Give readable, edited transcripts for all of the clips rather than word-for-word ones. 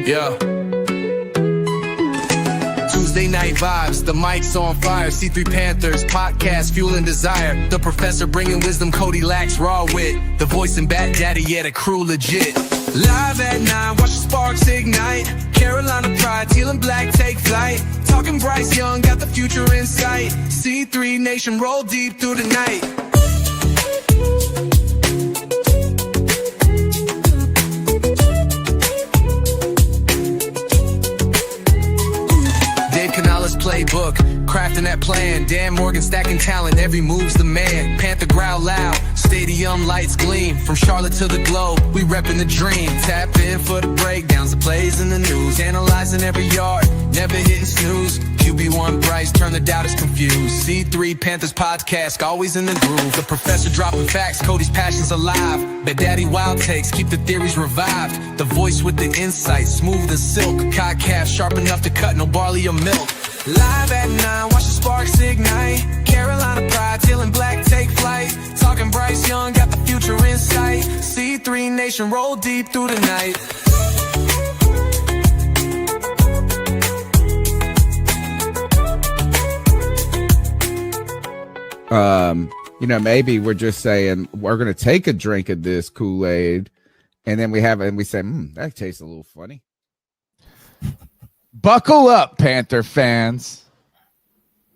Yeah. Tuesday night vibes, the mic's on fire. C3 Panthers Podcast, fueling desire. The professor bringing wisdom, Cody lacks raw wit. The voice and Bat Daddy, yeah, the crew legit. Live at 9, watch the sparks ignite. Carolina pride, teal and black take flight. Talking Bryce Young, got the future in sight. C3 Nation, roll deep through the night. Playbook, crafting that plan. Dan Morgan stacking talent, every move's the man. Panther growl loud, stadium lights gleam. From Charlotte to the globe, we reppin' the dream. Tap in for the breakdowns, the plays in the news. Analyzing every yard, never hitting snooze. QB1 Bryce, turn the doubters confused. C3 Panthers Podcast, always in the groove. The professor dropping facts, Cody's passion's alive. But Daddy wild takes, keep the theories revived. The voice with the insight, smooth as silk. Cock calf, sharp enough to cut, no barley or milk. Live at 9, watch the sparks ignite. Carolina pride, teal and black take flight. Talking Bryce Young, got the future in sight. C3 Nation, roll deep through the night. Maybe we're just saying we're going to take a drink of this Kool-Aid, and then we have it, and we say, that tastes a little funny. Buckle up, Panther fans.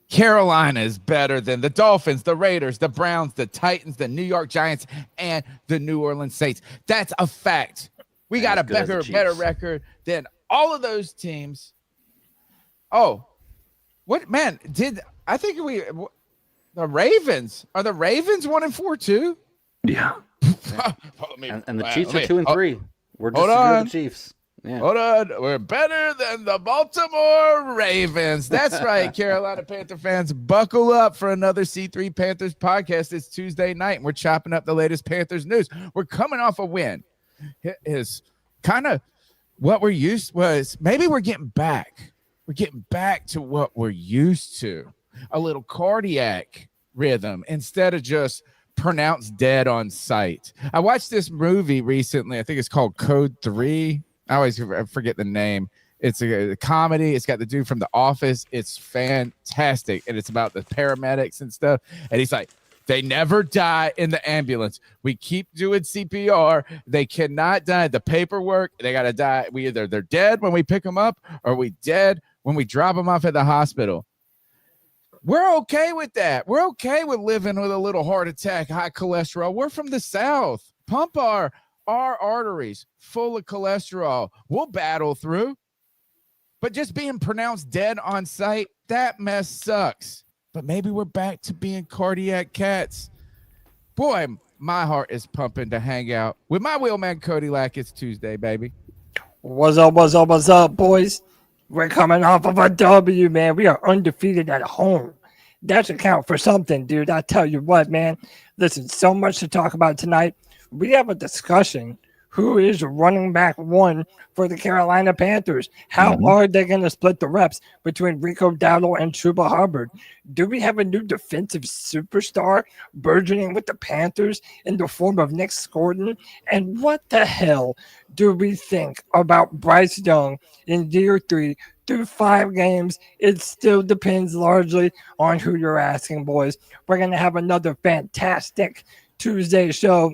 Carolina is better than the Dolphins, the Raiders, the Browns, the Titans, the New York Giants, and the New Orleans Saints. That's a fact. We got a better record than all of those teams. Oh, what, man, the Ravens, are the Ravens 1-4 too? Yeah. And the Chiefs are 2-3. We're just the Chiefs. Yeah. Hold on. We're better than the Baltimore Ravens. That's right, Carolina Panther fans. Buckle up for another C3 Panthers podcast. It's Tuesday night, and we're chopping up the latest Panthers news. We're coming off a win. It is kind of what we're used was. Maybe we're getting back. We're getting back to what we're used to. A little cardiac rhythm instead of just pronounced dead on sight. I watched this movie recently. I think it's called Code 3. I always forget the name. It's a comedy. It's got the dude from The Office. It's fantastic. And it's about the paramedics and stuff. And he's like, they never die in the ambulance. We keep doing CPR. They cannot die. The paperwork, they got to die. They're dead when we pick them up, or we dead when we drop them off at the hospital. We're okay with that. We're okay with living with a little heart attack, high cholesterol. We're from the South. Pump our arteries full of cholesterol. We'll battle through. But just being pronounced dead on sight, that mess sucks. But maybe we're back to being cardiac cats. Boy, my heart is pumping to hang out with my wheelman Cody Lack. It's Tuesday, baby. What's up, boys? We're coming off of a W, man. We are undefeated at home. That should count for something, dude. I tell you what, man. Listen, so much to talk about tonight. We have a discussion. Who is running back one for the Carolina Panthers? How are they going to split the reps between Rico Dowdle and Chuba Hubbard? Do we have a new defensive superstar burgeoning with the Panthers in the form of Nic Scourton? And what the hell do we think about Bryce Young in year 3 through 5 games? It still depends largely on who you're asking, boys. We're going to have another fantastic Tuesday show,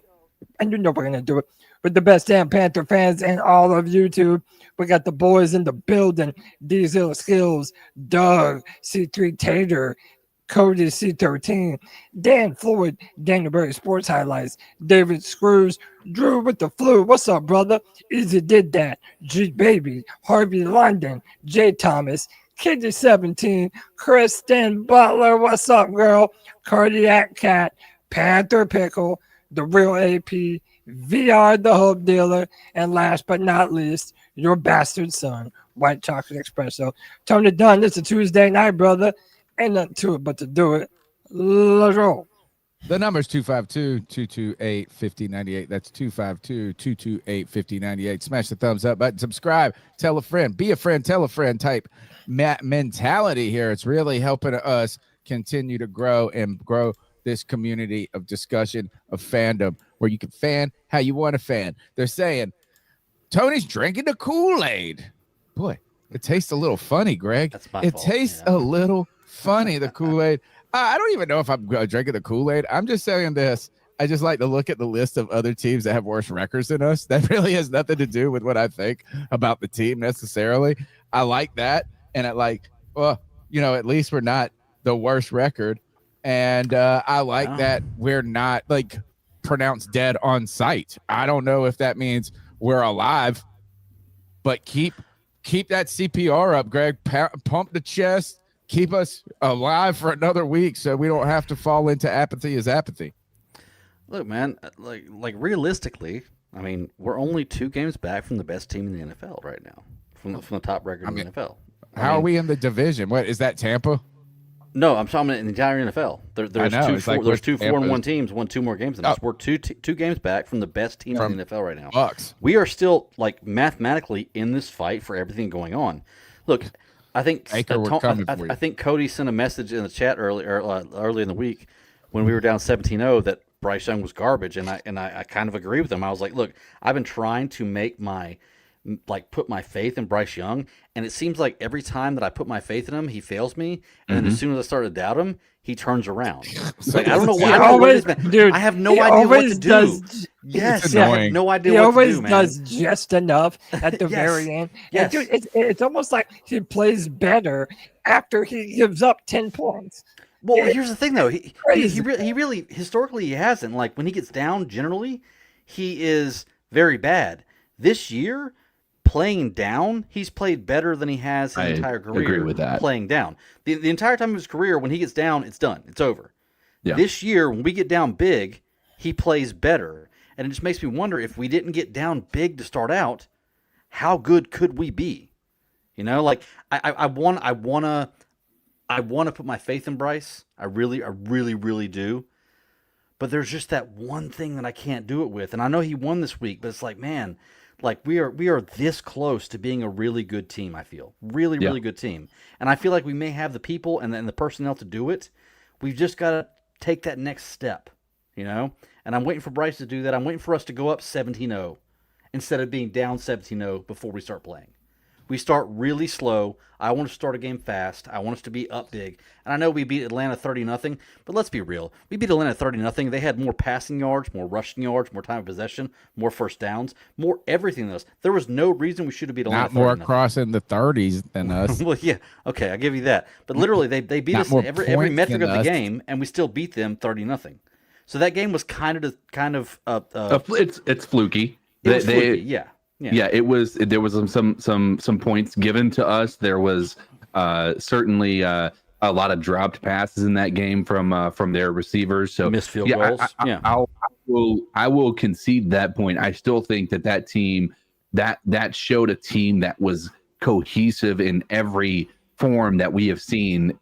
and you know we're going to do it with the best damn Panther fans and all of YouTube. We got the boys in the building. Diesel Skills, Doug, C3 Tater, Cody C13, Dan Floyd, Daniel Berry Sports Highlights, David Screws, Drew with the flu. What's up, brother? Easy did that. G Baby, Harvey London, Jay Thomas, Kitty 17, Kristen Butler. What's up, girl? Cardiac Cat, Panther Pickle, the real AP, VR the Hope Dealer, and last but not least, your bastard son, White Chocolate Espresso. Tony Dunn, it's a Tuesday night, brother. Ain't nothing to it but to do it. Let's roll. The number is 252-228-5098. That's 252-228-5098. Smash the thumbs up button. Subscribe. Tell a friend. Be a friend. Tell a friend type mentality here. It's really helping us continue to grow this community of discussion, of fandom, where you can fan how you want to fan. They're saying Tony's drinking the Kool-Aid. Boy, it tastes a little funny, Greg. That's my it fault, tastes a little funny, the Kool-Aid. I don't even know if I'm drinking the Kool-Aid. I'm just saying this. I just like to look at the list of other teams that have worse records than us. That really has nothing to do with what I think about the team necessarily. I like that. And at least we're not the worst record. And I like that we're not like pronounced dead on sight. I don't know if that means we're alive, but keep that CPR up, Greg. Pump the chest. Keep us alive for another week so we don't have to fall into apathy as apathy. Look, man, like realistically, I mean, we're only 2 games back from the best team in the NFL right now, from the top record in the NFL. How are we in the division? What is that, Tampa? No, I'm talking about in the entire NFL. There's two 4-1 teams, won 2 more games than us. We're two games back from the best team in the NFL right now. Bucks. We are still like mathematically in this fight for everything going on. Look, I think I think Cody sent a message in the chat early in the week when we were down 17-0 that Bryce Young was garbage, and I kind of agree with him. I was like, look, I've been trying to put my faith in Bryce Young, and it seems like every time that I put my faith in him, he fails me, and then as soon as I start to doubt him, he turns around. I don't know why. I have no idea what to do. Yes, I have no idea what to do, man. He always does just enough at the very end. Yes. And dude, it's almost like he plays better after he gives up 10 points. Well, here's the thing, though. He really historically he hasn't. Like when he gets down, generally, he is very bad. This year, playing down, he's played better than he has his entire career. Agree with that. Playing down, the entire time of his career, when he gets down, it's done. It's over. Yeah. This year, when we get down big, he plays better, and it just makes me wonder if we didn't get down big to start out, how good could we be? You know, like I want to put my faith in Bryce. I really do. But there's just that one thing that I can't do it with. And I know he won this week, but it's like, man, like we are this close to being a really good team, I feel. Really good team. And I feel like we may have the people and the personnel to do it. We've just got to take that next step, you know? And I'm waiting for Bryce to do that. I'm waiting for us to go up 17-0 instead of being down 17-0 before we start playing. We start really slow. I want to start a game fast. I want us to be up big. And I know we beat Atlanta 30-0, but let's be real. We beat Atlanta 30-0. They had more passing yards, more rushing yards, more time of possession, more first downs, more everything than us. There was no reason we should have beat Atlanta 30-0. Not more crossing the 30s than us. Well, yeah. Okay, I'll give you that. But literally, they beat us every metric of the game, and we still beat them 30-0 So that game was kind of it's fluky. It was fluky, yeah. Yeah, it was. There was some points given to us. There was certainly a lot of dropped passes in that game from their receivers. So missed field goals. I will concede that point. I still think that team that showed a team that was cohesive in every form that we have seen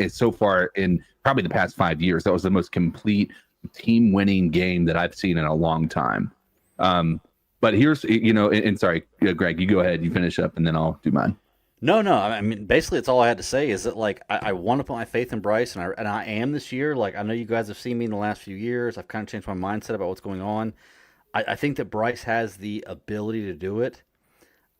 so far in probably the past 5 years. That was the most complete team-winning game that I've seen in a long time. But here's, and sorry, Greg, you go ahead, you finish up, and then I'll do mine. No. I mean, basically, it's all I had to say is that, like, I want to put my faith in Bryce, and I am this year. Like, I know you guys have seen me in the last few years. I've kind of changed my mindset about what's going on. I think that Bryce has the ability to do it.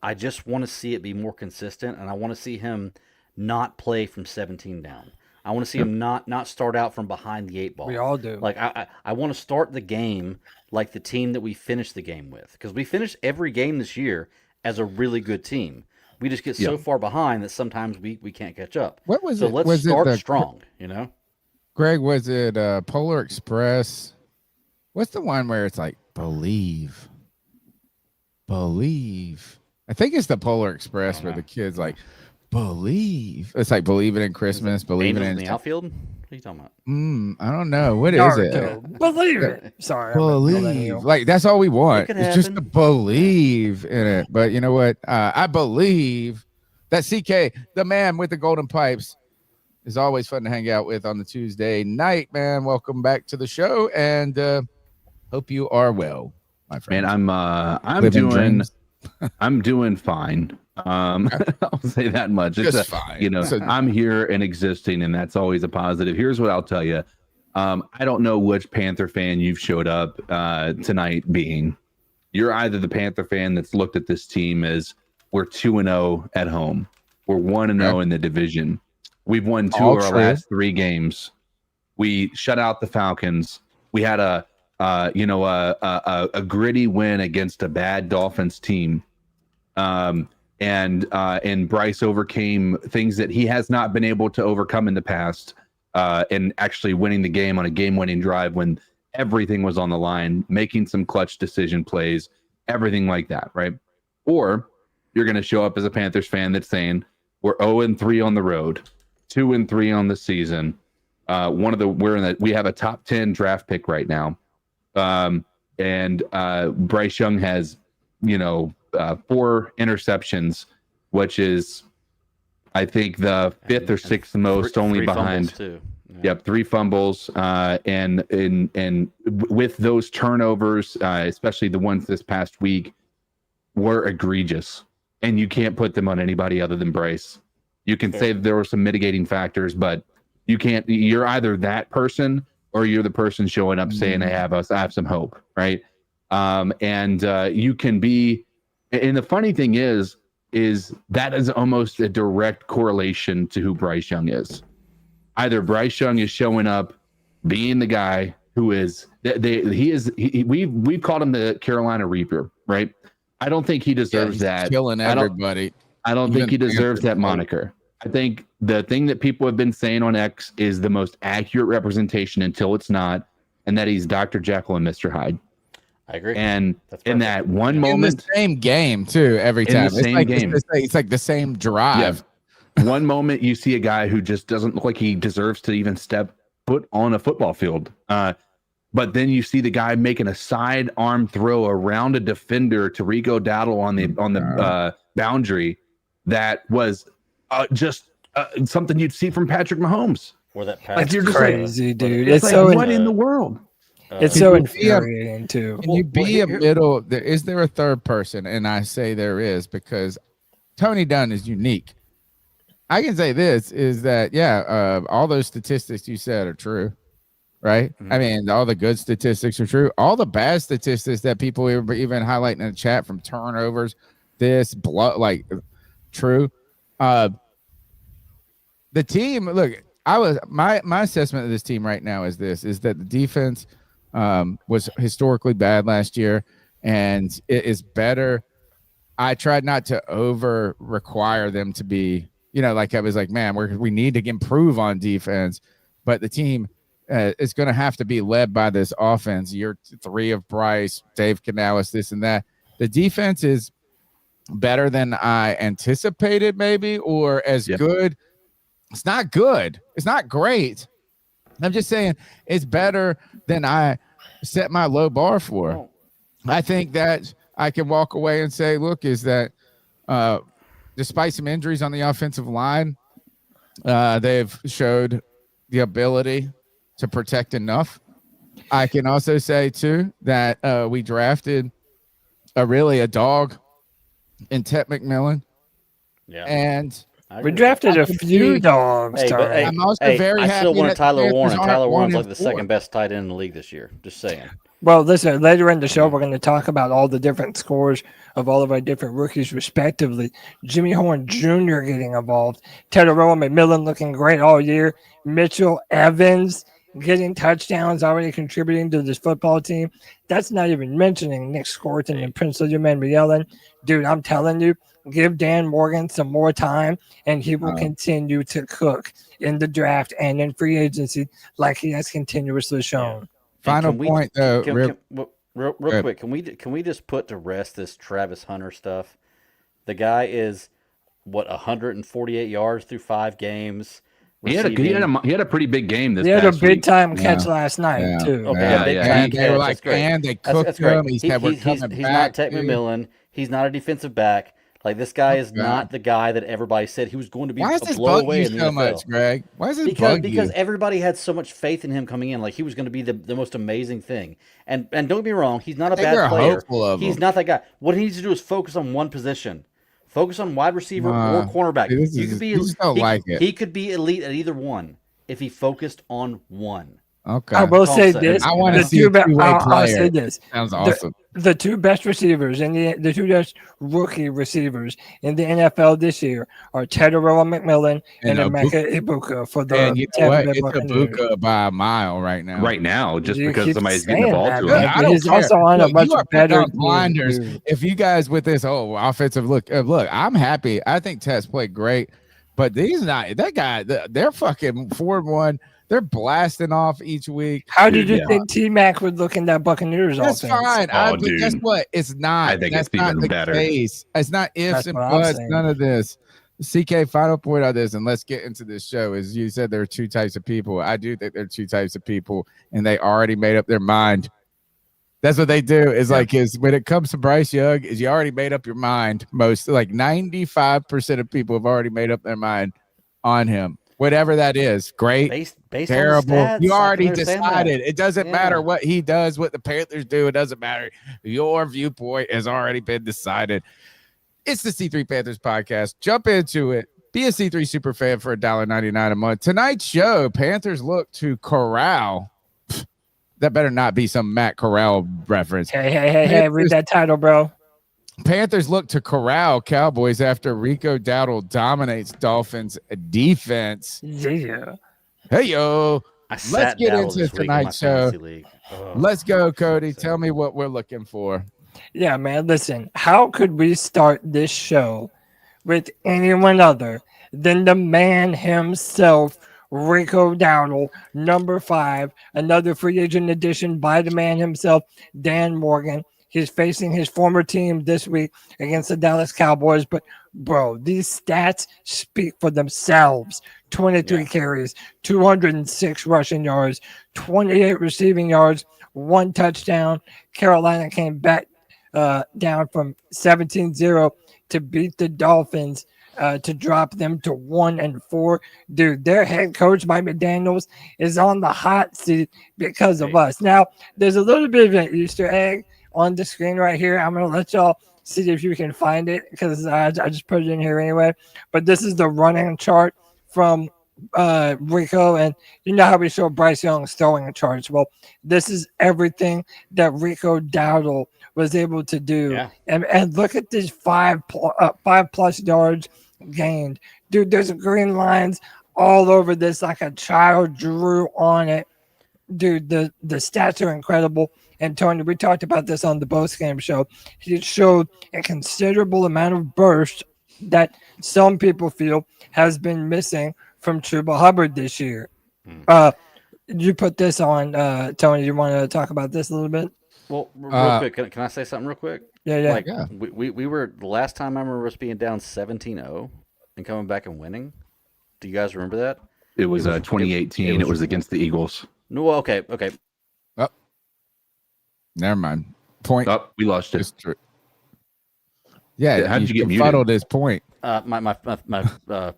I just want to see it be more consistent, and I want to see him not play from 17 down. I want to see him not start out from behind the 8 ball. We all do. Like, I want to start the game like the team that we finished the game with. Because we finished every game this year as a really good team. We just get so far behind that sometimes we can't catch up. What was so it? let's start strong, you know? Greg, was it Polar Express? What's the one where it's like, believe? I think it's the Polar Express where the kids like, believe. It's like believing in Christmas, believing in the outfield. What are you talking about? I don't know. What is it? Believe it. Sorry. Believe. Like that's all we want. It's just to believe in it. But you know what? I believe that CK, the man with the golden pipes, is always fun to hang out with on the Tuesday night, man. Welcome back to the show, and hope you are well, my friend. Man, I'm doing fine. I'll say that much. It's fine. I'm here and existing, and that's always a positive. Here's what I'll tell you. I don't know which Panther fan you've showed up tonight being. you're either the Panther fan that's looked at this team as we're 2-0 at home, we're 1-0 in the division, we've won 2 of our last 3 games, we shut out the Falcons, we had a gritty win against a bad Dolphins team, and Bryce overcame things that he has not been able to overcome in the past, and actually winning the game on a game-winning drive when everything was on the line, making some clutch decision plays, everything like that, right? Or you're going to show up as a Panthers fan that's saying we're 0-3 on the road, 2-3 on the season. We have a top 10 draft pick right now, and Bryce Young has 4 interceptions, which is, I think, the 5th or 6th most, only behind. Too. Yeah. Yep, 3 fumbles, and with those turnovers, especially the ones this past week, were egregious, and you can't put them on anybody other than Bryce. You can say that there were some mitigating factors, but you can't. You're either that person or you're the person showing up saying, "I have some hope," right? You can be. And the funny thing is that is almost a direct correlation to who Bryce Young is. Either Bryce Young is showing up, being the guy who is we've called him the Carolina Reaper, right? I don't think he deserves that. Killing everybody. I don't think he deserves that moniker. I think the thing that people have been saying on X is the most accurate representation until it's not, and that he's Dr. Jekyll and Mr. Hyde. I agree. And in that one moment, in the same game too, every time. In the same game. It's like the same drive. Yeah. One moment you see a guy who just doesn't look like he deserves to even step foot on a football field. But then you see the guy making a side arm throw around a defender to Rico Dowdle on the boundary. That was just something you'd see from Patrick Mahomes. Or that That's crazy, dude. It's It's like, so what in the world? it's so infuriating too. Can you be a middle? Is there a third person? And I say there is, because Tony Dunn is unique. I can say this is that, all those statistics you said are true, right? Mm-hmm. I mean, all the good statistics are true. All the bad statistics that people were even highlighting in the chat, from turnovers, true. The team, look, my assessment of this team right now is that the defense was historically bad last year, and it is better. I tried not to over require them to be, I was like, man, we need to improve on defense, but the team is going to have to be led by this offense. Year 3 of Bryce, Dave Canales, this and that. The defense is better than I anticipated, maybe, or as good. It's not good. It's not great. I'm just saying it's better than I set my low bar for. I think that I can walk away and say, look, is that despite some injuries on the offensive line, they've showed the ability to protect enough. I can also say, too, that we drafted a dog in Ted McMillan. Yeah. And we drafted a few dogs. I'm also very happy. I still want Tyler Warren. Tyler Warren's like the 1-4. second best tight end in the league this year. Just saying. Well, listen, later in the show, we're going to talk about all the different scores of all of our different rookies, respectively. Jimmy Horn Jr. getting involved. Teteroa McMillan looking great all year. Mitchell Evans getting touchdowns, already contributing to this football team. That's not even mentioning Nic Scourton and Prince William Yellen. Dude, I'm telling you, give Dan Morgan some more time, and he will continue to cook in the draft and in free agency like he has continuously shown. Final point, though. Real quick, can we just put to rest this Travis Hunter stuff? The guy is 148 yards through 5 games. He had a pretty big game this. He had a past big week. time catch last night too. Okay, And they were like, and they cooked him. He's He's not Ted McMillan. He's not a defensive back. Like, this guy is not the guy that everybody said he was going to be. Why is this bug you so much, Greg? Why is this bug you? Because everybody had so much faith in him coming in, like he was going to be the most amazing thing. And don't get me wrong, he's not a bad player. He's not that guy. What he needs to do is focus on one position. Focus on wide receiver or cornerback. He could be elite at either one if he focused on one. Okay. I will say this. I want to see a two-way player. Sounds awesome. the two best receivers and the two best rookie receivers in the NFL this year are Tedoroa McMillan and Emeka Ibuka for the And you know Tampa what? Bay It's a Buccaneers. Ibuka by a mile right now. Right now, just You because keep somebody's getting the saying ball that, to man. him. I don't He's care. also on a Look, much you are better putting on blinders. team. If you guys with this offensive look, I'm happy. I think Tess played great, but these not that guy. They're fucking 4-1. They're blasting off each week. How did you think T-Mac would look in that Buccaneers That's offense? fine. Oh, But guess dude. what? It's not. I think That's it's not even the better. case. It's not ifs That's and what I'm buts. saying. None of this. CK, final point on this, and let's get into this show. Is you said there are two types of people. I do think there are two types of people, and they already made up their mind. That's what they do. Is when it comes to Bryce Young, is you already made up your mind. Most 95% of people have already made up their mind on him. Whatever that is, great, Based terrible. on the stats, You I can already understand decided. that. It doesn't Yeah. matter what he does, what the Panthers do. It doesn't matter. Your viewpoint has already been decided. It's the C3 Panthers podcast. Jump into it. Be a C3 super fan for $1.99 a month. Tonight's show, Panthers look to corral. That better not be some Matt Corral reference. Hey, read that title, bro. Panthers look to corral Cowboys after Rico Dowdle dominates Dolphins defense. Yeah. Hey, yo. I Let's sat get Dowdle into this week in my tonight's show. fantasy league. Ugh. Let's go, Cody. Tell me what we're looking for. Yeah, man. Listen, how could we start this show with anyone other than the man himself, Rico Dowdle, number 5, another free agent addition by the man himself, Dan Morgan. He's facing his former team this week against the Dallas Cowboys. But, bro, these stats speak for themselves. 23 carries, 206 rushing yards, 28 receiving yards, 1 touchdown. Carolina came back down from 17-0 to beat the Dolphins, to drop them to 1-4. Dude, their head coach, Mike McDaniels, is on the hot seat because of us. Now, there's a little bit of an Easter egg on the screen right here. I'm going to let y'all see if you can find it because I just put it in here anyway. But this is the running chart from Rico, and you know how we show Bryce Young's throwing charts. Well, this is everything that Rico Dowdle was able to do. Yeah. And look at these 5+ yards gained. Dude, there's green lines all over this like a child drew on it. Dude, the stats are incredible. And Tony, we talked about this on the Both Game show. He showed a considerable amount of burst that some people feel has been missing from Chuba Hubbard this year. You put this on, Tony. You want to talk about this a little bit? Well, real quick, can I say something real quick? Yeah. We were the last time I remember us being down 17-0 and coming back and winning. Do you guys remember that? It was 2018. It was against the Eagles. No, okay. Oh, never mind. Point. Oh, we lost it. Yeah, how'd you get muted? Fuddled his point. My I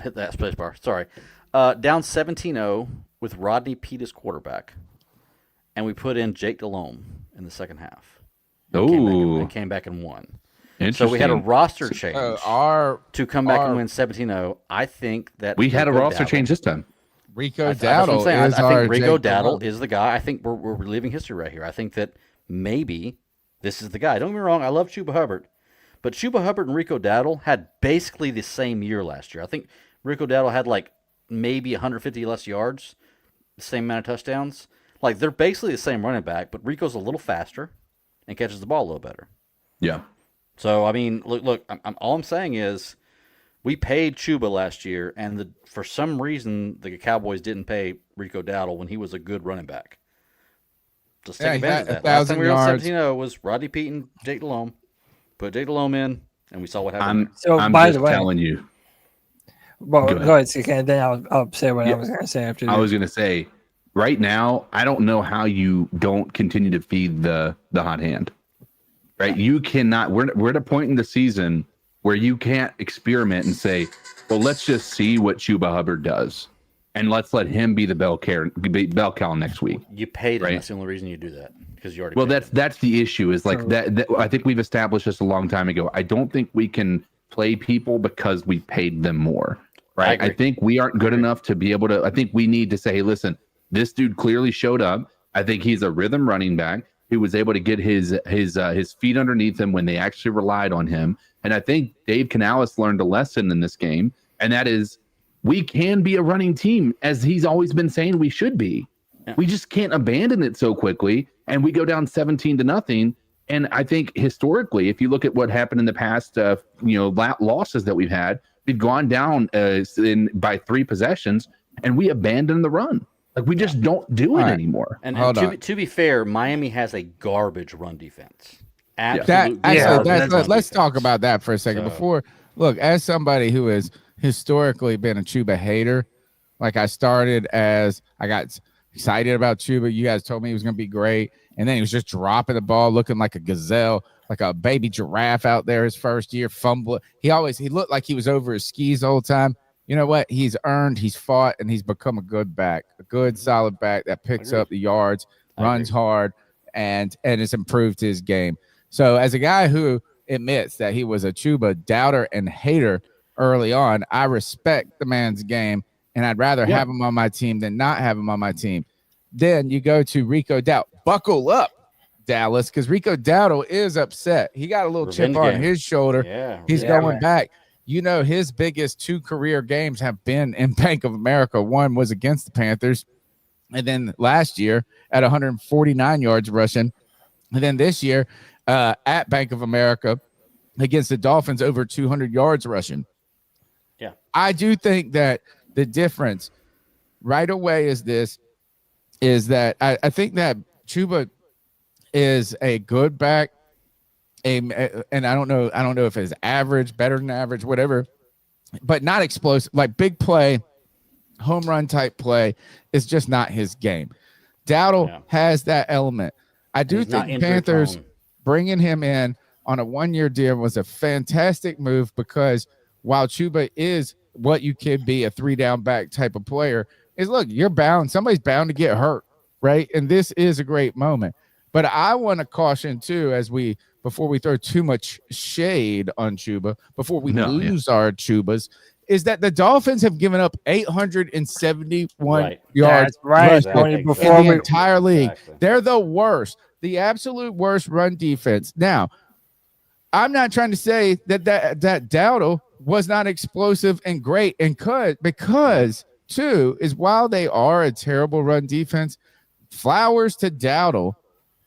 hit that space bar. Sorry. Down 17-0 with Rodney Peete as quarterback, and we put in Jake Delhomme in the second half. Oh, Came back and won. interesting. So we had a roster change To come back and win 17-0. I think that we had a Rico roster Dowdle- change this time. Rico That's what I'm Dowdle saying. is I our think Rico Jake Dowdle Delhomme. is the guy. I think we're reliving history right here. I think that maybe this is the guy. Don't get me wrong. I love Chuba Hubbard. But Chuba Hubbard and Rico Dowdle had basically the same year last year. I think Rico Dowdle had like maybe 150 less yards, the same amount of touchdowns. Like they're basically the same running back, but Rico's a little faster and catches the ball a little better. Yeah. So I mean, look. All I'm saying is, we paid Chuba last year, and for some reason the Cowboys didn't pay Rico Dowdle when he was a good running back. Just take advantage of that. Last time we were on 17-0 was Rodney Peete and Jake Delhomme. Put Jake Delhomme in, and we saw what happened. I'm by just the way, telling you. well, Go go ahead, CK, and then I'll say what I was going to say after. I was going to say, right now, I don't know how you don't continue to feed the hot hand. Right? You cannot. We're at a point in the season where you can't experiment and say, well, let's just see what Chuba Hubbard does, and let's let him be the bell cow next week. You paid him. Right. That's the only reason you do that, because you already. Well, paid him. that's the issue. Is like that. I think we've established this a long time ago. I don't think we can play people because we paid them more. Right? I think we aren't good enough to be able to. I think we need to say, hey, listen, this dude clearly showed up. I think he's a rhythm running back. He was able to get his feet underneath him when they actually relied on him. And I think Dave Canales learned a lesson in this game, and that is we can be a running team, as he's always been saying we should be. Yeah. We just can't abandon it so quickly, and we go down 17-0. And I think historically, if you look at what happened in the past, losses that we've had, we've gone down by 3 possessions, and we abandon the run. Like, we just don't do it anymore. And to be fair, Miami has a garbage run defense. Let's talk about that for a second. Before, look, as somebody who has historically been a Chuba hater, like I got excited about Chuba. You guys told me he was going to be great. And then he was just dropping the ball, looking like a gazelle, like a baby giraffe out there his first year, fumble. He looked like he was over his skis the whole time. You know what? He's fought, and he's become a good back, a good solid back that picks up the yards, runs hard, and has improved his game. So as a guy who admits that he was a Chuba doubter and hater early on, I respect the man's game, and I'd rather have him on my team than not have him on my team. Then you go to Rico Dowdle. Buckle up, Dallas, because Rico Dowdle is upset. He got a little chip on his shoulder. Yeah, he's going back. You know, his biggest 2 career games have been in Bank of America. One was against the Panthers, and then last year at 149 yards rushing. And then this year at Bank of America against the Dolphins, over 200 yards rushing. Yeah, I do think that the difference right away is that I think that Chuba is a good back, and I don't know if it's average, better than average, whatever, but not explosive. Like big play, home run type play is just not his game. Dowdle has that element. I do think Panthers bringing him in on a 1-year deal was a fantastic move, because while Chuba is what you could be, a 3-down back type of player, is look, somebody's bound to get hurt, right? And this is a great moment. But I want to caution too, before we throw too much shade on Chuba, before we lose our Chubas, is that the Dolphins have given up 871 yards in the entire league. Exactly. They're the worst, the absolute worst run defense. Now, I'm not trying to say that Dowdle was not explosive and great, and because too is while they are a terrible run defense, flowers to Dowdle,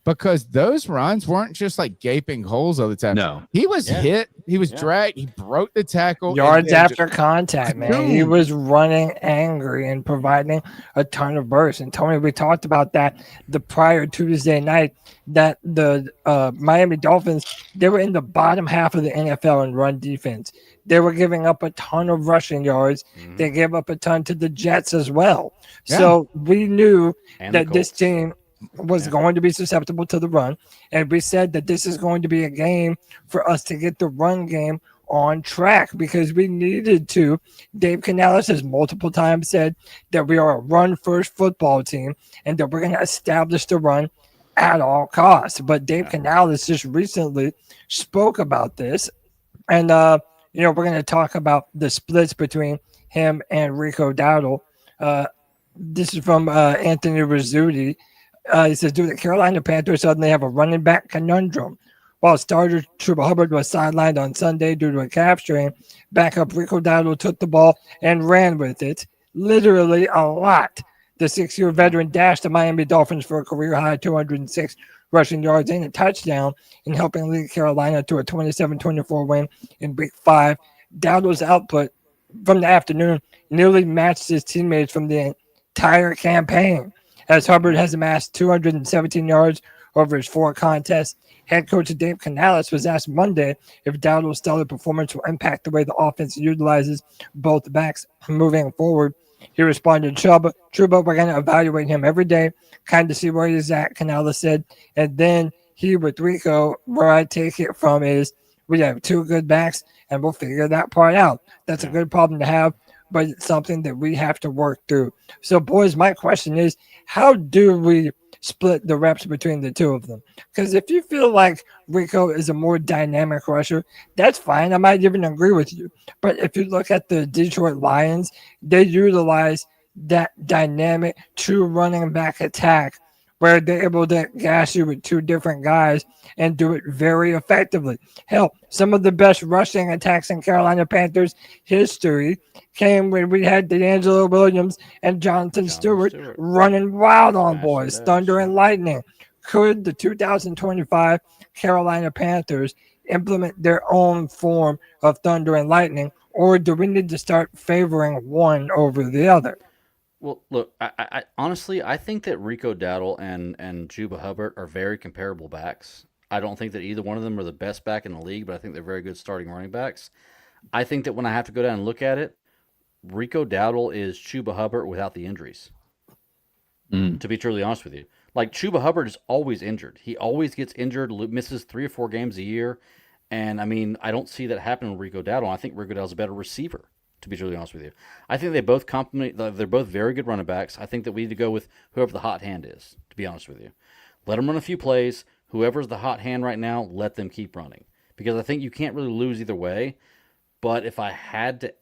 because those runs weren't just like gaping holes all the time. No, he was hit, he was dragged, he broke the tackle. Yards after contact, man. He was running angry and providing a ton of bursts. And Tony, we talked about that the prior Tuesday night, that the Miami Dolphins, they were in the bottom half of the NFL in run defense. They were giving up a ton of rushing yards. Mm-hmm. They gave up a ton to the Jets as well. Yeah. So we knew that this team was going to be susceptible to the run. And we said that this is going to be a game for us to get the run game on track, because we needed to. Dave Canales has multiple times said that we are a run-first football team and that we're going to establish the run at all costs. But Dave Canales just recently spoke about this. And, we're going to talk about the splits between him and Rico Dowdle. This is from Anthony Rizzuti. He says, do the Carolina Panthers suddenly have a running back conundrum? While starter Chuba Hubbard was sidelined on Sunday due to a calf strain, backup Rico Dowdle took the ball and ran with it, literally a lot. The 6-year veteran dashed the Miami Dolphins for a career-high 206 rushing yards and a touchdown, in helping lead Carolina to a 27-24 win in Week 5. Dowdle's output from the afternoon nearly matched his teammates from the entire campaign, as Hubbard has amassed 217 yards over his 4 contests. Head coach Dave Canales was asked Monday if Dowdle's stellar performance will impact the way the offense utilizes both backs moving forward. He responded, Chuba, we're going to evaluate him every day, kind of see where he's at, Canales said. And then he, with Rico, where I take it from is we have 2 good backs, and we'll figure that part out. That's a good problem to have, but it's something that we have to work through. So, boys, my question is, how do we split the reps between the 2 of them? Because if you feel like Rico is a more dynamic rusher, that's fine. I might even agree with you. But if you look at the Detroit Lions, they utilize that dynamic 2 running back attack where they're able to gas you with two different guys and do it very effectively. Hell, some of the best rushing attacks in Carolina Panthers history came when we had D'Angelo Williams and Jonathan Stewart running wild on boys, thunder and lightning. Could the 2025 Carolina Panthers implement their own form of thunder and lightning, or do we need to start favoring one over the other? Well, look, I honestly, I think that Rico Dowdle and Chuba Hubbard are very comparable backs. I don't think that either one of them are the best back in the league, but I think they're very good starting running backs. I think that when I have to go down and look at it, Rico Dowdle is Chuba Hubbard without the injuries. To be truly honest with you. Like, Chuba Hubbard is always injured. He always gets injured, misses 3 or 4 games a year. And, I mean, I don't see that happening with Rico Dowdle. I think Rico Dowdle's a better receiver, to be truly honest with you. I think they both complement. They're both very good running backs. I think that we need to go with whoever the hot hand is, to be honest with you. Let them run a few plays. Whoever's the hot hand right now, let them keep running. Because I think you can't really lose either way. But if I had to,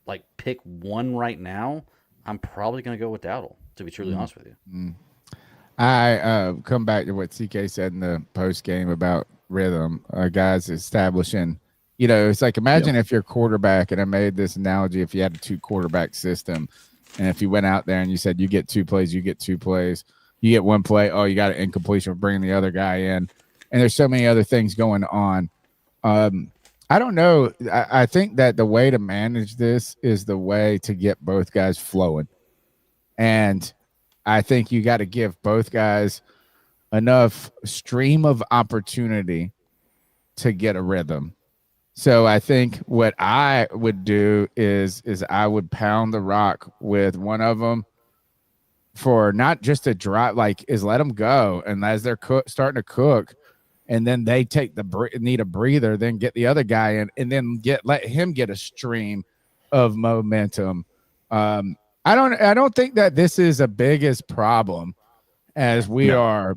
like, pick one right now, I'm probably going to go with Dowdle, to be truly honest with you. I come back to what CK said in the post game about rhythm. Guys establishing, it's like, imagine if you're quarterback, and I made this analogy, if you had a 2 quarterback system, and if you went out there and you said, you get 2 plays, you get 2 plays, you get 1 play, oh, you got an incompletion, bringing the other guy in, and there's so many other things going on. I don't know. I think that the way to manage this is the way to get both guys flowing. And I think you got to give both guys enough stream of opportunity to get a rhythm. So I think what I would do is I would pound the rock with one of them for not just a drive, like, is let them go. And as they're starting to cook, and then they take need a breather, then get the other guy in, and then let him get a stream of momentum. I don't think that this is a biggest problem as we are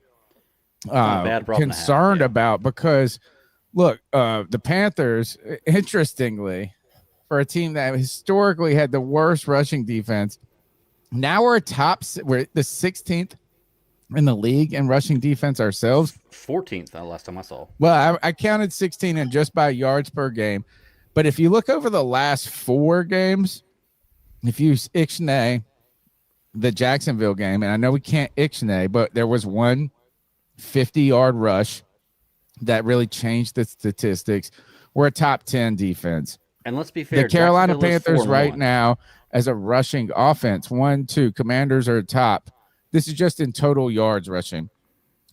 concerned about, because look, the Panthers, interestingly, for a team that historically had the worst rushing defense, now we're the 16th in the league in rushing defense ourselves. 14th last time I saw. Well, I counted 16 in just by yards per game, but if you look over the last 4 games, if you ixnay the Jacksonville game, and I know we can't ixnay, but there was one 50-yard rush that really changed the statistics. We're a top 10 defense. And let's be fair, the Carolina Panthers right now as a rushing offense, 1, 2, Commanders are top. This is just in total yards rushing.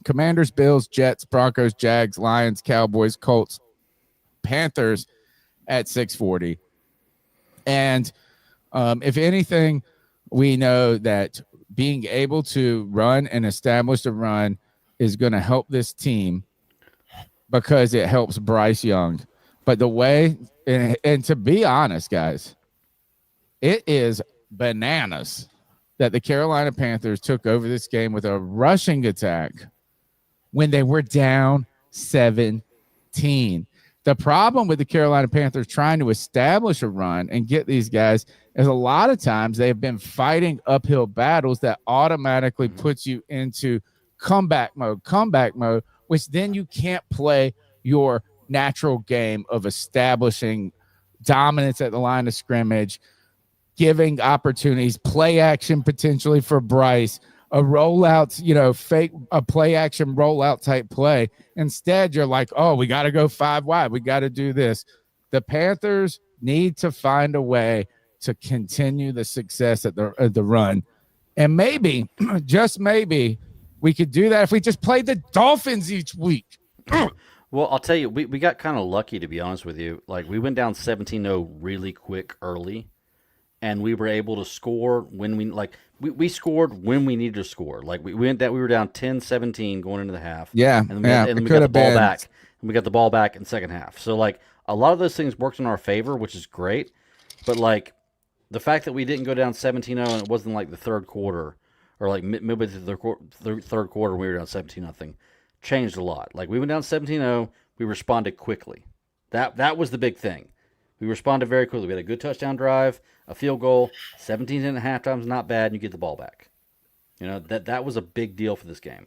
Commanders, Bills, Jets, Broncos, Jags, Lions, Cowboys, Colts, Panthers at 640. And if anything, we know that being able to run and establish a run is going to help this team because it helps Bryce Young. But the way, and to be honest, guys, it is bananas that the Carolina Panthers took over this game with a rushing attack when they were down 17. The problem with the Carolina Panthers trying to establish a run and get these guys is a lot of times they have been fighting uphill battles that automatically puts you into comeback mode, which then you can't play your natural game of establishing dominance at the line of scrimmage, giving opportunities, play action potentially for Bryce, a rollout, a play action rollout type play. Instead, you're like, oh, we got to go 5 wide. We got to do this. The Panthers need to find a way to continue the success at the run. And maybe, just maybe, we could do that if we just played the Dolphins each week. Well, I'll tell you, we got kind of lucky, to be honest with you. Like, we went down 17-0 really quick early, and we were able to score when we scored when we needed to score. Like, we were down 10-17 going into the half. Yeah, and then we got the ball back. And we got the ball back in the second half. So, like, a lot of those things worked in our favor, which is great. But, like, the fact that we didn't go down 17-0 and it wasn't like the third quarter or like midway through the third quarter when we were down 17-0 changed a lot. Like, we went down 17-0, we responded quickly. That was the big thing. We responded very quickly. We had a good touchdown drive, a field goal, 17 and a half times not bad, and you get the ball back. That was a big deal for this game.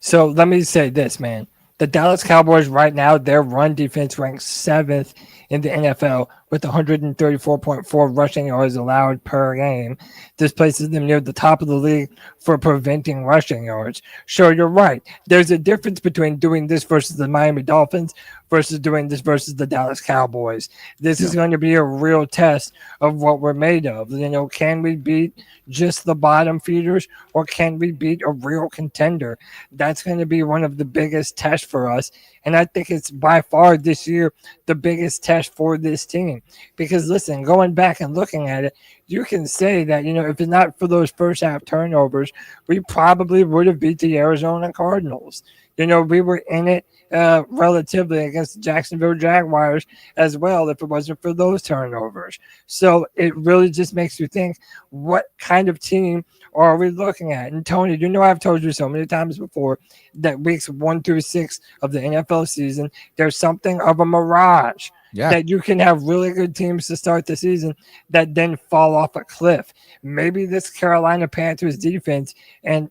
So let me say this, man. The Dallas Cowboys right now, their run defense ranks 7th in the NFL with 134.4 rushing yards allowed per game. This places them near the top of the league for preventing rushing yards. Sure, you're right. There's a difference between doing this versus the Miami Dolphins versus doing this versus the Dallas Cowboys. This is going to be a real test of what we're made of. Can we beat just the bottom feeders, or can we beat a real contender? That's going to be one of the biggest tests for us. And I think it's by far this year the biggest test for this team. Because listen, going back and looking at it, you can say that, if it's not for those first half turnovers, we probably would have beat the Arizona Cardinals. We were in it relatively against the Jacksonville Jaguars as well if it wasn't for those turnovers. So it really just makes you think, what kind of team are we looking at? And Tony, I've told you so many times before that weeks 1 through 6 of the NFL season, there's something of a mirage. Yeah. That you can have really good teams to start the season that then fall off a cliff. Maybe this Carolina Panthers defense and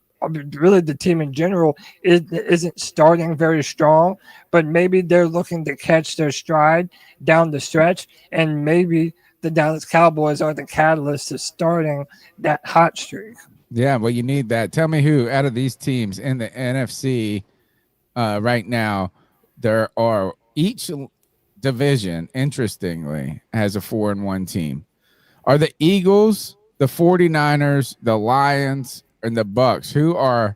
really the team in general isn't starting very strong, but maybe they're looking to catch their stride down the stretch, and maybe the Dallas Cowboys are the catalyst to starting that hot streak. Yeah, well, you need that. Tell me who out of these teams in the NFC right now, there are each division, interestingly, has a 4-1 team. Are the Eagles, the 49ers, the Lions, and the Bucks? Who are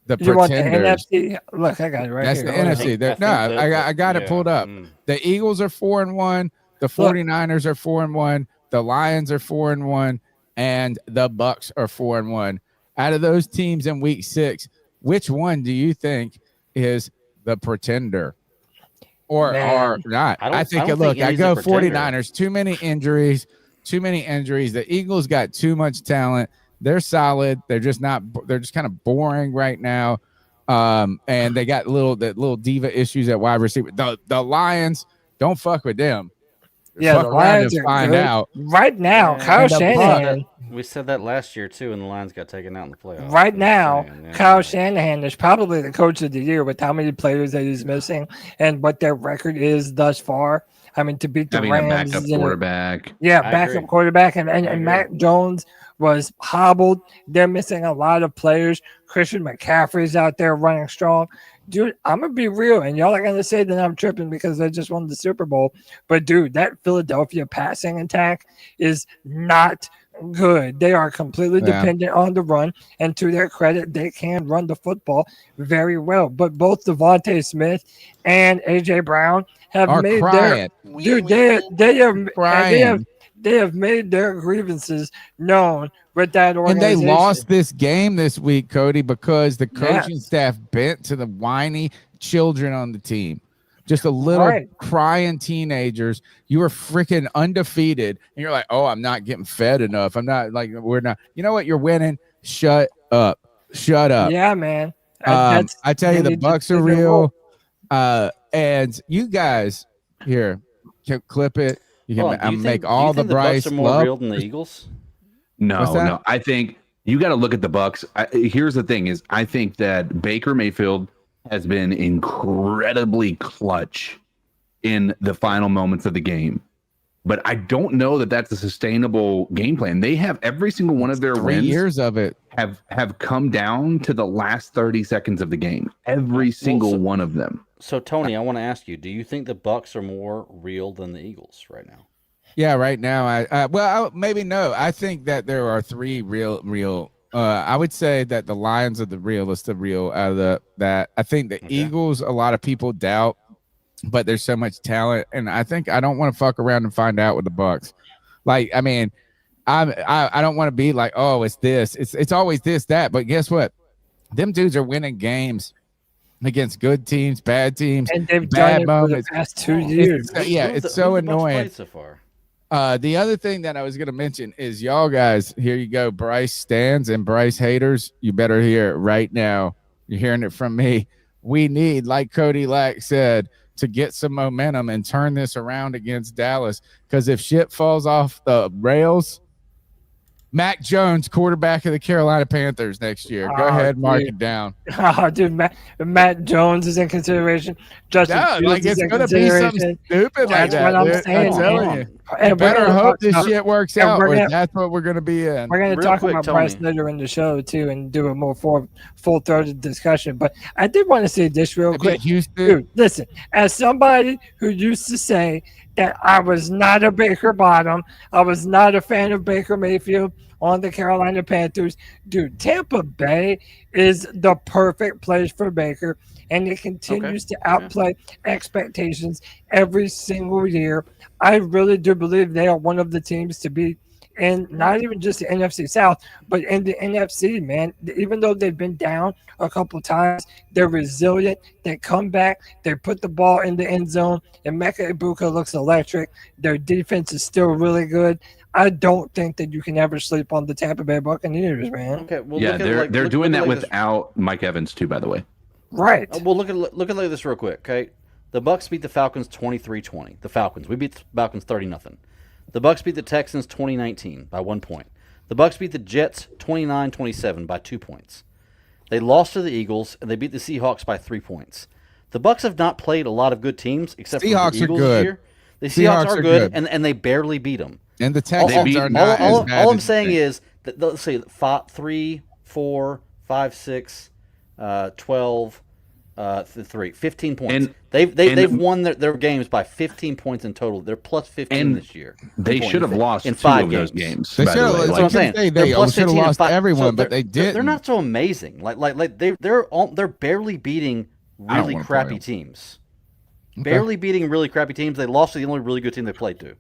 the pretenders? Want the NFC? Look, I got it right That's here. the NFC. I got it pulled up. The Eagles are 4-1. The 49ers are 4-1. The Lions are 4-1. And the Bucks are 4-1. Out of those teams in week 6, which one do you think is the pretender? Or not? I think I go 49ers. Too many injuries. The Eagles got too much talent. They're solid. They're just kind of boring right now. And they got little diva issues at wide receiver. The Lions, don't fuck with them. Yeah, the Lions are find out right now. Kyle Shanahan. We said that last year too, and the Lions got taken out in the playoffs. Right now, Kyle Shanahan is probably the coach of the year with how many players that he's missing and what their record is thus far. I mean, to beat the Rams, a backup quarterback. Backup quarterback, and Mac Jones was hobbled. They're missing a lot of players. Christian McCaffrey's out there running strong. Dude, I'm going to be real, and y'all are going to say that I'm tripping because they just won the Super Bowl. But, dude, that Philadelphia passing attack is not good. They are completely dependent on the run, and to their credit, they can run the football very well. But both Devontae Smith and A.J. Brown have made their – dude, they have made their grievances known with that organization. And they lost this game this week, Cody, because the coaching staff bent to the whiny children on the team. Just a little crying teenagers. You were freaking undefeated, and you're like, oh, I'm not getting fed enough. I'm not we're not. You know what? You're winning. Shut up. Yeah, man. I tell you, the Bucks are real. And you guys here, clip it. You can make all the Bryce Bucks are more real than the Eagles. No. I think you got to look at the Bucks. Here's the thing: is I think that Baker Mayfield has been incredibly clutch in the final moments of the game, but I don't know that that's a sustainable game plan. They have every single one of their 3 years of it have come down to the last 30 seconds of the game. Every single one of them. So, Tony, I want to ask you, do you think the Bucks are more real than the Eagles right now? Yeah, right now, maybe no. I think that there are 3 real. I would say that the Lions are the realest of real out of that. I think the Eagles, a lot of people doubt, but there's so much talent, and I think I don't want to fuck around and find out with the Bucks. Like, I mean, I don't want to be like, oh, it's this, it's always this, that. But guess what? Them dudes are winning games against good teams, bad teams, and they've done it for the past 2 years. It's so annoying. So far? The other thing that I was going to mention is y'all guys, here you go, Bryce stands and Bryce haters. You better hear it right now. You're hearing it from me. We need, like Cody Lack said, to get some momentum and turn this around against Dallas. Because if shit falls off the rails, Mac Jones, quarterback of the Carolina Panthers next year. Go ahead, mark it down. Oh, dude, Matt Jones is in consideration. Justin Fields Like is it's in going to be something stupid like That's that. what I'm dude. saying, I'm telling man. you. And Better hope this about- shit works and out, we're or gonna- that's what we're going to be in. We're going to Real talk quick, about Tony. Bryce later in the show, too, and do a more full-throated discussion. But I did want to say this real quick. Houston. Dude, listen, as somebody who used to say that I was not a Baker bottom, I was not a fan of Baker Mayfield on the Carolina Panthers. Dude, Tampa Bay is the perfect place for Baker, and it continues to outplay expectations every single year. I really do believe they are one of the teams to be in not even just the NFC South, but in the NFC, man. Even though they've been down a couple times, they're resilient. They come back. They put the ball in the end zone. And Emeka Egbuka looks electric. Their defense is still really good. I don't think that you can ever sleep on the Tampa Bay Buccaneers, man. Okay, well, Yeah, look at they're like, they're look- doing look that at this- without Mike Evans too, by the way. Right. Well, look at this real quick, okay? The Bucks beat the Falcons 23-20. The Falcons. We beat the Falcons 30-0. The Bucks beat the Texans 2019 by 1 point. The Bucks beat the Jets 29-27 by 2 points. They lost to the Eagles and they beat the Seahawks by 3 points. The Bucks have not played a lot of good teams except Seahawks for the Eagles are good. this year. The Seahawks are good, good. and they barely beat them. And the Texans are not all as bad I'm as saying you is that let's say 3, 4, 5, 6, 12, 3, 15 points. And- they've won their games by 15 points in total. They're plus 15 And this year. They should have lost in 2 5 of those games. They by should the have- way. that's That's what I'm saying. They They're plus should have 15 and lost 5. everyone, but they They're didn't. not so amazing. They're barely beating I don't really wanna play crappy them. teams. Barely beating really crappy teams. They lost to the only really good team they played to.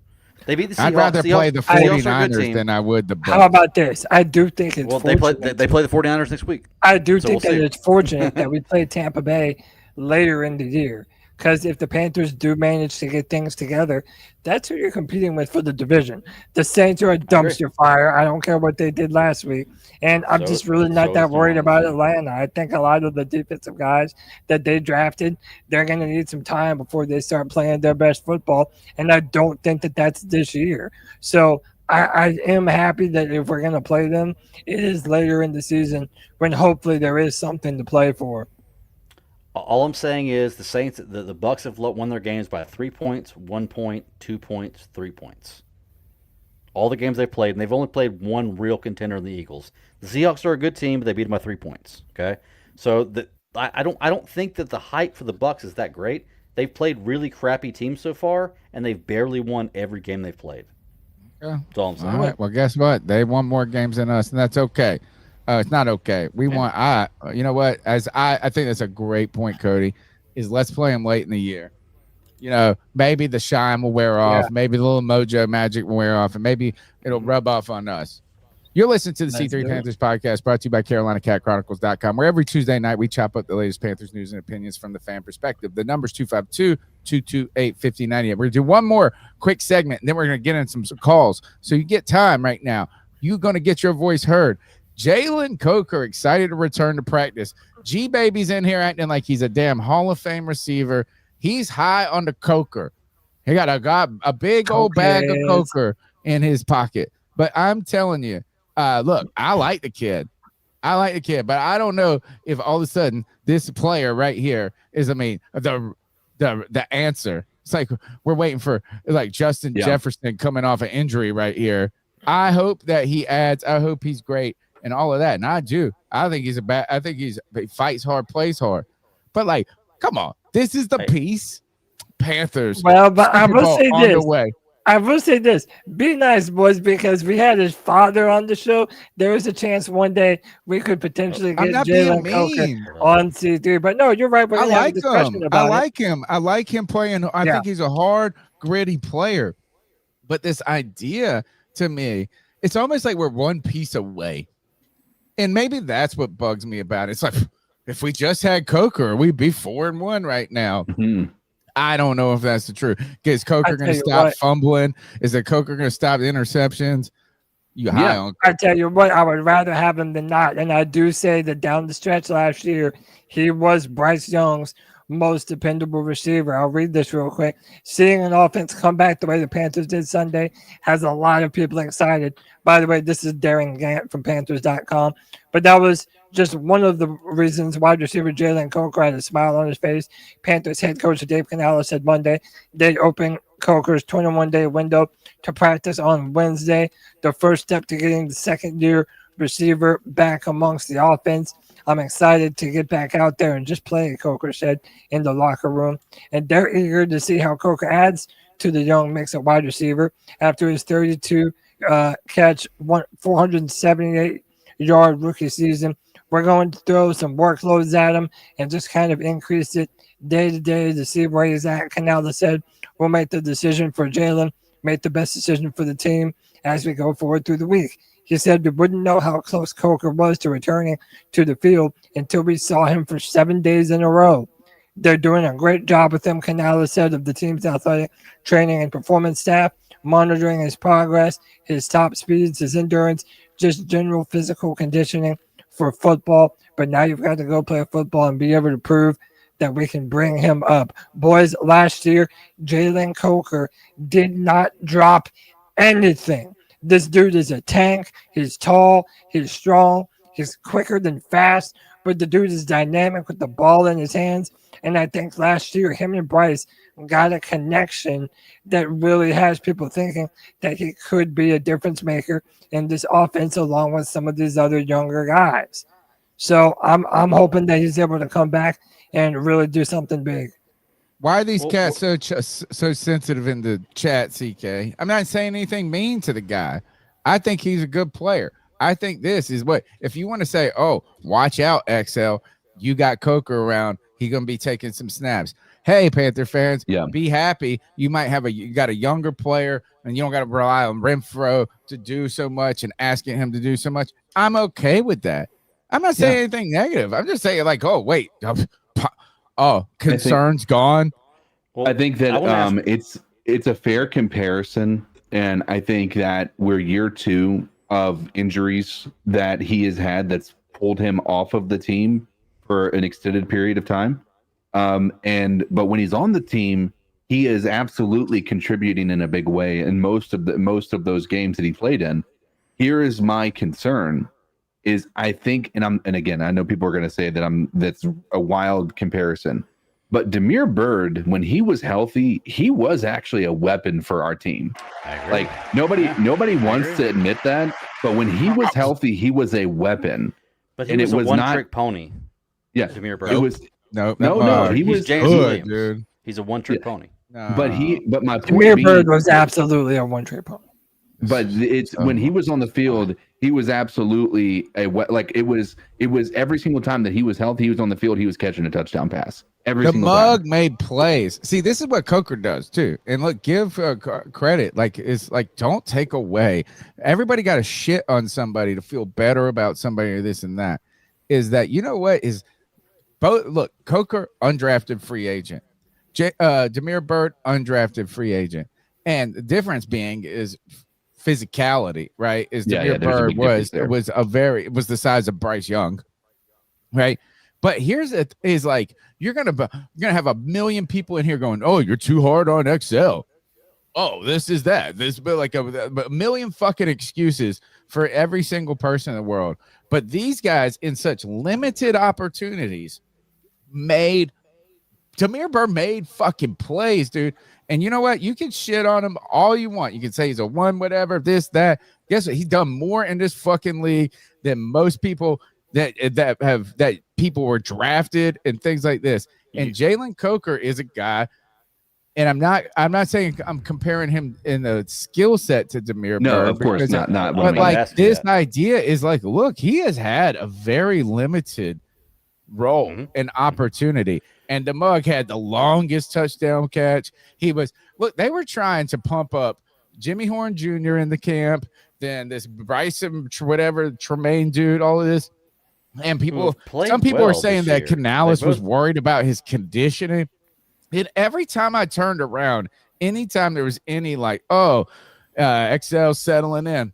They beat the Seahawks. I'd rather play the Seahawks are a good 49ers team. than I would the How Bucs. about this? I do think it's Well, they fortunate. play the 49ers next week. I do So think we'll that see. it's fortunate that we played Tampa Bay later in the year. Because if the Panthers do manage to get things together, that's who you're competing with for the division. The Saints are a dumpster fire. I don't care what they did last week. And I'm just really not that worried about Atlanta. I think a lot of the defensive guys that they drafted, they're going to need some time before they start playing their best football. And I don't think that that's this year. So I am happy that if we're going to play them, it is later in the season when hopefully there is something to play for. All I'm saying is the Saints, the Bucks have won their games by 3 points, 1 point, 2 points, 3 points. All the games they've played, and they've only played one real contender in the Eagles. The Seahawks are a good team, but they beat them by 3 points. Okay, so I don't think that the hype for the Bucks is that great. They've played really crappy teams so far, and they've barely won every game they've played. Yeah. That's all I'm saying. All right. Well, guess what? They won more games than us, and that's okay. It's not okay. We want. You know what? I think that's a great point, Cody. Is let's play them late in the year. You know, maybe the shine will wear off. Yeah. Maybe the little mojo magic will wear off, and maybe it'll rub off on us. You're listening to the Let's C3 do it. Panthers podcast, brought to you by CarolinaCatChronicles.com, where every Tuesday night we chop up the latest Panthers news and opinions from the fan perspective. The number's 252-228-5098. We're going to do one more quick segment, and then we're going to get in some calls. So you get time right now. You're going to get your voice heard. Jalen Coker excited to return to practice. G-Baby's in here acting like he's a damn Hall of Fame receiver. He's high on the Coker. He got a big old bag of Coker in his pocket. But I'm telling you, look, I like the kid. But I don't know if all of a sudden this player right here is, the answer. It's like we're waiting for like Justin Jefferson coming off an injury right here. I hope that he adds. I hope he's great and all of that. And I do. I think he fights hard, plays hard. But like, come on, this is the piece. Panthers. Well, but I will say on this. the way. I will say this. Be nice, boys, because we had his father on the show. There is a chance one day we could potentially I'm get not being Jalen Coker mean. on C3. But no, you're right. We're I gonna have a like discussion him. about I like him playing. I think he's a hard, gritty player. But this idea to me, it's almost like we're one piece away. And maybe that's what bugs me about it. It's like if we just had Coker, we'd be 4-1 right now. Mm-hmm. I don't know if that's the truth. Is Coker going to stop fumbling? Is it Coker going to stop the interceptions? You high on? I tell you what, I would rather have him than not. And I do say that down the stretch last year, he was Bryce Young's most dependable receiver. I'll read this real quick. Seeing an offense come back the way the Panthers did Sunday has a lot of people excited. By the way, this is Darren Gant from Panthers.com. But that was just one of the reasons wide receiver Jalen Coker had a smile on his face. Panthers head coach Dave Canales said Monday they'd open Coker's 21-day window to practice on Wednesday, the first step to getting the second-year receiver back amongst the offense. I'm excited to get back out there and just play, Coker said in the locker room. And they're eager to see how Coker adds to the young mix at wide receiver after his 32 catch, 478-yard rookie season. We're going to throw some workloads at him and just kind of increase it day to day to see where he's at. Canales said, we'll make the decision for Jalen, make the best decision for the team as we go forward through the week. He said we wouldn't know how close Coker was to returning to the field until we saw him for 7 days in a row. They're doing a great job with him, Canales said, of the team's athletic training and performance staff, monitoring his progress, his top speeds, his endurance, just general physical conditioning for football. But now you've got to go play football and be able to prove that we can bring him up. Boys, last year, Jalen Coker did not drop anything. This dude is a tank. He's tall. He's strong. He's quicker than fast. But the dude is dynamic with the ball in his hands. And I think last year, him and Bryce got a connection that really has people thinking that he could be a difference maker in this offense along with some of these other younger guys. So I'm hoping that he's able to come back and really do something big. Why are these cats so sensitive in the chat, CK? I'm not saying anything mean to the guy. I think he's a good player. I think this is what, if you want to say, oh, watch out, XL, you got Coker around, he's going to be taking some snaps. Hey, Panther fans, be happy. You might have you got a younger player, and you don't got to rely on Renfro to do so much and asking him to do so much. I'm okay with that. I'm not saying anything negative. I'm just saying, like, oh, wait. Oh, concerns gone. Well, I think that it's a fair comparison, and I think that we're year 2 of injuries that he has had that's pulled him off of the team for an extended period of time. But when he's on the team, he is absolutely contributing in a big way in most of those games that he played in. Here is my concern. I think, and again, I know people are going to say that that's a wild comparison, but Damiere Byrd, when he was healthy, he was actually a weapon for our team. Like nobody wants to admit that, but when he was healthy, he was a weapon. But he was a one-trick pony. Yeah, Damiere Byrd. It was no. He was James good, Williams. dude. He's a one-trick pony. No. But my point Damiere Byrd was absolutely a one-trick pony. But it's when he was on the field, he was absolutely it was every single time that he was healthy, he was on the field, he was catching a touchdown pass. The mug made plays. See, this is what Coker does too. And look, give credit. Like, it's like, don't take away. Everybody got to shit on somebody to feel better about somebody or this and that. Is that, you know what is both? Look, Coker, undrafted free agent. Damiere Byrd, undrafted free agent. And the difference being is physicality, right? Is Damiere Byrd was the size of Bryce Young, right? But here's it is like you're gonna have a million people in here going, oh, you're too hard on XL. Oh, this is that. This but like a million fucking excuses for every single person in the world. But these guys in such limited opportunities Damiere Byrd made fucking plays, dude. And you know what? You can shit on him all you want. You can say he's a one, whatever, this, that. Guess what? He's done more in this fucking league than most people that people were drafted and things like this. And Jalen Coker is a guy, and I'm not saying I'm comparing him in the skill set to Damiere Byrd. No, of course not. But like this idea is like, look, he has had a very limited role and opportunity. And the mug had the longest touchdown catch. They were trying to pump up Jimmy Horn Jr. in the camp, then this Bryson, whatever, Tremaine dude, all of this. And some people are saying that Canales was worried about his conditioning. And every time I turned around, anytime there was any like, XL settling in,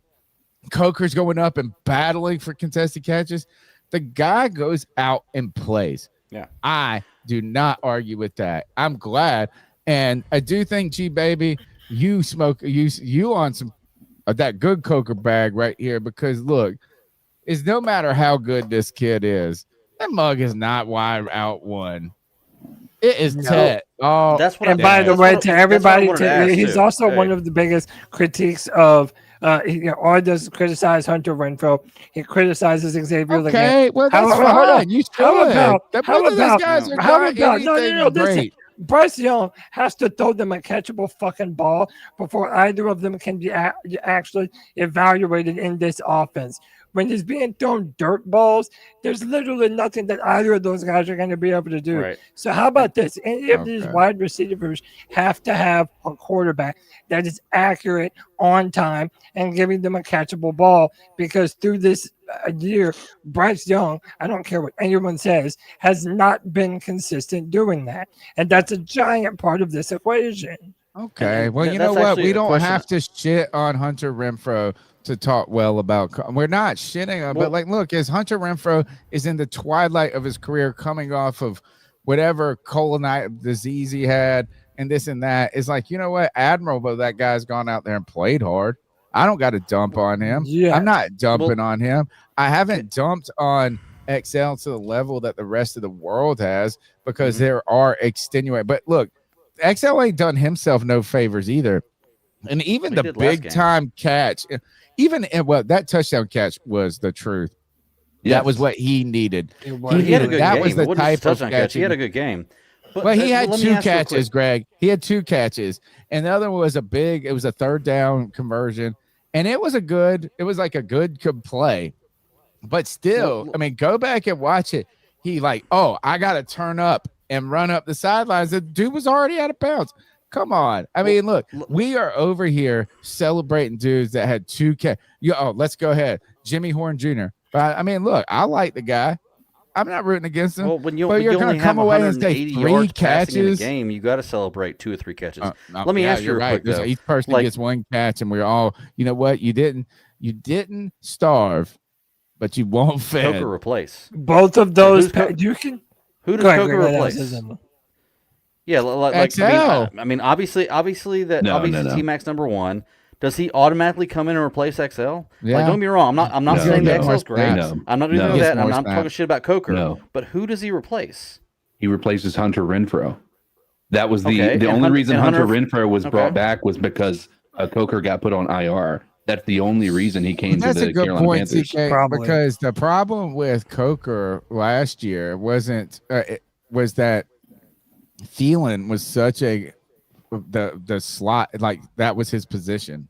Coker's going up and battling for contested catches, the guy goes out and plays. Yeah. I do not argue with that. I'm glad. And I do think, G baby, you on some of that good Coker bag right here, because look, it's no matter how good this kid is, that mug is not wide out one. It is Ted. Oh, that's what. And by the way, to everybody, he's also hey. one of the biggest critiques of. All he does is criticize Hunter Renfrow. He criticizes Xavier. Okay, well that's fine. You should. How about no, listen. Bryce Young has to throw them a catchable fucking ball before either of them can be actually evaluated in this offense. When he's being thrown dirt balls, there's literally nothing that either of those guys are going to be able to do. Right. So how about this? Any of these wide receivers have to have a quarterback that is accurate, on time, and giving them a catchable ball, because through this year, Bryce Young, I don't care what anyone says, has not been consistent doing that. And that's a giant part of this equation. Okay. Well, you know what? We don't have to shit on Hunter Renfrow to talk well about. We're not shitting on, but like, look, as Hunter Renfrow is in the twilight of his career, coming off of whatever colon disease he had and this and that, it's like, you know what? Admirable that guy's gone out there and played hard. I don't got to dump on him. Yeah. I'm not dumping on him. I haven't dumped on XL to the level that the rest of the world has, because there are extenuating. But look, XL ain't done himself no favors either. And even the big time catch, that touchdown catch was the truth. Yes. That was what he needed. He had a good game. Was the type of catch. He had a good game. But he had two catches, Greg. He had two catches. And the other one was it was a third down conversion. And it was a good play. But still, I mean, go back and watch it. He I got to turn up and run up the sidelines. The dude was already out of bounds. Come on. I mean, look, we are over here celebrating dudes that had two catches. Let's go ahead. Jimmy Horn Jr. But I mean, look, I like the guy. I'm not rooting against him. Well, when you're going to come away and say 3 catches in a game, you got to celebrate 2 or 3 catches. Let me ask you real quick, though. Each person gets 1 catch, and we're all, you know what? You didn't starve, but you won't fed. Coker replace both of those. You can. Who does Coker replace? Yeah, XL. I mean, obviously T-Max number 1. Does he automatically come in and replace XL? Yeah. Like, don't get me wrong. I'm not saying the XL's great. No. I'm not doing that. I'm not talking shit about Coker. No. But who does he replace? He replaces Hunter Renfrow. That was the only reason Hunter Renfrow was brought back was because Coker got put on IR. That's the only reason he came to the Carolina Panthers. Because the problem with Coker last year was that Thielen was such the slot, like that was his position.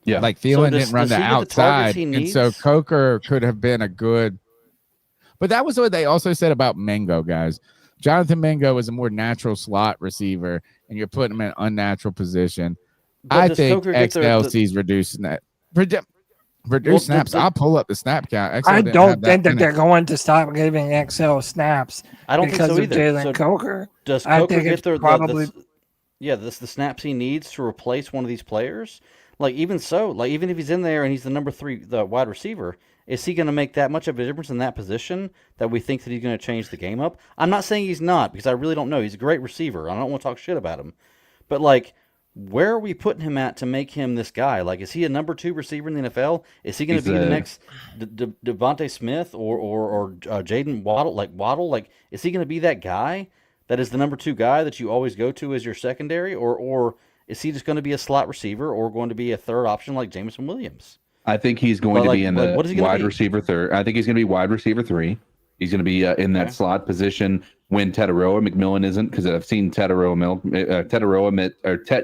Yeah, like Thielen didn't run the outside, and so Coker could have been a good. But that was what they also said about Mingo, guys. Jonathan Mingo was a more natural slot receiver, and you're putting him in an unnatural position. I think XLC's reducing that. Reduce snaps. I'll pull up the snap count. I don't think that they're going to stop giving XL snaps. I don't think so either. Jalen Coker. Does Coker get the snaps he needs to replace one of these players? Like, even so, like, even if he's in there and he's the number 3, the wide receiver, is he going to make that much of a difference in that position that we think that he's going to change the game up? I'm not saying he's not, because I really don't know. He's a great receiver. I don't want to talk shit about him. But, like, where are we putting him at to make him this guy? Like, is he a number 2 receiver in the NFL? Is he going to be the next Devontae Smith or Jaden Waddle? Like, is he going to be that guy that is the number 2 guy that you always go to as your secondary? Or is he just going to be a slot receiver or going to be a third option like Jameson Williams? I think he's going to be in the wide receiver 3. I think he's going to be wide receiver 3. He's going to be in that slot position when Tetaroa McMillan isn't, because I've seen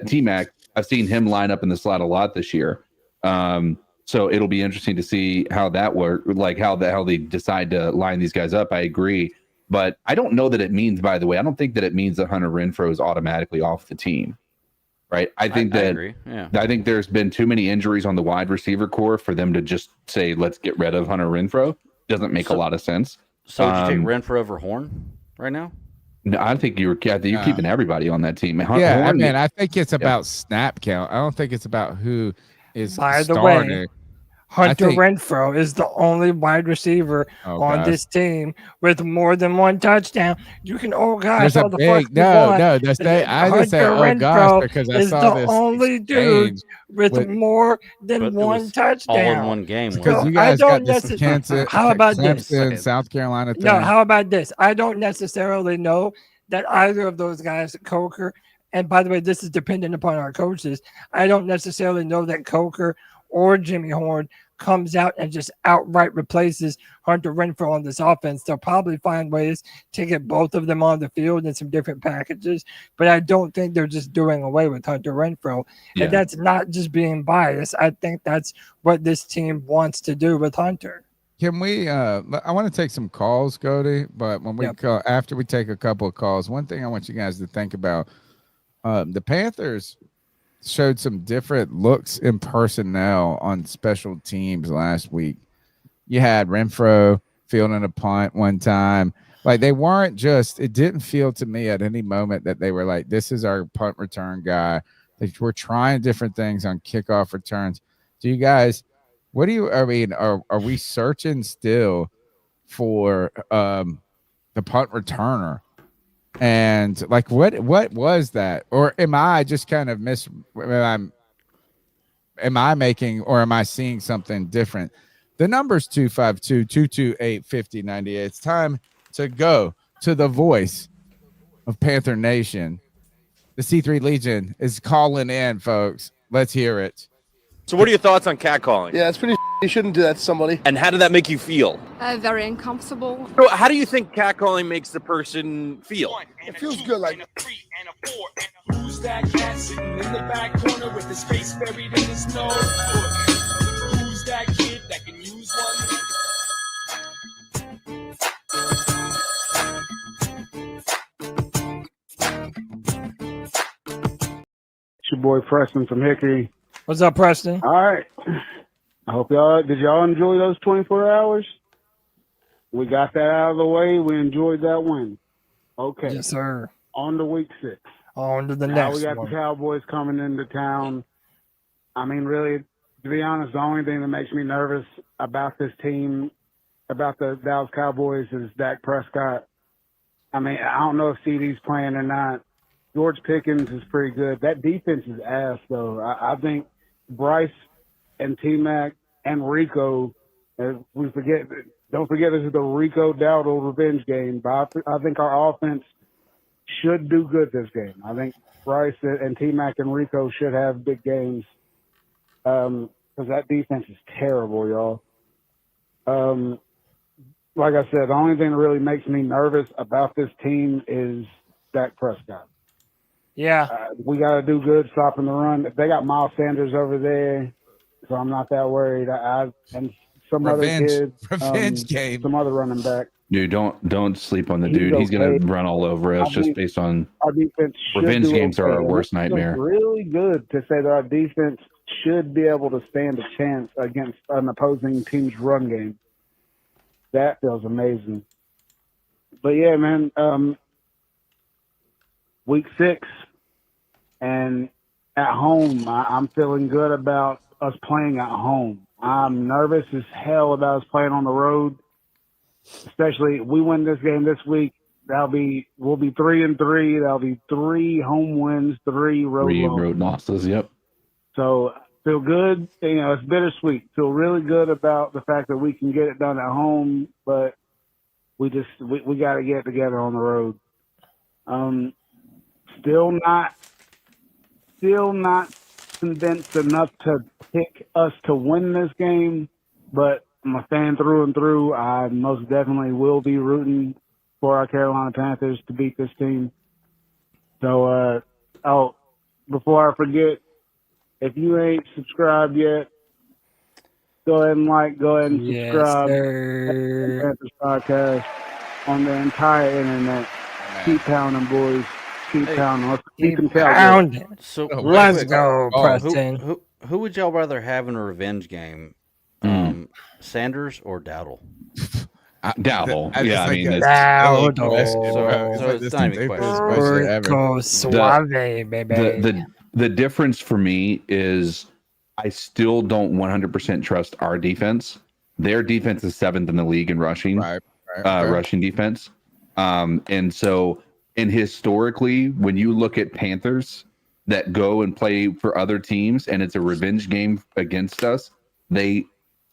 T-Mac. I've seen him line up in the slot a lot this year. So it'll be interesting to see how that works, like how they decide to line these guys up. I agree. But I don't know that it means, by the way, I don't think that it means that Hunter Renfrow is automatically off the team. Right. I agree. Yeah. I think there's been too many injuries on the wide receiver core for them to just say, let's get rid of Hunter Renfrow. Doesn't make a lot of sense. So would you take Renfrow over Horn right now? No, I think you're keeping everybody on that team. Horn, I think it's about snap count. I don't think it's about who is starting. Hunter think- Renfrow is the only wide receiver on gosh. this team with more than one touchdown. You can, There's a all the big fuck you want. Just I just say, Hunter oh gosh, Renfrow because I is saw the this only dude exchange with more than But it one was touchdown. all in one game. because So you I guys got don't this necessarily. How about this? Clemson, South Carolina thing. No, how about this? I don't necessarily know that either of those guys, Coker, and by the way, this is dependent upon our coaches. I don't necessarily know that Coker or Jimmy Horn comes out and just outright replaces Hunter Renfrow on this offense. They'll probably find ways to get both of them on the field in some different packages, but I don't think they're just doing away with Hunter Renfrow. Yeah. And that's not just being biased. I think that's what this team wants to do with Hunter. Can we I want to take some calls, Cody, but when we call, after we take a couple of calls, one thing I want you guys to think about, the Panthers showed some different looks in personnel on special teams last week. You had Renfrow fielding a punt one time. Like, they weren't just, it didn't feel to me at any moment that they were like, this is our punt return guy. They were trying different things on kickoff returns. Do you guys, what do you, I mean, are we searching still for the punt returner? And like, what was that? Or am I just kind of am I making, or am I seeing something different? The number's 252-228-5098. It's time to go to the voice of Panther Nation. The C3 Legion is calling in, folks. Let's hear it. So what are your thoughts on catcalling? Yeah, it's pretty. You shouldn't do that to somebody. And how did that make you feel? Very uncomfortable. So how do you think catcalling makes the person feel? It feels good, like. Who's that cat sitting in the back corner with his face buried in his nose? Who's that kid that can use one? It's your boy Preston from Hickory. What's up, Preston? All right. I hope did y'all enjoy those 24 hours? We got that out of the way. We enjoyed that win. Okay. Yes, sir. On to week 6. On to the Now next we got one. the Cowboys coming into town. I mean, really, to be honest, the only thing that makes me nervous about this team, about the Dallas Cowboys, is Dak Prescott. I mean, I don't know if CD's playing or not. George Pickens is pretty good. That defense is ass, though. I think Bryce and T-Mac and Rico, don't forget this is the Rico Dowdle revenge game. But I think our offense should do good this game. I think Bryce and T-Mac and Rico should have big games because that defense is terrible, y'all. Like I said, the only thing that really makes me nervous about this team is Dak Prescott. Yeah. We got to do good stopping the run. They got Miles Sanders over there, so I'm not that worried. And some other kid, game. some other running back. Dude, don't sleep on the He's dude. He's gonna okay. run all over us just based on Our defense should revenge do games are okay. our worst It feels nightmare. really good to say that our defense should be able to stand a chance against an opposing team's run game. That feels amazing. But yeah, man, week 6 and at home, I'm feeling good about us playing at home. I'm nervous as hell about us playing on the road. Especially if we win this game this week, we'll be 3-3. That'll be 3 home wins, 3 road losses. Yep. So feel good. You know, it's bittersweet. Feel really good about the fact that we can get it done at home, but we got to get it together on the road. Still not convinced enough to pick us to win this game, but I'm a fan through and through. I most definitely will be rooting for our Carolina Panthers to beat this team. So, before I forget, if you ain't subscribed yet, go ahead and subscribe to the Panthers Podcast on the entire internet. Keep pounding, boys. Keep pounding. Let's keep them pounding. So Let's go, Preston. Who would y'all rather have in a revenge game? Sanders or Dowdle? Dowdle. I mean, it's Dowdle. So it's not even a question. Rico Suave, baby. The difference for me is I still don't 100% trust our defense. Their defense is 7th in the league in rushing, rushing defense. And historically, when you look at Panthers that go and play for other teams and it's a revenge game against us, they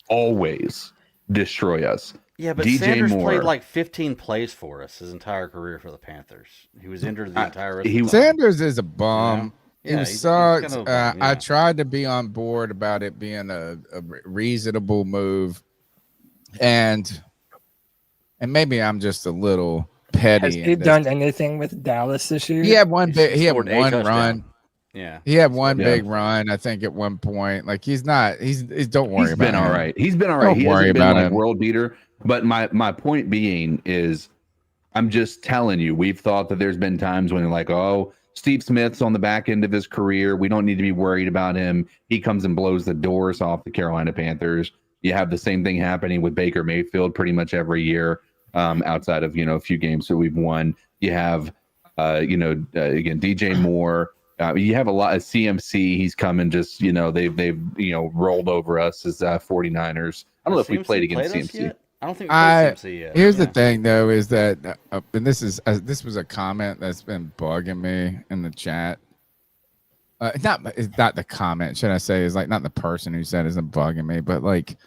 always destroy us. Yeah, but DJ Sanders Moore played like 15 plays for us his entire career for the Panthers. He was injured the entire rest of the time. Sanders is a bum. Yeah, he he's sucks. kind of a bum, yeah. I tried to be on board about it being a reasonable move, and maybe I'm just a little petty. Has he done anything with Dallas this year? He had one big. He had scored one a touchdown. run. Yeah, He had one big run, I think, at one point. Like he's not. He's don't worry He's about been him. all right. He's been all right. Don't He worry hasn't been about like him. world beater. But my point being is, I'm just telling you, we've thought that there's been times when like, oh, Steve Smith's on the back end of his career. We don't need to be worried about him. He comes and blows the doors off the Carolina Panthers. You have the same thing happening with Baker Mayfield pretty much every year, outside of a few games that we've won. You have again DJ Moore. You have a lot of CMC. He's coming. Just they've rolled over us as 49ers. I don't know if we played against CMC. I don't think we played CMC yet. Here's the thing, though, is that, and this was a comment that's been bugging me in the chat. It's not the comment, should I say? Is like not the person who said isn't bugging me, but like,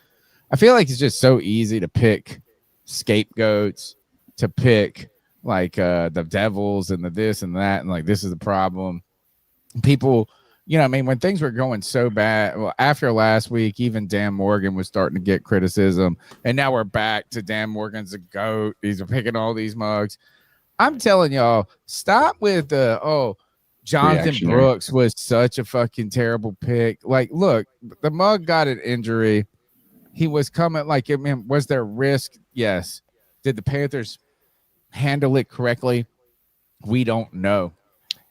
I feel like it's just so easy to pick scapegoats, to pick like the devils and the this and that, and like this is the problem. People. When things were going so bad, well, after last week, even Dan Morgan was starting to get criticism, and now we're back to Dan Morgan's a goat. He's picking all these mugs. I'm telling y'all, stop with Jonathan Brooks was such a fucking terrible pick. Like, look, the mug got an injury. He was coming was there risk? Yes. Did the Panthers handle it correctly? We don't know.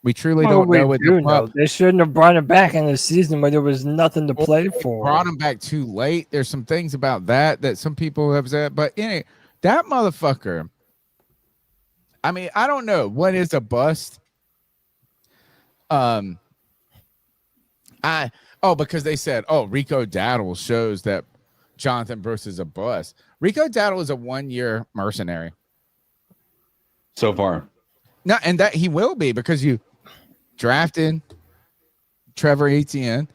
We truly don't know what they shouldn't have brought him back in the season where there was nothing to play for. Brought him back too late. There's some things about that some people have said, but anyway, that motherfucker. I mean, I don't know what is a bust. Because they said, Rico Dowdle shows that Jonathan Brooks is a bust. Rico Dowdle is a 1-year mercenary so far. No, and that he will be because you drafted Trevor Etienne.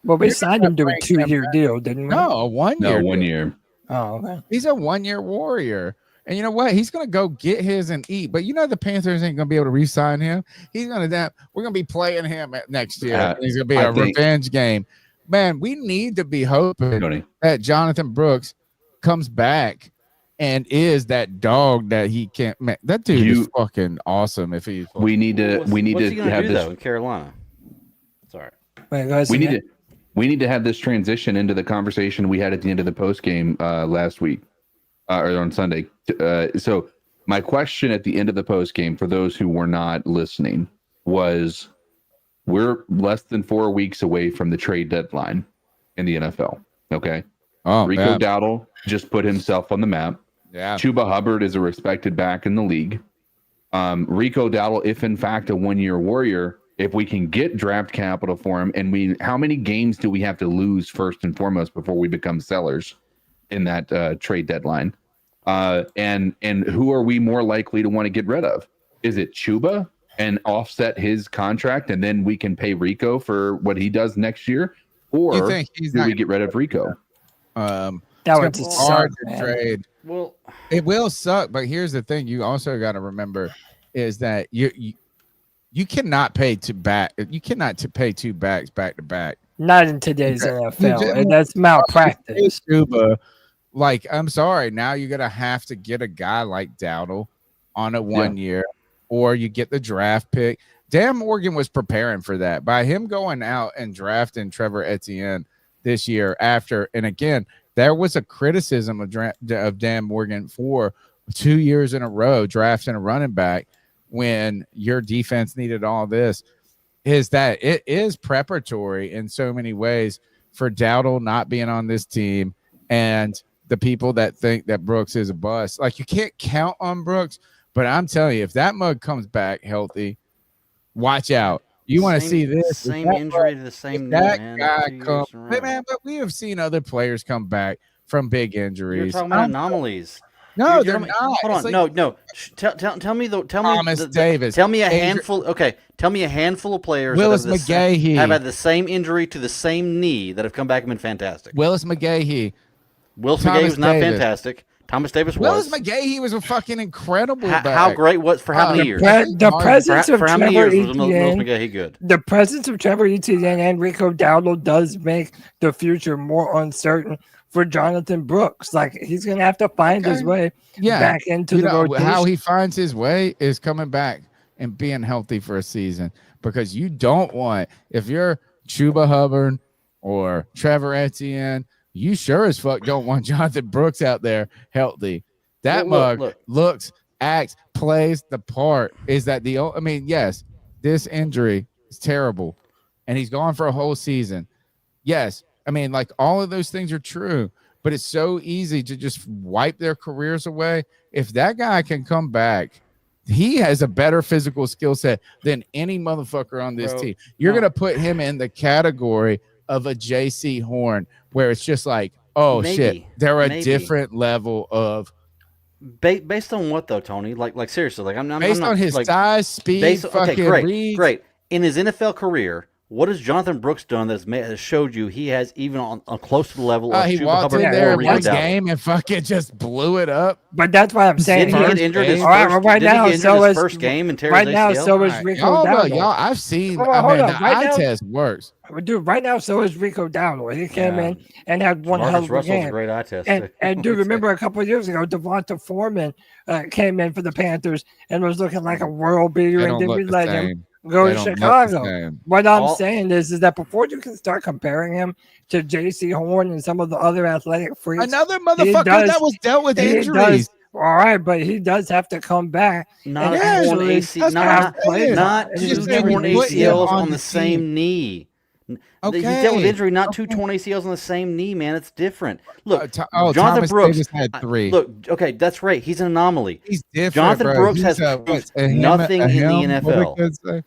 Well, we signed him to a 2-year deal, didn't we? No, a 1 year. No, 1 year. Oh, okay. He's a 1-year warrior. And you know what? He's going to go get his and eat. But the Panthers ain't going to be able to re-sign him. We're going to be playing him next year. He's going to be a revenge game. Man, we need to be hoping that Jonathan Brooks comes back and is that dog that he can't. Man, that dude is fucking awesome. If he, we need to have this in Carolina. Sorry, we need to have this transition into the conversation we had at the end of the post game last week or on Sunday. So my question at the end of the post game for those who were not listening was: we're less than 4 weeks away from the trade deadline in the NFL. Okay. Rico Dowdle just put himself on the map. Yeah. Chuba Hubbard is a respected back in the league. Rico Dowdle, if in fact a 1-year warrior, if we can get draft capital for him, and how many games do we have to lose first and foremost before we become sellers in that trade deadline? And who are we more likely to want to get rid of? Is it Chuba and offset his contract, and then we can pay Rico for what he does next year? Or do we get rid of Rico? That would be hard to trade. Well, it will suck, but here's the thing: you also got to remember is that you cannot pay You cannot pay two backs back to back. Not in today's NFL, and that's malpractice. Chuba, I'm sorry. Now you're gonna have to get a guy like Dowdle on a 1 year, or you get the draft pick. Dan Morgan was preparing for that by him going out and drafting Trevor Etienne this year after, and again, there was a criticism of Dan Morgan for 2 years in a row drafting a running back when your defense needed all this, is that it is preparatory in so many ways for Dowdle not being on this team and the people that think that Brooks is a bust. Like, you can't count on Brooks, but I'm telling you, if that mug comes back healthy, watch out. You want to see this? Same injury to the same knee, that man. guy 2 years come, in a hey, row. man, but we have seen other players come back from big You're injuries. talking about anomalies. No, You're they're talking- not. Hold It's on, like no. Tell me Thomas Davis. Tell me a Adrian- handful. Okay, tell me a handful of players Willis that have, McGahee. have had the same injury to the same knee that have come back and been fantastic. Willis McGahee. Willis Thomas McGahee was not Davis. fantastic. Thomas Davis Willis was. McGahee was a fucking incredible back. How great was for how many years? The presence of For how many Trevor years was Willis Etienne, McGahee good? the presence of Trevor Etienne and Rico Dowdle does make the future more uncertain for Jonathan Brooks. Like, he's going to have to find his way back into the rotation. How he finds his way is coming back and being healthy for a season, because you don't want, if you're Chuba Hubbard or Trevor Etienne, you sure as fuck don't want Jonathan Brooks out there healthy. That mug looks, acts, plays the part. Is that the? I mean, yes, this injury is terrible, and he's gone for a whole season. Yes, I mean, like, all of those things are true, but it's so easy to just wipe their careers away. If that guy can come back, he has a better physical skill set than any motherfucker on this team. You're gonna put him in the category of a JC Horn, where it's just like, oh shit, they're a different level of. Based on what though, Tony? Like seriously, like I'm not Based on his size, speed, fucking reads. Great. In his NFL career, what has Jonathan Brooks done that has showed you he has even on close to the level of He Chuba walked Hubbard in there or in Rico one Dowdle? game and fucking just blew it up. But that's why I'm saying. Didn't he get injured his All right, first, right now, his first game and tear right his now, ACL? so is Rico Dowdle. Y'all, I've seen. Hold on, the right eye now- test works. Dude, right now, so is Rico Dowdle. He came in and had one hell Marcus of a Russell's game. a great eye test. And dude, remember a couple of years ago, Devonta Foreman came in for the Panthers and was looking like a world beater, They and don't then look we the let same. him go They to don't look the Chicago. same. What I'm saying is that before you can start comparing him to J.C. Horn and some of the other athletic freaks, Another motherfucker that was dealt with injuries. All right, but he does have to come back. Not and torn actually ACL, have played. not And two he's saying torn we put him ACLs on on the the same knee. He dealt with injury, not two torn ACLs on the same knee, man. It's different. Look, Jonathan Thomas Brooks Davis had 3. Look, okay, that's right. He's an anomaly. He's different. Jonathan bro. Brooks He's has proved nothing in the NFL.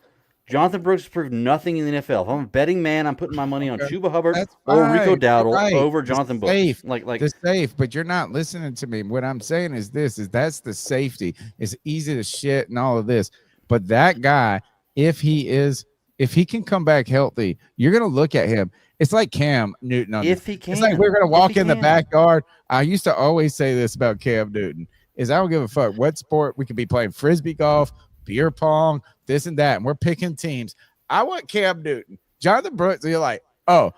Jonathan Brooks has proved nothing in the NFL. If I'm a betting man, I'm putting my money on Chuba Hubbard or Rico Dowdle over Jonathan Brooks. Safe. Like the safe, but you're not listening to me. What I'm saying is that's the safety. It's easy to shit and all of this, but that guy, if he can come back healthy, you're gonna look at him. It's like Cam Newton. If he can, it's like we're gonna walk in the backyard. I used to always say this about Cam Newton: is I don't give a fuck what sport we could be playing, frisbee golf, beer pong, this and that, and we're picking teams. I want Cam Newton, Jonathan Brooks. You're like, oh,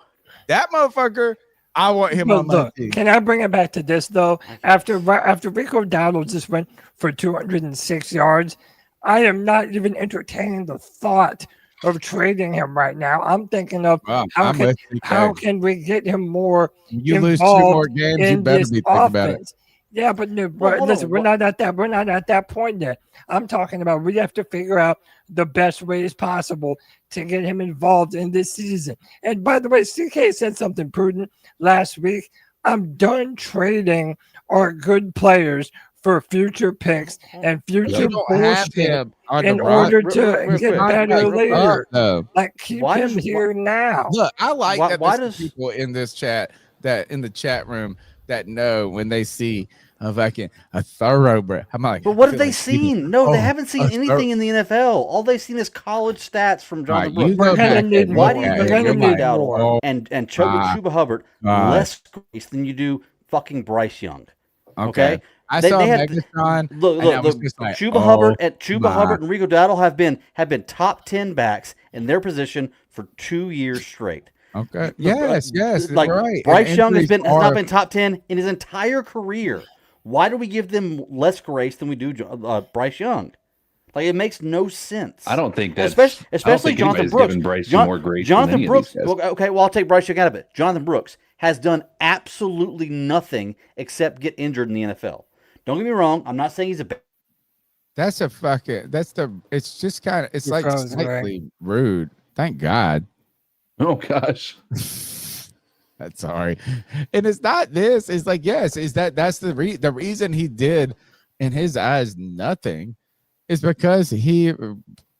that motherfucker. I want him on my team. Can I bring it back to this though? After Rico Dowdle just went for 206 yards, I am not even entertaining the thought of trading him right now. I'm thinking of how can we get him more you lose 2 more games, you better be thinking about it. Yeah, but no, listen, we're not at that point yet. I'm talking about we have to figure out the best ways possible to get him involved in this season. And by the way, CK said something prudent last week. I'm done trading our good players for future picks and future bullshit in order to get better later. Like, keep him here now. Look, I like that there's people in this chat in the chat room that know when they see a thoroughbred. I'm like, but what have they seen? No, they haven't seen anything in the NFL. All they've seen is college stats from Jonathan Brooks. We're gonna need Why do you more. Dowdle and Chuba Hubbard less grace than you do fucking Bryce Young? Okay. I saw Megatron. Look. Like, Chuba Hubbard and Rico Dowdle have been top 10 backs in their position for 2 years straight. Okay. Yes. Like right. Bryce Young has not been top 10 in his entire career. Why do we give them less grace than we do Bryce Young? Like, it makes no sense. I don't think that, especially Jonathan Brooks. Bryce more grace Jonathan than Brooks. Okay, well, I'll take Bryce Young out of it. Jonathan Brooks has done absolutely nothing except get injured in the NFL. Don't get me wrong. I'm not saying he's a bad. It's just kind of, it's like slightly rude. Thank God. Oh gosh. That's sorry. And it's not this. It's like, yes, that's the reason he did in his eyes nothing is because he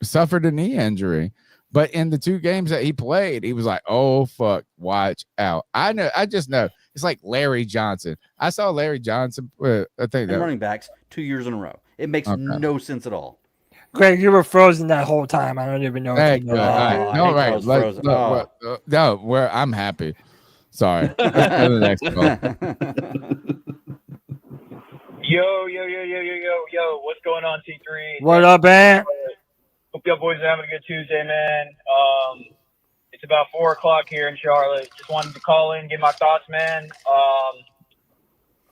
suffered a knee injury. But in the 2 games that he played, he was like, "Oh fuck, watch out!" I just know. It's like Larry Johnson. I saw Larry Johnson. I think that running backs 2 years in a row. It makes no sense at all. Greg, you were frozen that whole time. I don't even know. Hey, If you good. know All that. right. No, right. Frozen. No, where I'm happy. Sorry. Let's go to the next call. Yo, what's going on, T3? What up, man? Hope y'all boys are having a good Tuesday, man. It's about 4 o'clock here in Charlotte. Just wanted to call in, give my thoughts, man.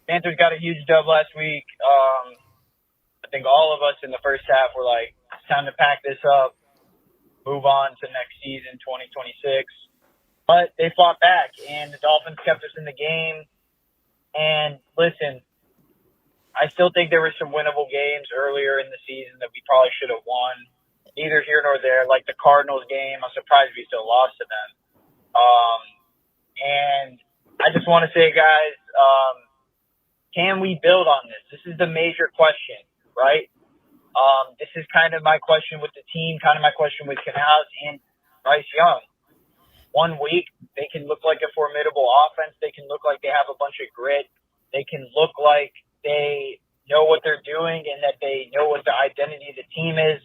Panthers got a huge dub last week. I think all of us in the first half were like, it's time to pack this up, move on to next season, 2026. But they fought back, and the Dolphins kept us in the game. And listen, I still think there were some winnable games earlier in the season that we probably should have won. Neither here nor there. Like the Cardinals game, I'm surprised we still lost to them. And I just want to say, guys, can we build on this? This is the major question, right? This is kind of my question with the team, kind of my question with Canales and Bryce Young. 1 week, they can look like a formidable offense. They can look like they have a bunch of grit. They can look like they know what they're doing and that they know what the identity of the team is,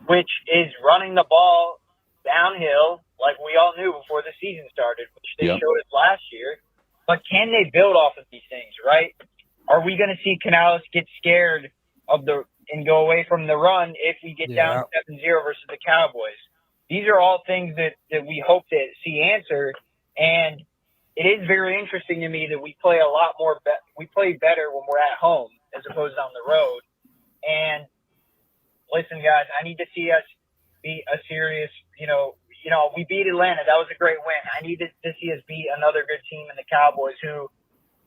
which is running the ball downhill like we all knew before the season started, which they showed us last year. But can they build off of these things, right? Are we going to see Canales get scared of and go away from the run if we get down 7-0 versus the Cowboys? These are all things that we hope to see answered. And it is very interesting to me that we play a lot more. We play better when we're at home as opposed to on the road. And listen, guys, I need to see us be a serious. We beat Atlanta. That was a great win. I need to see us beat another good team in the Cowboys, who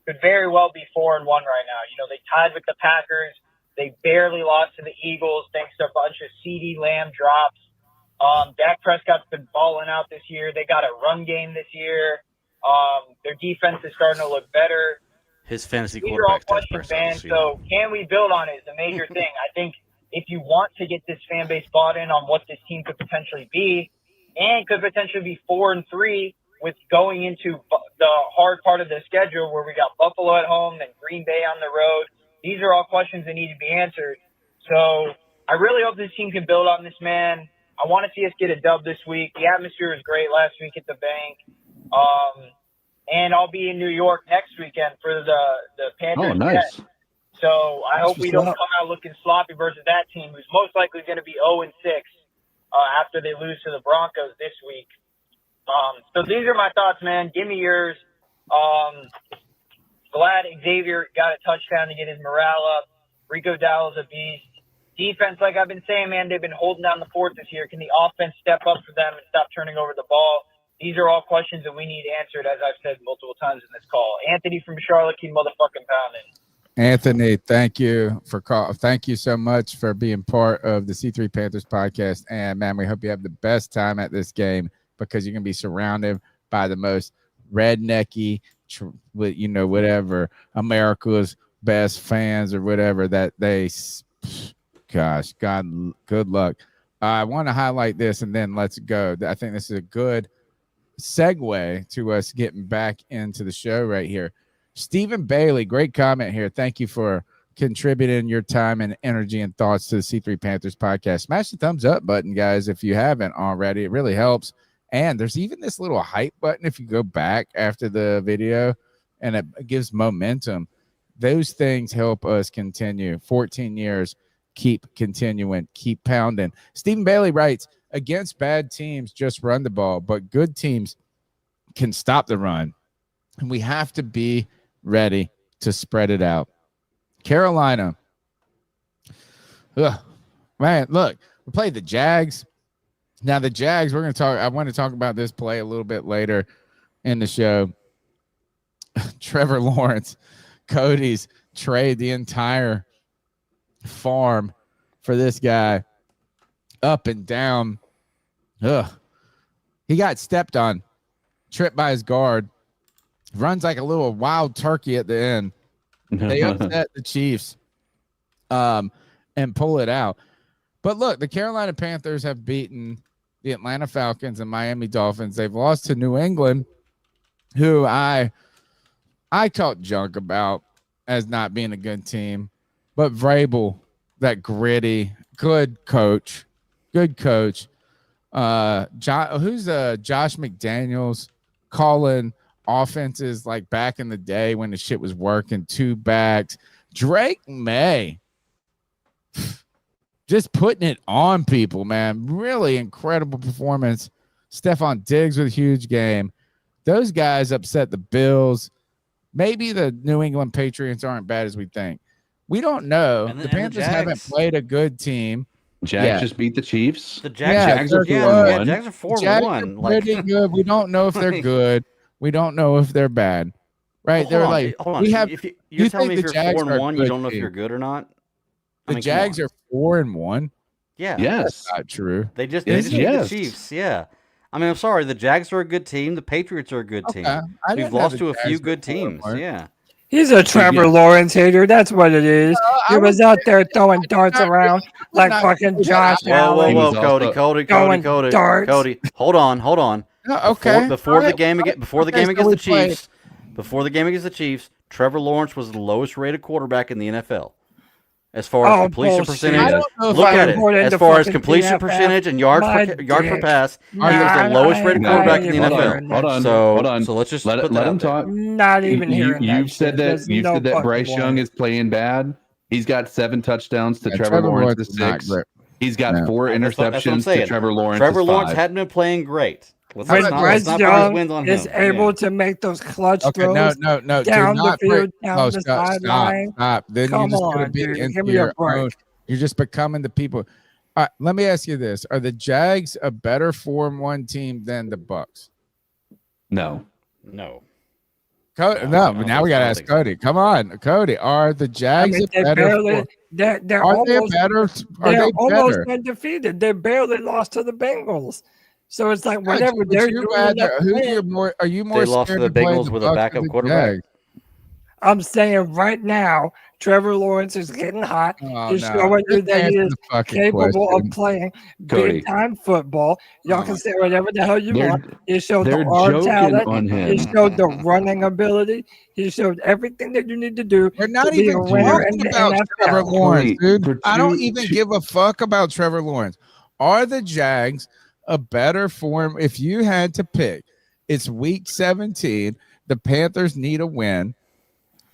could very well be 4-1 right now. They tied with the Packers. They barely lost to the Eagles thanks to a bunch of CeeDee Lamb drops. Dak Prescott's been balling out this year. They got a run game this year. Their defense is starting to look better. His fantasy These are all quarterback. questions, man. So can we build on it is the major thing. I think if you want to get this fan base bought in on what this team could potentially be, and could potentially be 4-3 with going into the hard part of the schedule where we got Buffalo at home and Green Bay on the road, these are all questions that need to be answered. So I really hope this team can build on this, man. I want to see us get a dub this week. The atmosphere was great last week at the bank. And I'll be in New York next weekend for the Panthers. Oh, nice. So I hope we don't come out looking sloppy versus that team, who's most likely going to be 0-6 after they lose to the Broncos this week. So these are my thoughts, man. Give me yours. Glad Xavier got a touchdown to get his morale up. Rico Dowdle's a beast. Defense, like I've been saying, man, they've been holding down the fort this year. Can the offense step up for them and stop turning over the ball? These are all questions that we need answered, as I've said multiple times in this call. Anthony from Charlotte, keep motherfucking pounding. Anthony, thank you for call. Thank you so much for being part of the C3 Panthers podcast. And man, we hope you have the best time at this game because you're gonna be surrounded by the most rednecky, whatever America's best fans or whatever that they. Gosh, God, good luck. I want to highlight this and then let's go. I think this is a good segue to us getting back into the show right here. Stephen Bailey, great comment here. Thank you for contributing your time and energy and thoughts to the C3 Panthers podcast. Smash the thumbs up button, guys, if you haven't already. It really helps. And there's even this little hype button if you go back after the video, and it gives momentum. Those things help us continue. 14 years, keep continuing, keep pounding. Stephen Bailey writes, against bad teams, just run the ball, but good teams can stop the run. And we have to be ready to spread it out. Carolina. Man, look, we played the Jags. Now the Jags, I want to talk about this play a little bit later in the show. Trevor Lawrence, Cody's trade the entire farm for this guy up and down. He got stepped on, tripped by his guard, runs like a little wild turkey at the end. They upset the Chiefs and pull it out. But look, the Carolina Panthers have beaten the Atlanta Falcons and Miami Dolphins. They've lost to New England, who I talked junk about as not being a good team. But Vrabel, that gritty, good coach. Josh McDaniels calling offenses like back in the day when the shit was working, 2 backs. Drake May just putting it on people, man. Really incredible performance. Stephon Diggs with a huge game. Those guys upset the Bills. Maybe the New England Patriots aren't bad as we think. We don't know. The Panthers haven't played a good team. Jags just beat the Chiefs. The Jags are 4-1. Jags are 4-1. Pretty good. We don't know if they're good. We don't know if they're bad. Right? They're like, we have. If you're telling me if you're 4-1, you don't know if you're good or not. The Jags are 4-1. Yeah. Yes. That's not true. They just beat the Chiefs. Yeah. I mean, I'm sorry. The Jags are a good team. The Patriots are a good team. We've lost to a few good teams. Yeah. He's a Trevor Lawrence hater. That's what it is. He was out there throwing darts around like fucking Josh Allen. Whoa, Cody. Cody, hold on. Okay. Before the game against the Chiefs, Trevor Lawrence was the lowest rated quarterback in the NFL. As far as completion percentage, look at it. As far as completion percentage and yards per pass, he was the lowest rated quarterback in the NFL. Hold on. So let's just let him talk. Not even hearing that. You've said that Bryce Young is playing bad. He's got 7 touchdowns to Trevor Lawrence 6. He's got 4 interceptions to Trevor Lawrence. Trevor Lawrence hadn't been playing great. Bryce Young is able to make those clutch throws no, down the field, down the sideline. Stop. Then Come you're just on, going to be dude. into Give me your a break. own. You're just becoming the people. All right, let me ask you this: are the Jags a better 4-1 team than the Bucs? No. No, now we got to ask Cody. Come on, Cody. Are the Jags a better? They're almost better. They're almost undefeated. They barely lost to the Bengals. So it's like whatever they're doing. Are you more? They lost to the Bengals with a backup quarterback. I'm saying right now, Trevor Lawrence is getting hot. He's showing you that he is capable of playing big time football. Y'all can say whatever the hell you want. He showed the arm talent. He showed the running ability. He showed everything that you need to do. We're not even talking about Trevor Lawrence, dude. I don't even give a fuck about Trevor Lawrence. Are the Jags a better form? If you had to pick, it's week 17. The Panthers need a win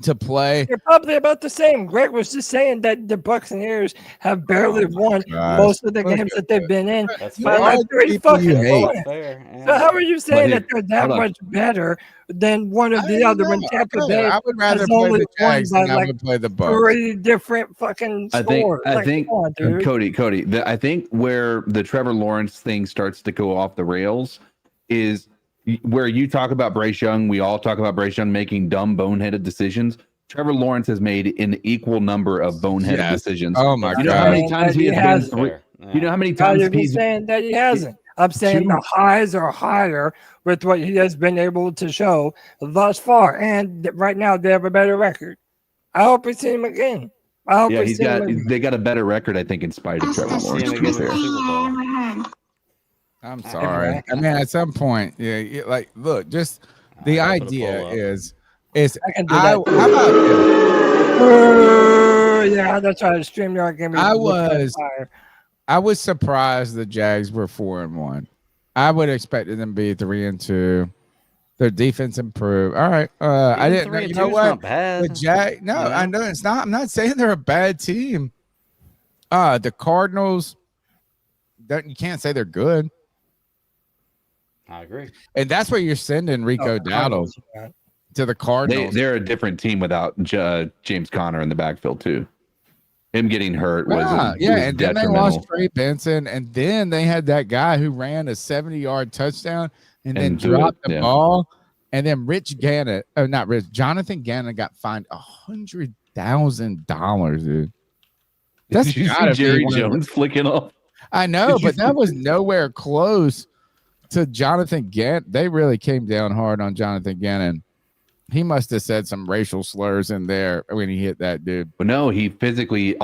to play. They're probably about the same. Greg was just saying that the Buccaneers have barely won most of the games that they've been in. By like 30 fucking points. So how are you saying that they're that much better than one of the other when Tampa Bay? I would rather play the Jags than I would play the Bucs. 3 different fucking scores. I think Cody. I think where the Trevor Lawrence thing starts to go off the rails is where you talk about Bryce Young. We all talk about Bryce Young making dumb, boneheaded decisions. Trevor Lawrence has made an equal number of boneheaded decisions. Oh my God! You know how many times he has been? You know how many times he's saying that he hasn't. I'm saying the highs are higher with what he has been able to show thus far, and right now they have a better record. I hope we see him again. They got a better record, I think, in spite of Trevor Lawrence. To be fair. I'm sorry. I mean, at some point, look, just the idea is how about that's right. StreamYard gave me. I was surprised the Jags were 4-1. I would have expected them to be 3-2. Their defense improved. All right. I didn't know. You know what? Not bad. I know it's not. I'm not saying they're a bad team. The Cardinals. You can't say they're good. I agree. And that's where you're sending Rico Dowdle to the Cardinals. They're a different team without James Conner in the backfield too. Him getting hurt was and then they lost Trey Benson, and then they had that guy who ran a 70-yard touchdown and then dropped the ball, and then Jonathan Gannon got fined $100,000, dude. That's Did you see Jerry Jones flicking off? I know, but that was nowhere close to Jonathan Gannon. They really came down hard on Jonathan Gannon. He must have said some racial slurs in there when he hit that dude. But no, he's physically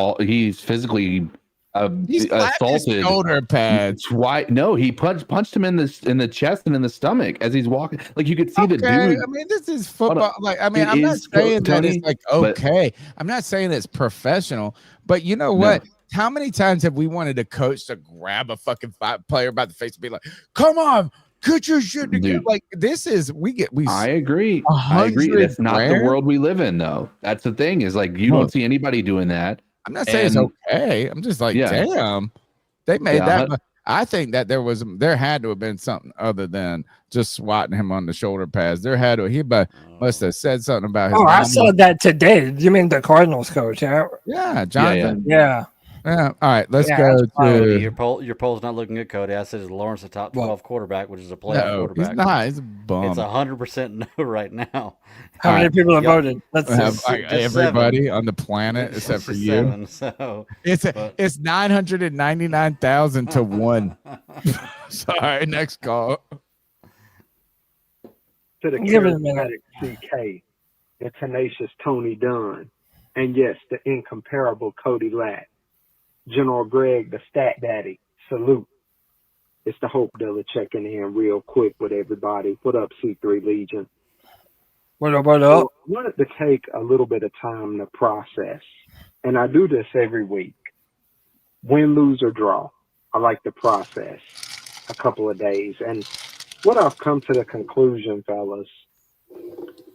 He slapped his assaulted shoulder pads. twice. No, he punched him in the chest and in the stomach as he's walking. Like you could see the dude. I mean, this is football. Like, I mean, I'm not saying that it's like okay. I'm not saying it's professional, but you know what? No. How many times have we wanted a coach to grab a fucking player by the face and be like, "Come on, get your shit together"? Like this is we. I agree. I agree. That's not the world we live in, though. That's the thing. Is like you don't see anybody doing that. I'm not saying it's okay. I'm just like, damn, they made that. But I think that there had to have been something other than just swatting him on the shoulder pads. There had to must have said something about his. Oh, I saw that today. You mean the Cardinals coach? Yeah, Jonathan. Yeah. All right, let's go to your poll's not looking good, Cody. I said is Lawrence the top 12 quarterback, which is a playoff quarterback. He's not. He's a bum. It's 100% no right now. How many people have voted? Let's have everybody on the planet except for you. 7, so it's 999,000 to 1. Sorry, next call. To the charismatic CK, the tenacious Tony Dunn, and yes, the incomparable Cody Latt. General Greg, the stat daddy, salute. It's the Hope Dealer checking in real quick with everybody. What up, C3 Legion? What up? I wanted to take a little bit of time to process, and I do this every week. Win, lose, or draw. I like to process a couple of days. And what I've come to the conclusion, fellas,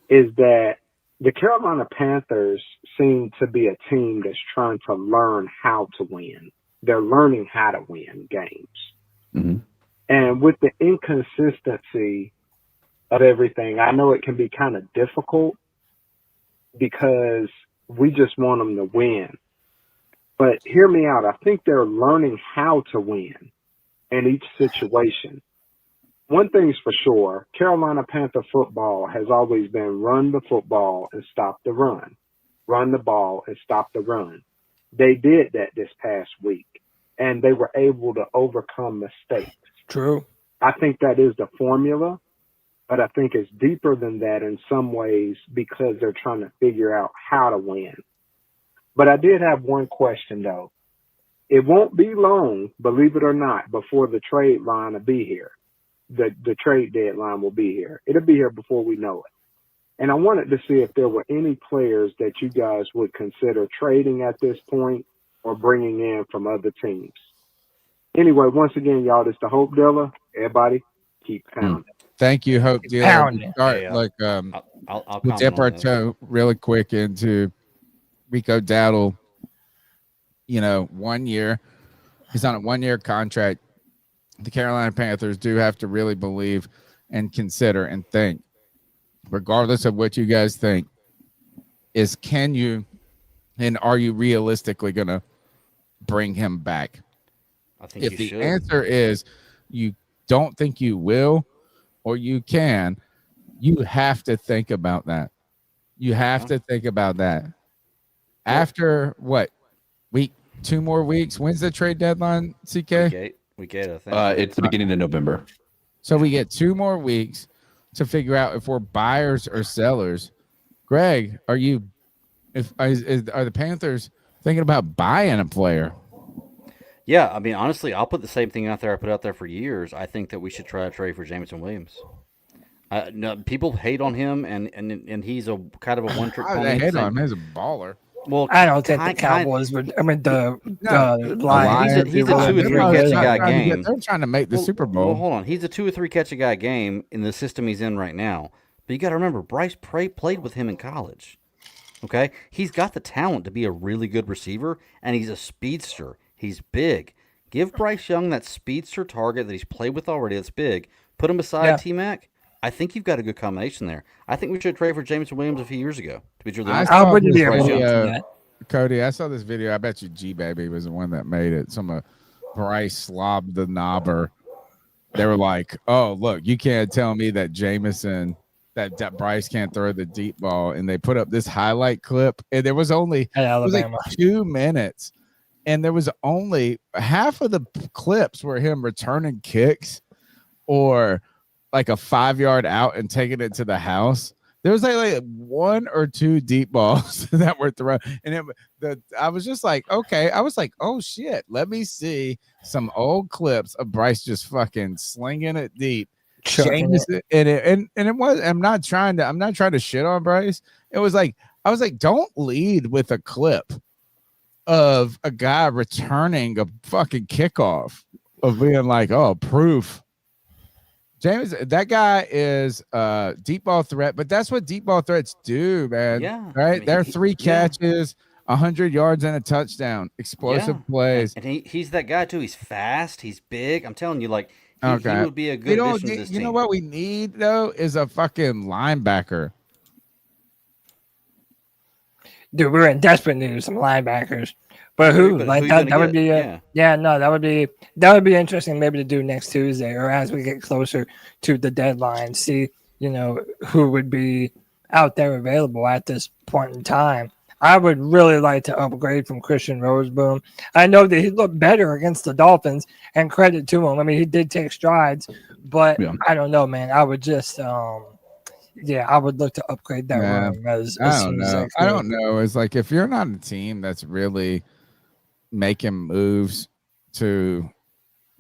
is that the Carolina Panthers seem to be a team that's trying to learn how to win. They're learning how to win games. Mm-hmm. And with the inconsistency of everything, I know it can be kind of difficult because we just want them to win. But hear me out. I think they're learning how to win in each situation. One thing's for sure, Carolina Panther football has always been run the football and stop the run. Run the ball and stop the run. They did that this past week, and they were able to overcome mistakes. True. I think that is the formula, but I think it's deeper than that in some ways because they're trying to figure out how to win. But I did have one question, though. It won't be long, believe it or not, before the trade line will be here. The trade deadline will be here. It'll be here before we know it. And I wanted to see if there were any players that you guys would consider trading at this point or bringing in from other teams. Anyway, once again, y'all, this the Hope Dealer. Everybody, keep pounding. Thank you, Hope Dealer. I'll we'll dip our toe really quick into Rico Dowdle. 1 year. He's on a 1-year contract. The Carolina Panthers do have to really believe and consider and think, regardless of what you guys think, is can you and are you realistically going to bring him back? I think if the answer is you don't think you will or you can, you have to think about that. You have to think about that. After what? 2 more weeks? When's the trade deadline, CK? Week 8, I think. It's the beginning of November. So we get 2 more weeks to figure out if we're buyers or sellers. Greg, are the Panthers thinking about buying a player? Yeah, I mean, honestly, I'll put the same thing out there I put out there for years. I think that we should try to trade for Jameson Williams. No, people hate on him, and he's a kind of a one-trick pony. They hate on him. He's a baller. Well, I don't think the Cowboys would. I mean, the Lions. He's a 2 or 3 catch a guy game. They're trying to make the Super Bowl. Well, hold on. He's a 2 or 3 catch a guy game in the system he's in right now. But you got to remember, Bryce played with him in college. Okay, he's got the talent to be a really good receiver, and he's a speedster. He's big. Give Bryce Young that speedster target that he's played with already. That's big. Put him beside T-Mac. I think you've got a good combination there. I think we should trade for Jameson Williams a few years ago. To be truly honest, I wouldn't be able to do that. Cody, I saw this video. I bet you G-Baby was the one that made it. Some Bryce slobbed the knobber. They were like, oh, look, you can't tell me that Jameson, that Bryce can't throw the deep ball. And they put up this highlight clip. And there was only 2 minutes. And there was only half of the clips were him returning kicks or like a 5-yard out and taking it to the house. There was like one or two deep balls that were thrown, and I was just like, okay. I was like, oh shit, let me see some old clips of Bryce just fucking slinging it deep. And it was. I'm not trying to shit on Bryce. It was like I was like, don't lead with a clip of a guy returning a fucking kickoff of being like, oh, proof. James, that guy is a deep ball threat, but that's what deep ball threats do, man. Yeah. Right? I mean, There are 3 catches, 100 yards and a touchdown, explosive plays. And he's that guy too. He's fast. He's big. I'm telling you, like, he would be a good addition to this team. You know what we need, though, is a fucking linebacker. Dude, we're in desperate need of some linebackers. But who? Like that would be that would be interesting maybe to do next Tuesday or as we get closer to the deadline, see, who would be out there available at this point in time. I would really like to upgrade from Christian Roseboom. I know that he looked better against the Dolphins, and credit to him. I mean, he did take strides, but I don't know, man. I would just I would look to upgrade that room as soon as I could. I don't know. It's like if you're not a team that's really making moves to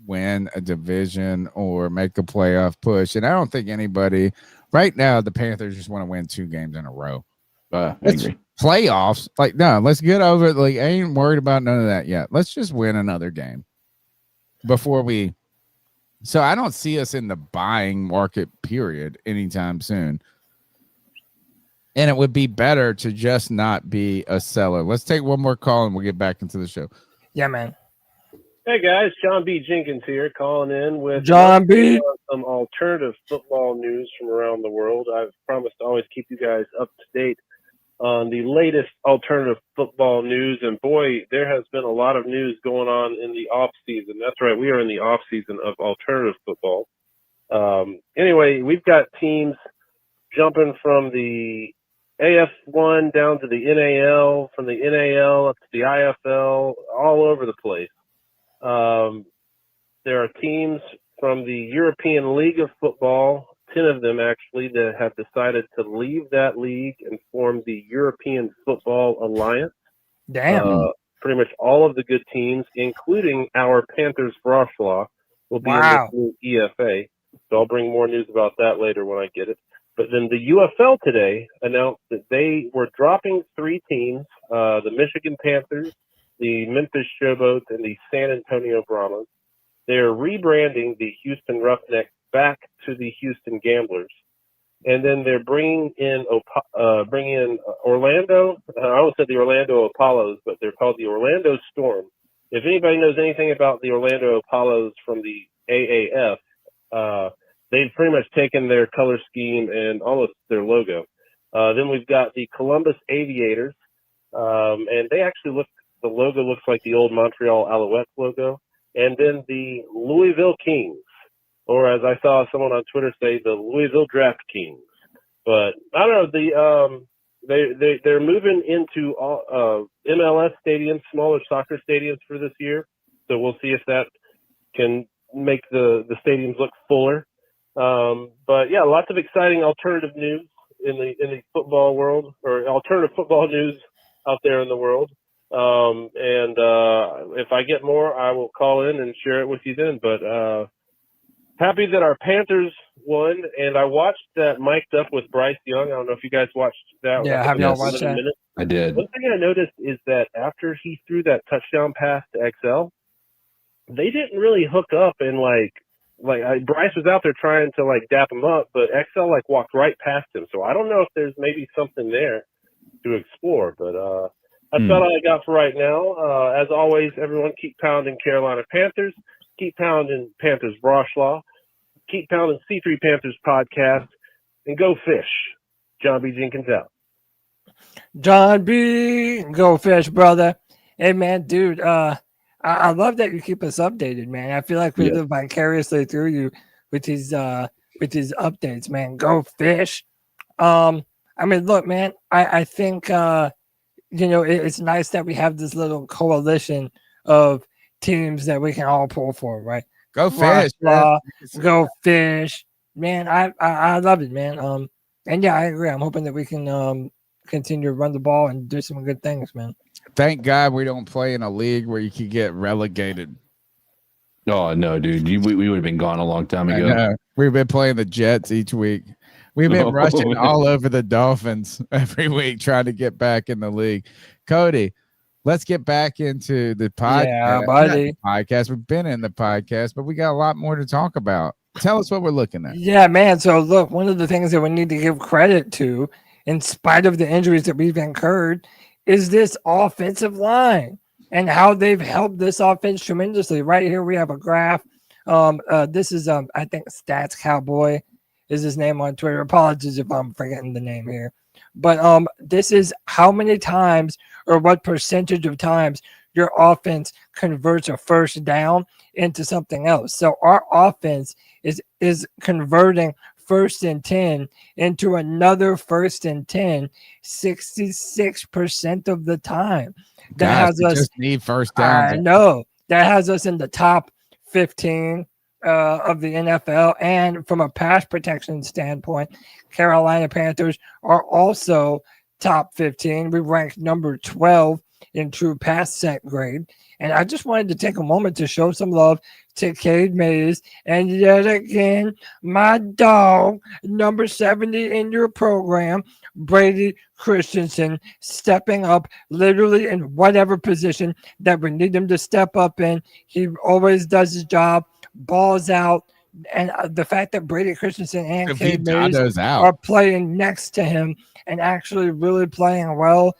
win a division or make a playoff push, and I don't think anybody right now, the Panthers just want to win 2 games in a row. Playoffs, like, no, let's get over it. Like, I ain't worried about none of that yet. Let's just win another game before we. So I don't see us in the buying market period anytime soon. And it would be better to just not be a seller. Let's take one more call and we'll get back into the show. Yeah, man. Hey, guys. John B. Jenkins here calling in with John B. some alternative football news from around the world. I've promised to always keep you guys up to date on the latest alternative football news. And, boy, there has been a lot of news going on in the off-season. That's right. We are in the off-season of alternative football. Anyway, we've got teams jumping from the AF1 down to the NAL, from the NAL up to the IFL, all over the place. There are teams from the European League of Football, 10 of them actually, that have decided to leave that league and form the European Football Alliance. Damn. Pretty much all of the good teams, including our Panthers Broschlaw, will be in this new EFA. So I'll bring more news about that later when I get it. But then the UFL today announced that they were dropping 3 teams, the Michigan Panthers, the Memphis Showboats, and the San Antonio Brahmas. They're rebranding the Houston Roughnecks back to the Houston Gamblers. And then they're bringing in Orlando. I almost said the Orlando Apollos, but they're called the Orlando Storm. If anybody knows anything about the Orlando Apollos from the AAF, they've pretty much taken their color scheme and almost their logo. Then we've got the Columbus Aviators, and they actually the logo looks like the old Montreal Alouettes logo. And then the Louisville Kings, or as I saw someone on Twitter say, the Louisville Draft Kings. But I don't know, they're moving into MLS stadiums, smaller soccer stadiums for this year. So we'll see if that can make the stadiums look fuller. But yeah, lots of exciting alternative news in the football world, or alternative football news out there in the world. And if I get more, I will call in and share it with you then. But happy that our Panthers won, and I watched that mic'd up with Bryce Young. I don't know if you guys watched that. Yeah, have y'all watched that? I did. One thing I noticed is that after he threw that touchdown pass to XL, they didn't really hook up and Bryce was out there trying to dap him up, but XL walked right past him. So I don't know if there's maybe something there to explore, but that's all I got for right now. As always, everyone keep pounding Carolina Panthers, keep pounding Panthers Broschlaw, keep pounding C3 Panthers Podcast, and go fish. John B. Jenkins out. John B. Go fish, brother. Hey, man, dude, I love that you keep us updated, man. I feel like we live vicariously through you with these updates, man. Go fish. I mean, look, man, I think it's nice that we have this little coalition of teams that we can all pull for, right? Go fish, go fish, man. I love it, man. And yeah, I agree. I'm hoping that we can continue to run the ball and do some good things, man. Thank God we don't play in a league where you could get relegated. Oh no, dude, we would have been gone a long time I ago. know. We've been playing the Jets each week. We've been rushing all over the Dolphins every week trying to get back in the league. Cody, let's get back into the podcast. Yeah, buddy. Podcast. We've been in the podcast, but we got a lot more to talk about. Tell us what we're looking at. Yeah, man. So look, one of the things that we need to give credit to, in spite of the injuries that we've incurred, is this offensive line and how they've helped this offense tremendously. Right here, we have a graph. This is I think Stats Cowboy is his name on Twitter. Apologies if I'm forgetting the name here. But this is how many times or what percentage of times your offense converts a first down into something else. So our offense is converting 1st and 10 into another 1st and 10 66% of the time. That has us just need first downs. I know that has us in the top 15 of the NFL. And from a pass protection standpoint, Carolina Panthers are also top 15. We ranked number 12 in true pass set grade. And I just wanted to take a moment to show some love to Cade Mays. And yet again, my dog, number 70 in your program, Brady Christensen, stepping up literally in whatever position that we need him to step up in. He always does his job, balls out. And the fact that Brady Christensen and Cade Mays are playing next to him and actually really playing well,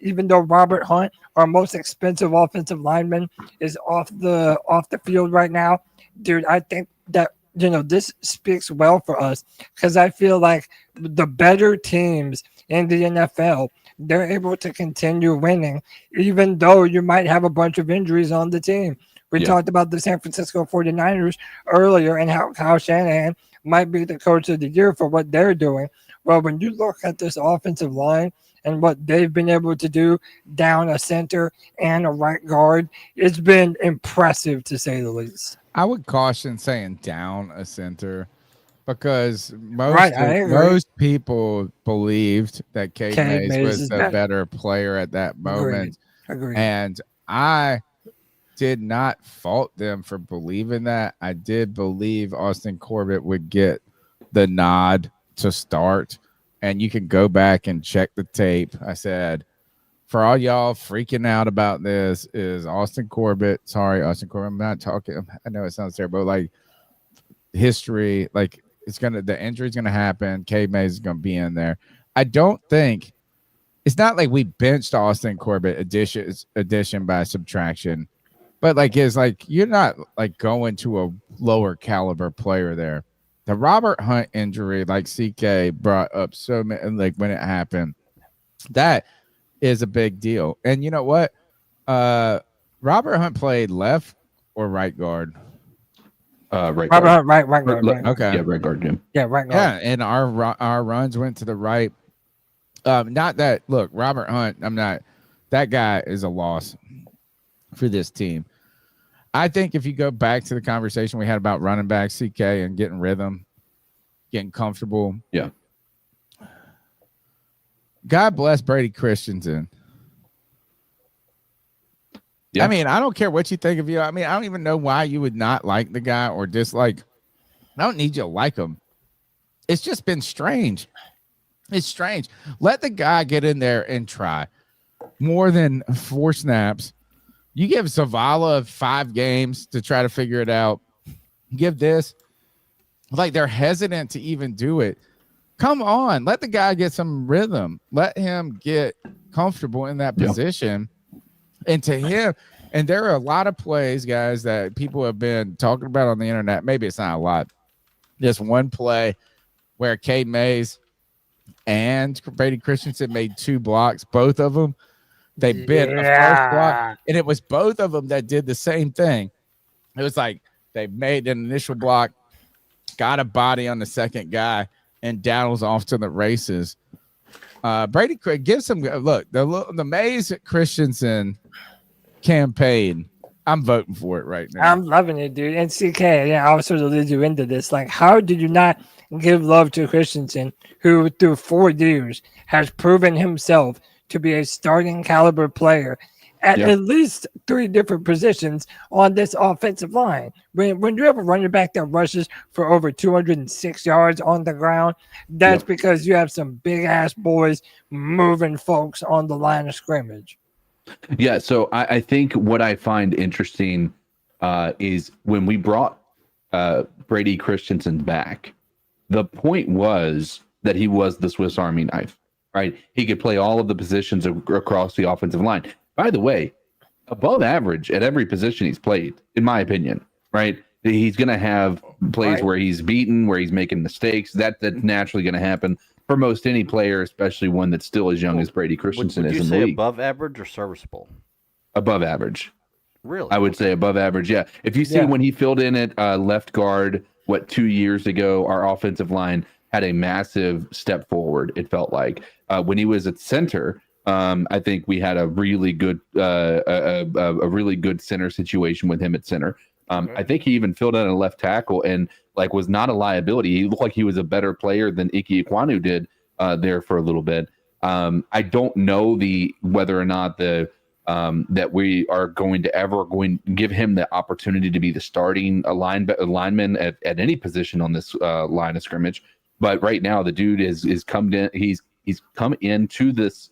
even though Robert Hunt, our most expensive offensive lineman, is off the field right now, dude, I think that, this speaks well for us because I feel like the better teams in the NFL, they're able to continue winning, even though you might have a bunch of injuries on the team. We talked about the San Francisco 49ers earlier and how Kyle Shanahan might be the coach of the year for what they're doing. Well, when you look at this offensive line and what they've been able to do down a center and a right guard, it's been impressive to say the least. I would caution saying down a center because most people believed that Cade Mays was the better player at that moment. Agreed. And I did not fault them for believing that. I did believe Austin Corbett would get the nod to start. And you can go back and check the tape. I said, for all y'all freaking out about this, is Austin Corbett. Sorry, Austin Corbett. I'm not talking. I know it sounds terrible, but like history, like the injury's gonna happen. Cade Mays is gonna be in there. I don't think it's not like we benched Austin Corbett addition by subtraction, but like it's like you're not like going to a lower caliber player there. The Robert Hunt injury, like CK brought up so many, like when it happened, that is a big deal. And you know what? Robert Hunt played left or right guard? Right Robert guard. Hunt, right guard. Right. Okay. Yeah, right guard, Jim. Yeah, right guard. Yeah, and our runs went to the right. Not that, look, Robert Hunt, that guy is a loss for this team. I think if you go back to the conversation we had about running back CK and getting rhythm, getting comfortable. Yeah. God bless Brady Christensen. Yeah. I mean, I don't care what you think of you. I mean, I don't even know why you would not like the guy or dislike. I don't need you to like him. It's just been strange. It's strange. Let the guy get in there and try more than 4 snaps. You give Zavala 5 games to try to figure it out. Give this. Like, they're hesitant to even do it. Come on. Let the guy get some rhythm. Let him get comfortable in that position. And to him, and there are a lot of plays, guys, that people have been talking about on the internet. Maybe it's not a lot. Just one play where Cade Mays and Brady Christensen made 2 blocks, both of them. They bit a first block, and it was both of them that did the same thing. It was like they made an initial block, got a body on the second guy, and Dowdle's off to the races. Brady, give some look. The Mays Christensen campaign. I'm voting for it right now. I'm loving it, dude. And CK, yeah, I was sort of lead you into this. Like, how did you not give love to Christensen, who through 4 years has proven himself to be a starting caliber player at least 3 different positions on this offensive line. When you have a running back that rushes for over 206 yards on the ground, that's because you have some big ass boys moving folks on the line of scrimmage. Yeah, so I think what I find interesting is when we brought Brady Christensen back, the point was that he was the Swiss Army knife, right? He could play all of the positions across the offensive line. By the way, above average at every position he's played, in my opinion, right? He's going to have plays where he's beaten, where he's making mistakes. That's naturally going to happen for most any player, especially one that's still as young as Brady Christensen is in the league. Would you say above average or serviceable? Above average. Really? I would say above average, yeah. If you see when he filled in at left guard, 2 years ago, our offensive line had a massive step forward, it felt like. When he was at center, I think we had a really good center situation with him at center. I think he even filled in a left tackle and was not a liability. He looked like he was a better player than Ike Ekwonu did there for a little bit. I don't know whether or not that we are going to give him the opportunity to be the starting lineman at any position on this line of scrimmage. But right now, the dude is come in. He's come into this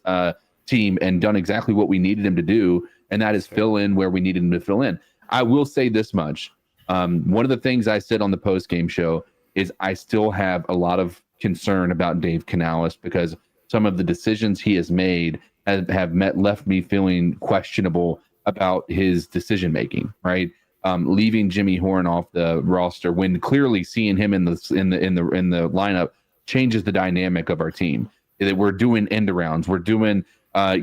team and done exactly what we needed him to do, and that is fill in where we needed him to fill in. I will say this much. One of the things I said on the post-game show is I still have a lot of concern about Dave Canales because some of the decisions he has made have left me feeling questionable about his decision-making, right? Leaving Jimmy Horn off the roster when clearly seeing him in the lineup changes the dynamic of our team. That we're doing end arounds, we're doing we're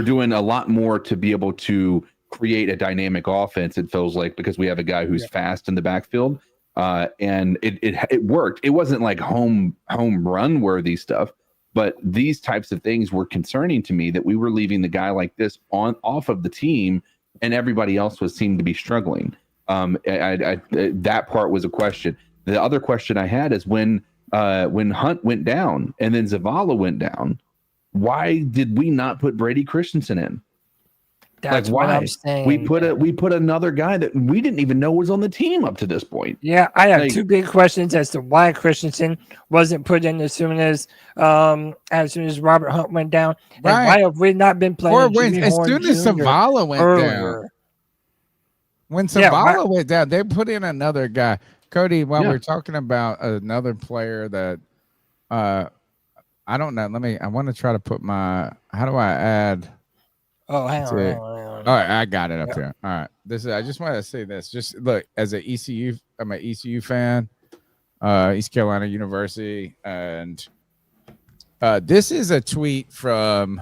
doing a lot more to be able to create a dynamic offense. It feels like because we have a guy who's fast in the backfield, and it worked. It wasn't like home run worthy stuff, but these types of things were concerning to me that we were leaving the guy like this off of the team, and everybody else seemed to be struggling. That part was a question. The other question I had is when Hunt went down and then Zavala went down, why did we not put Brady Christensen in? That's what I'm saying. We put another guy that we didn't even know was on the team up to this point. Yeah, I have 2 big questions as to why Christensen wasn't put in as soon as Robert Hunt went down. And why have we not been playing as soon as Zavala went down? When Zavala went down, they put in another guy. Cody, while we're talking about another player that I don't know. I want to try to put how do I add? Oh, hang on. All right, I got it up there. All right. I just want to say this. Just look, I'm an ECU fan, East Carolina University, and this is a tweet from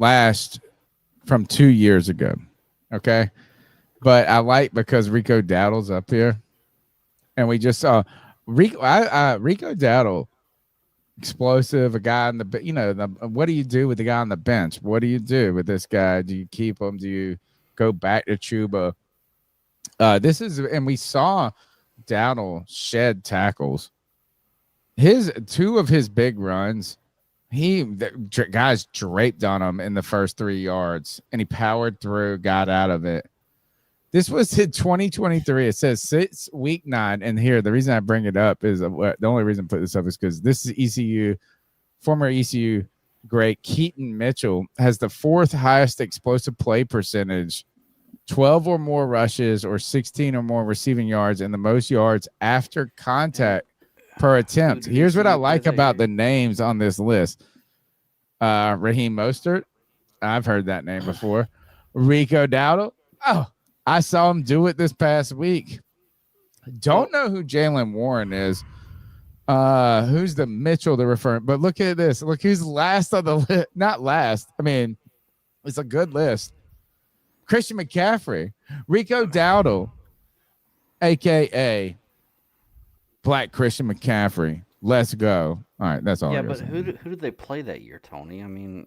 2 years ago. Okay. But I like because Rico Dowdle's up here. And we just saw Rico Dowdle, explosive, a guy on the, what do you do with the guy on the bench? What do you do with this guy? Do you keep him? Do you go back to Chuba? And we saw Dowdle shed tackles. 2 of his big runs, the guys draped on him in the first 3 yards, and he powered through, got out of it. This was in 2023. It says week 9. And here, the reason I bring it up is the only reason I put this up is because this is former ECU great Keaton Mitchell has the 4th highest explosive play percentage, 12 or more rushes or 16 or more receiving yards, and the most yards after contact per attempt. Here's what I like about the names on this list. Raheem Mostert. I've heard that name before. Rico Dowdle. Oh, I saw him do it this past week. Don't know who Jalen Warren is. Who's the Mitchell they're referring? But look at this. Look who's last on the list. Not last. I mean, it's a good list. Christian McCaffrey, Rico Dowdle, a.k.a. Black Christian McCaffrey. Let's go. All right, that's all. Yeah, but who did they play that year, Tony? I mean,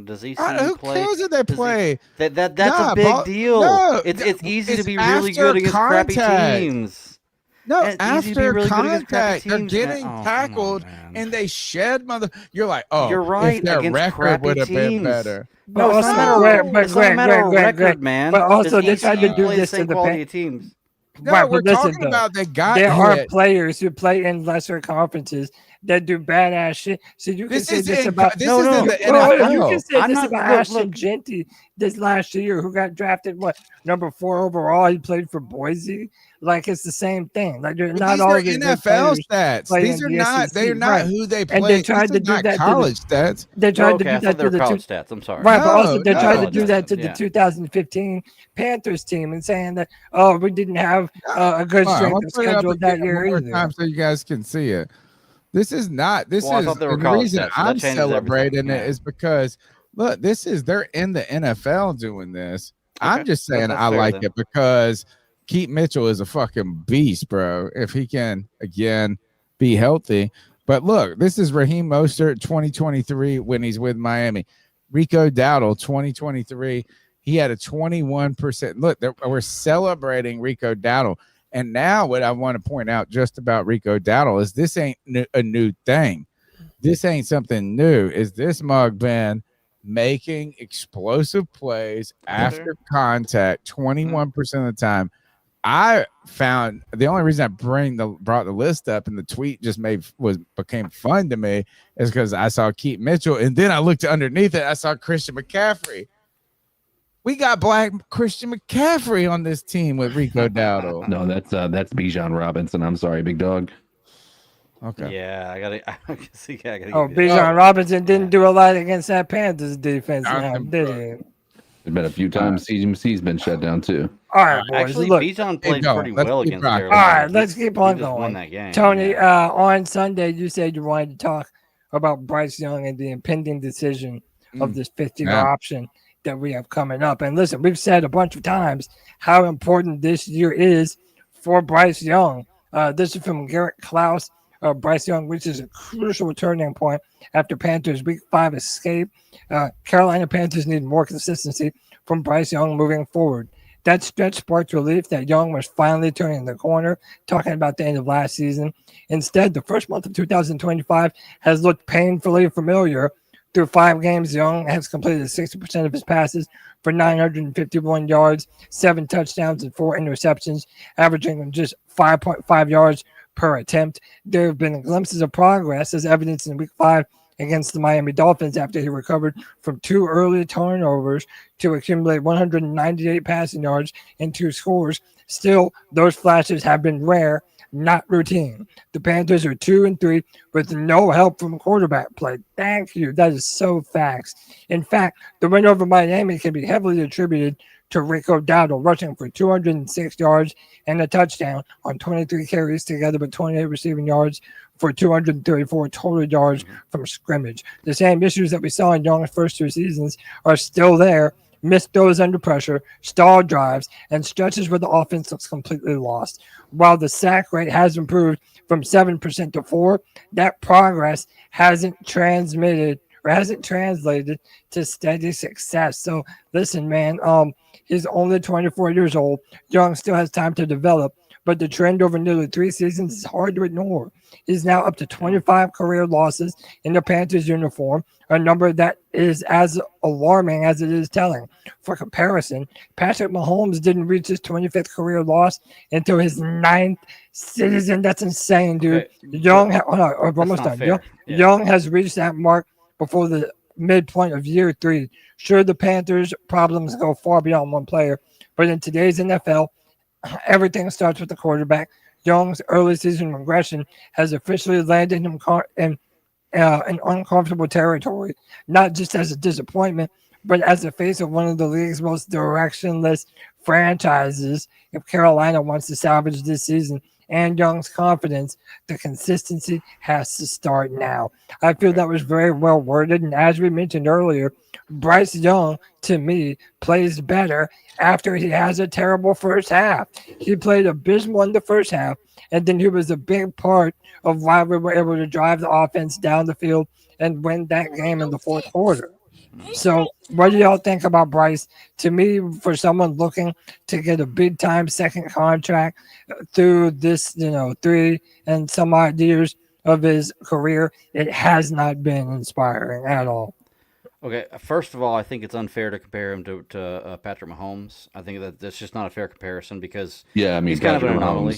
Does he see Who play? cares if they play? That's Nah, a big deal. no, It's easy to it's be really after good against crappy contact. teams. No, It's easy to be after really good against crappy contact, they're teams, getting man. Oh, come on, tackled man. and they shed mother. You're like, oh, You're right, if their against record crappy would have been teams. better. No, it's also, not a matter. but It's not a matter of record, man. But also, It's they easy tried to to do play the this to same the quality of teams. No, Right, we're but listen, talking about they got there are hit. players who play in lesser conferences that do badass shit. So you can This say is this in- about this is in the well, you NFL. can say I'm this not- about look, Ashton look. Genty this last year, who got drafted number 4 overall. He played for Boise. Like it's the same thing. Like But not these all are of the good NFL players stats. play These in are the not. SEC, They're not right. who they And play. they tried These to are do not that to college stats. They tried Okay, to I do thought that they to were the college stats. I'm sorry. right, but also they No, tried to no. do that to Yeah. the 2015 Panthers team and saying that we didn't have a good Come on, I'm strength gonna of put it up schedule that again year one more either. time so you guys can see it. This is not. This Well, I is thought they were the college reason stats, so that I'm changes everything. celebrating Yeah. it is because look, they're in the NFL doing this. I'm Okay. just saying That's I fair like then. it because Keith Mitchell is a fucking beast, bro. If he can again be healthy. But look, this is Raheem Mostert 2023 when he's with Miami. Rico Dowdle 2023. He had a 21%. Look, we're celebrating Rico Dowdle. And now what I want to point out just about Rico Dowdle is this ain't a new thing. This ain't something new. Is this mug been making explosive plays after contact 21% of the time? I found the only reason I brought the list up and the tweet just became fun to me is because I saw Keith Mitchell and then I looked underneath it. I saw Christian McCaffrey. We got black Christian McCaffrey on this team with Rico Dowdle. No, that's Bijan Robinson. I'm sorry, big dog. Okay. Yeah, I gotta Oh, give you that. Bijan Robinson didn't do a lot against that Panthers defense, now, did he? There's been a few times CMC's been shut down too. All right, boys. Actually, look, Bijan played going. pretty Let's well keep against rocking. Carolina. all right, let's keep on He just won going. that game. Tony, Yeah. on Sunday, you said you wanted to talk about Bryce Young and the impending decision of this 50-year Yeah. option that we have coming up. And listen, we've said a bunch of times how important this year is for Bryce Young. This is from Garrett Klaus. Bryce Young, which is a crucial turning point after Panthers Week 5 escape. Carolina Panthers need more consistency from Bryce Young moving forward. That stretch sparked relief that Young was finally turning the corner, talking about the end of last season. Instead, the first month of 2025 has looked painfully familiar. Through 5 games, Young has completed 60% of his passes for 951 yards, 7 touchdowns, and 4 interceptions, averaging just 5.5 yards per attempt. There have been glimpses of progress, as evidenced in Week 5 against the Miami Dolphins after he recovered from 2 early turnovers to accumulate 198 passing yards and 2 scores. Still, those flashes have been rare, not routine. The Panthers are 2-3 with no help from quarterback play. Thank you. That is so facts. In fact, the win over Miami can be heavily attributed to Rico Dowdle rushing for 206 yards and a touchdown on 23 carries together with 28 receiving yards for 234 total yards from scrimmage. The same issues that we saw in Young's first 2 seasons are still there. Missed throws under pressure, stalled drives, and stretches where the offense looks completely lost. While the sack rate has improved from 7% to 4%, that progress hasn't translated to steady success. So listen, man, he's only 24 years old. Young still has time to develop, but the trend over nearly 3 seasons is hard to ignore. He's now up to 25 career losses in the Panthers uniform, a number that is as alarming as it is telling. For comparison, Patrick Mahomes didn't reach his 25th career loss until his 9th season. That's insane, dude. Okay. Young, almost done. fair. Yeah. Young has reached that mark before the midpoint of year 3. Sure, the Panthers' problems go far beyond one player, but in today's NFL, everything starts with the quarterback. Young's early season regression has officially landed him in uncomfortable territory, not just as a disappointment, but as the face of one of the league's most directionless franchises. If Carolina wants to salvage this season and Young's confidence, the consistency has to start now. I feel that was very well worded, and as we mentioned earlier, Bryce Young, to me, plays better after he has a terrible first half. He played abysmal in the first half, and then he was a big part of why we were able to drive the offense down the field and win that game in the fourth quarter. So, what do y'all think about Bryce? To me, for someone looking to get a big time second contract through this, 3 and some odd years of his career, it has not been inspiring at all. Okay, first of all, I think it's unfair to compare him to Patrick Mahomes. I think that's just not a fair comparison because he's kind of an anomaly.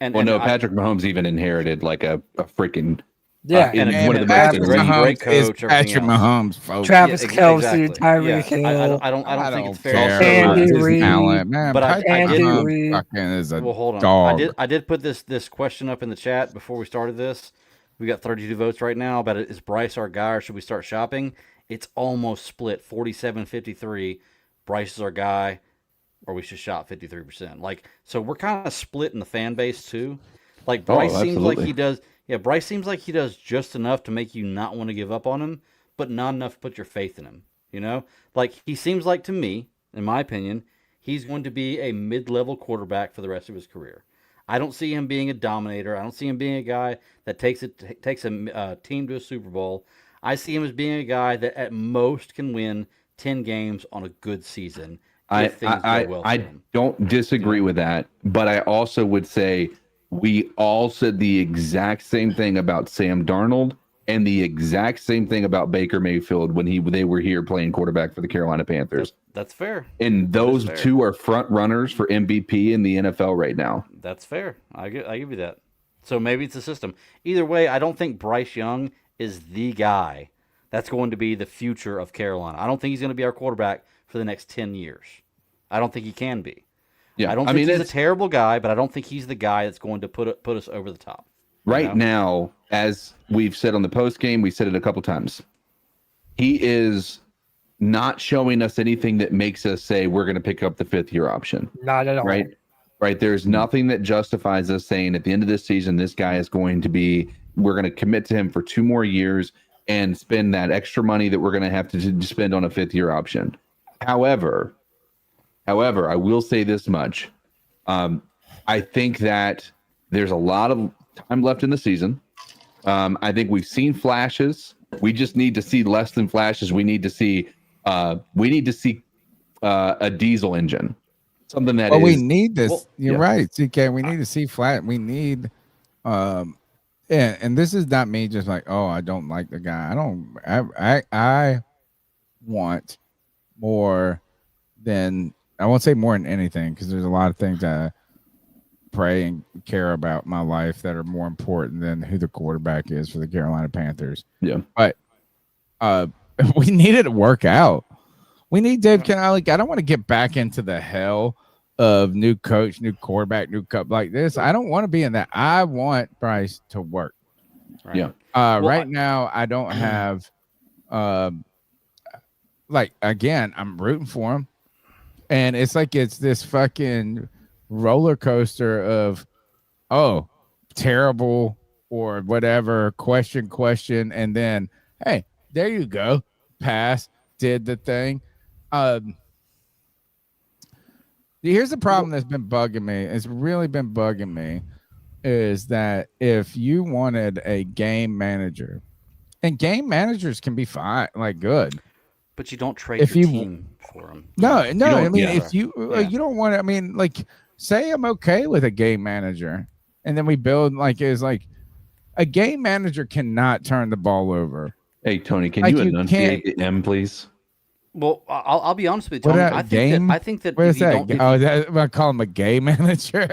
Patrick Mahomes even inherited like a freaking and one of the best great coach. Patrick Mahomes, folks. Travis Kelce, Tyreek Hill. I don't think it's fair. Andy Reid, man. But Andy Reid is a hold on. dog. I did put this question up in the chat before we started this. We got 32 votes right now about it. Is Bryce our guy or should we start shopping? It's almost split 47-53. Bryce is our guy or we should shop 53%. So we're kind of split in the fan base too. Like Bryce seems like he does. Yeah, Bryce seems like he does just enough to make you not want to give up on him, but not enough to put your faith in him. He seems like, to me, in my opinion, he's going to be a mid-level quarterback for the rest of his career. I don't see him being a dominator. I don't see him being a guy that takes a team to a Super Bowl. I see him as being a guy that at most can win 10 games on a good season. I don't disagree with that, but I also would say we all said the exact same thing about Sam Darnold and the exact same thing about Baker Mayfield when they were here playing quarterback for the Carolina Panthers. That's fair. And those two are front runners for MVP in the NFL right now. That's fair. I give you that. So maybe it's a system. Either way, I don't think Bryce Young is the guy that's going to be the future of Carolina. I don't think he's going to be our quarterback for the next 10 years. I don't think he can be. Yeah, I don't think he's a terrible guy, but I don't think he's the guy that's going to put us over the top. Right now, as we've said on the post game, we said it a couple times. He is not showing us anything that makes us say we're going to pick up the 5th-year option. Not at all. Right. There's nothing that justifies us saying at the end of this season, this guy is going to be, we're going to commit to him for 2 more years and spend that extra money that we're going to have to spend on a 5th-year option. However, I will say this much. I think that there's a lot of time left in the season. I think we've seen flashes. We just need to see less than flashes. We need to see a diesel engine. Something that we need this. You're right, CK. We need to see flat. We need and this is not me just like, oh, I don't like the guy. I want more than, I won't say more than anything, because there's a lot of things I pray and care about in my life that are more important than who the quarterback is for the Carolina Panthers. Yeah. But we needed to work out. We need Dave Canale. I don't want to get back into the hell of new coach, new quarterback, new cup like this. I don't want to be in that. I want Bryce to work. Right. Yeah. Right now, I don't have again, I'm rooting for him. And it's like it's this fucking roller coaster of, oh, terrible or whatever, question, and then, hey, there you go. Pass, did the thing. Here's the problem that's been bugging me. It's really been bugging me is that if you wanted a game manager, and game managers can be fine, like good. But you don't trade your team for them. No. I mean, if you don't want to, I mean, like, say I'm okay with a game manager, and then we build a game manager cannot turn the ball over. Hey, Tony, can you enunciate the M, please? Well, I'll be honest with you, Tony. I think that what is that? I call him a gay manager.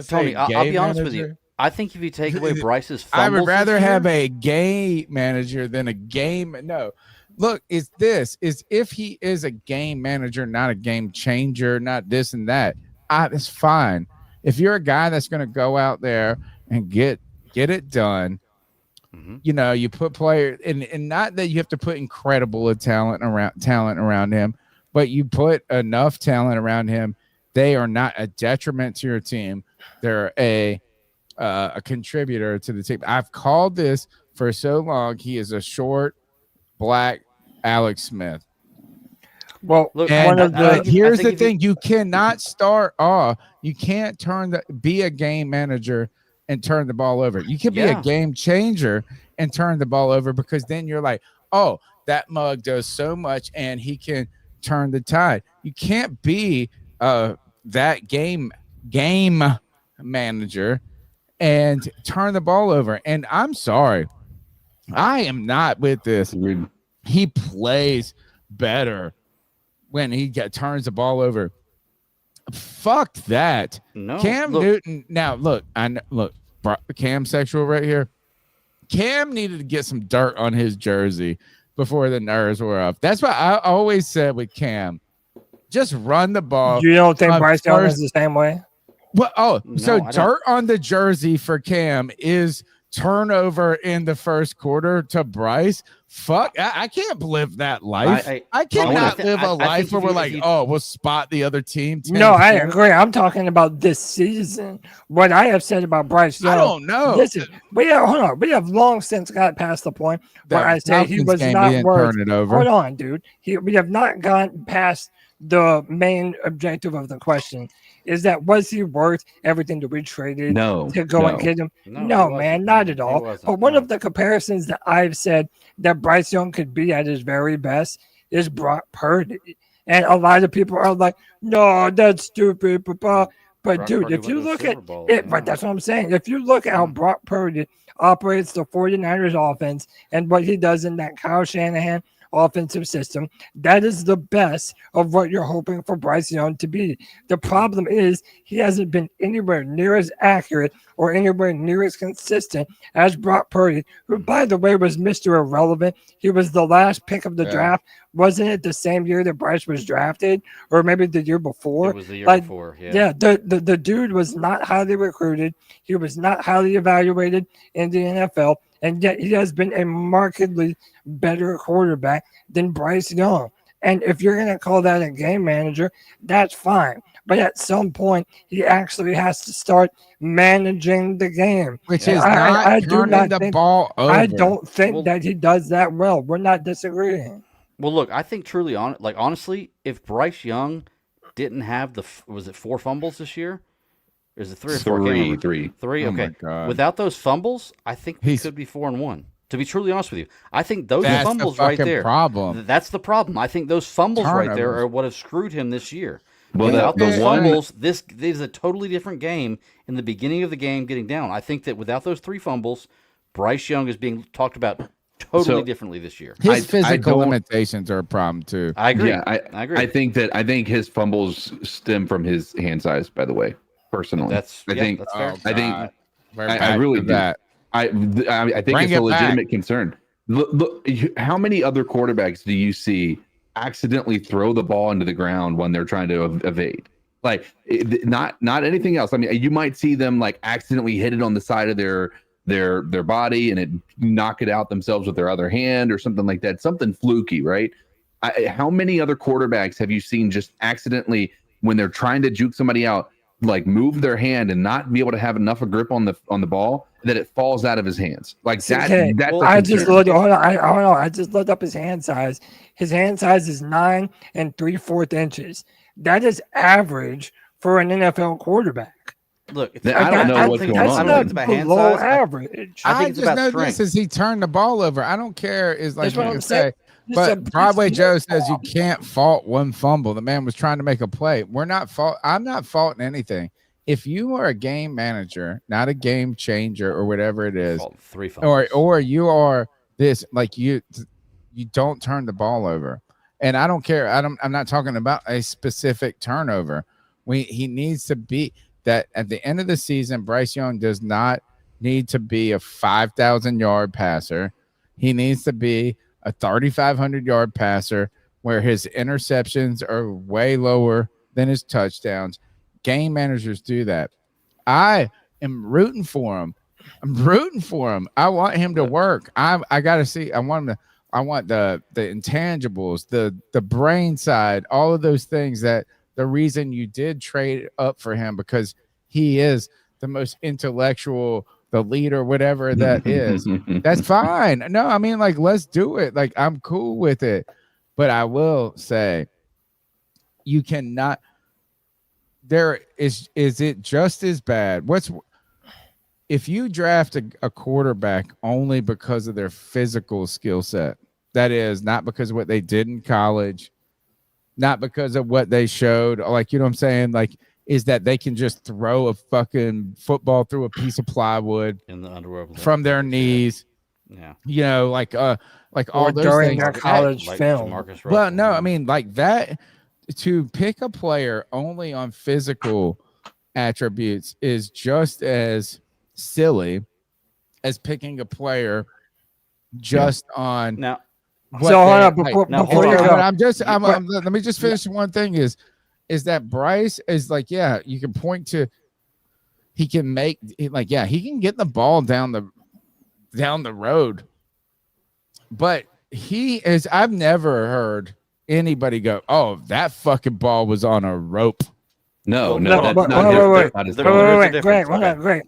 Tony, I'll be honest with you. I think if you take away Bryce's fumbles, I would rather have a gay manager than a game. No. Look, is if he is a game manager, not a game changer, not this and that, it's fine. If you're a guy that's going to go out there and get it done, you put players, and not that you have to put incredible talent around him, but you put enough talent around him. They are not a detriment to your team. They're a contributor to the team. I've called this for so long. He is a short, black Alex Smith. Well, look, here's the thing: you cannot start off. You can't be a game manager and turn the ball over. You can be a game changer and turn the ball over, because then you're like, oh, that mug does so much, and he can turn the tide. You can't be that game manager and turn the ball over. And I'm sorry, I am not with this. He plays better when he turns the ball over. Fuck that. No, Cam Newton. Now look, Cam sexual right here. Cam needed to get some dirt on his jersey before the nerves were up. That's what I always said with Cam. Just run the ball. You don't think Bryce Young is the same way? Well, so dirt on the jersey for Cam is turnover in the first quarter to Bryce. Fuck, I can't live that life. I cannot live a life where we're like, we'll spot the other team. No, I agree. I'm talking about this season. What I have said about Bryce Young. I don't know. Listen, we have long since got past the point where I say he was not worth. Hold on, dude. We have not gotten past the main objective of the question. Is that was he worth everything that we traded to go and get him? No, man, not at all. But one of the comparisons that I've said that Bryce Young could be at his very best is Brock Purdy. And a lot of people are like, no, that's stupid. But dude, if you look at it, but that's what I'm saying. If you look at how Brock Purdy operates the 49ers offense and what he does in that Kyle Shanahan offensive system, that is the best of what you're hoping for Bryce Young to be. The problem is he hasn't been anywhere near as accurate or anywhere near as consistent as Brock Purdy, who, by the way, was Mr. Irrelevant. He was the last pick of the draft. Wasn't it the same year that Bryce was drafted, or maybe the year before? It was the year before, yeah. The dude was not highly recruited. He was not highly evaluated in the NFL, and yet he has been a markedly better quarterback than Bryce Young. And if you're going to call that a game manager, that's fine. But at some point, he actually has to start managing the game. Which is not turning the ball over. I don't think that he does that well. We're not disagreeing. Well, look, I think truly, honestly, if Bryce Young didn't have was it 4 fumbles this year? Or is it 3 or 4? Three. Three. Oh Okay. my God. Without those fumbles, I think he could be 4-1. To be truly honest with you, I think those fumbles right there. That's the problem. I think those fumbles right there are what have screwed him this year. Well, without those fumbles, this is a totally different game in the beginning of the game getting down. I think that without those 3 fumbles, Bryce Young is being talked about totally differently this year. His physical limitations are a problem too. I agree. Yeah, I agree. I think his fumbles stem from his hand size, by the way, personally. That's fair. I really do. I think it's a legitimate concern. Look, how many other quarterbacks do you see accidentally throw the ball into the ground when they're trying to evade? Like, not anything else. I mean, you might see them like accidentally hit it on the side of their body and it knock it out themselves with their other hand or something like that. Something fluky, right? How many other quarterbacks have you seen just accidentally, when they're trying to juke somebody out, like move their hand and not be able to have enough of grip on the ball that it falls out of his hands? Like that. Okay. That's I just looked. Hold on. I just looked up his hand size. His hand size is 9 3/4 inches. That is average for an NFL quarterback. Look, I don't know what's going on. I don't think it's about hand size. Average. I think it's just about know strength. this is he turned the ball over. I don't care. Is like That's what you I'm can saying. say. But Broadway Joe says you can't fault one fumble. The man was trying to make a play. I'm not faulting anything. If you are a game manager, not a game changer or whatever it is, 3 fumbles. or you are this, like you don't turn the ball over. And I don't care. I'm not talking about a specific turnover. He needs to be that at the end of the season. Bryce Young does not need to be a 5,000-yard passer. He needs to be a 3,500-yard passer where his interceptions are way lower than his touchdowns. Game managers do that. I am rooting for him. I want him to work. I got to see. I want the intangibles, the brain side, all of those things. That the reason you did trade up for him, because he is the most intellectual, the leader, whatever that is. That's fine. No, I mean, like, let's do it. Like, I'm cool with it. But I will say, you cannot. There is it just as bad? If you draft a quarterback only because of their physical skill set, That is not because of what they did in college, not because of what they showed. Like, you know what I'm saying? Like, is that they can just throw a fucking football through a piece of plywood in the underwear from their knees. Yeah. You know, like all those during things. their college film. Well, no, I mean, like that, to pick a player only on physical attributes is just as silly as picking a player just on now. what So hold they- on, before you go. let me just finish one thing is that Bryce is like, yeah, you can point to, he can get the ball down the road, but I've never heard anybody go, oh, that fucking ball was on a rope. No, Wait, that's not his point. Greg,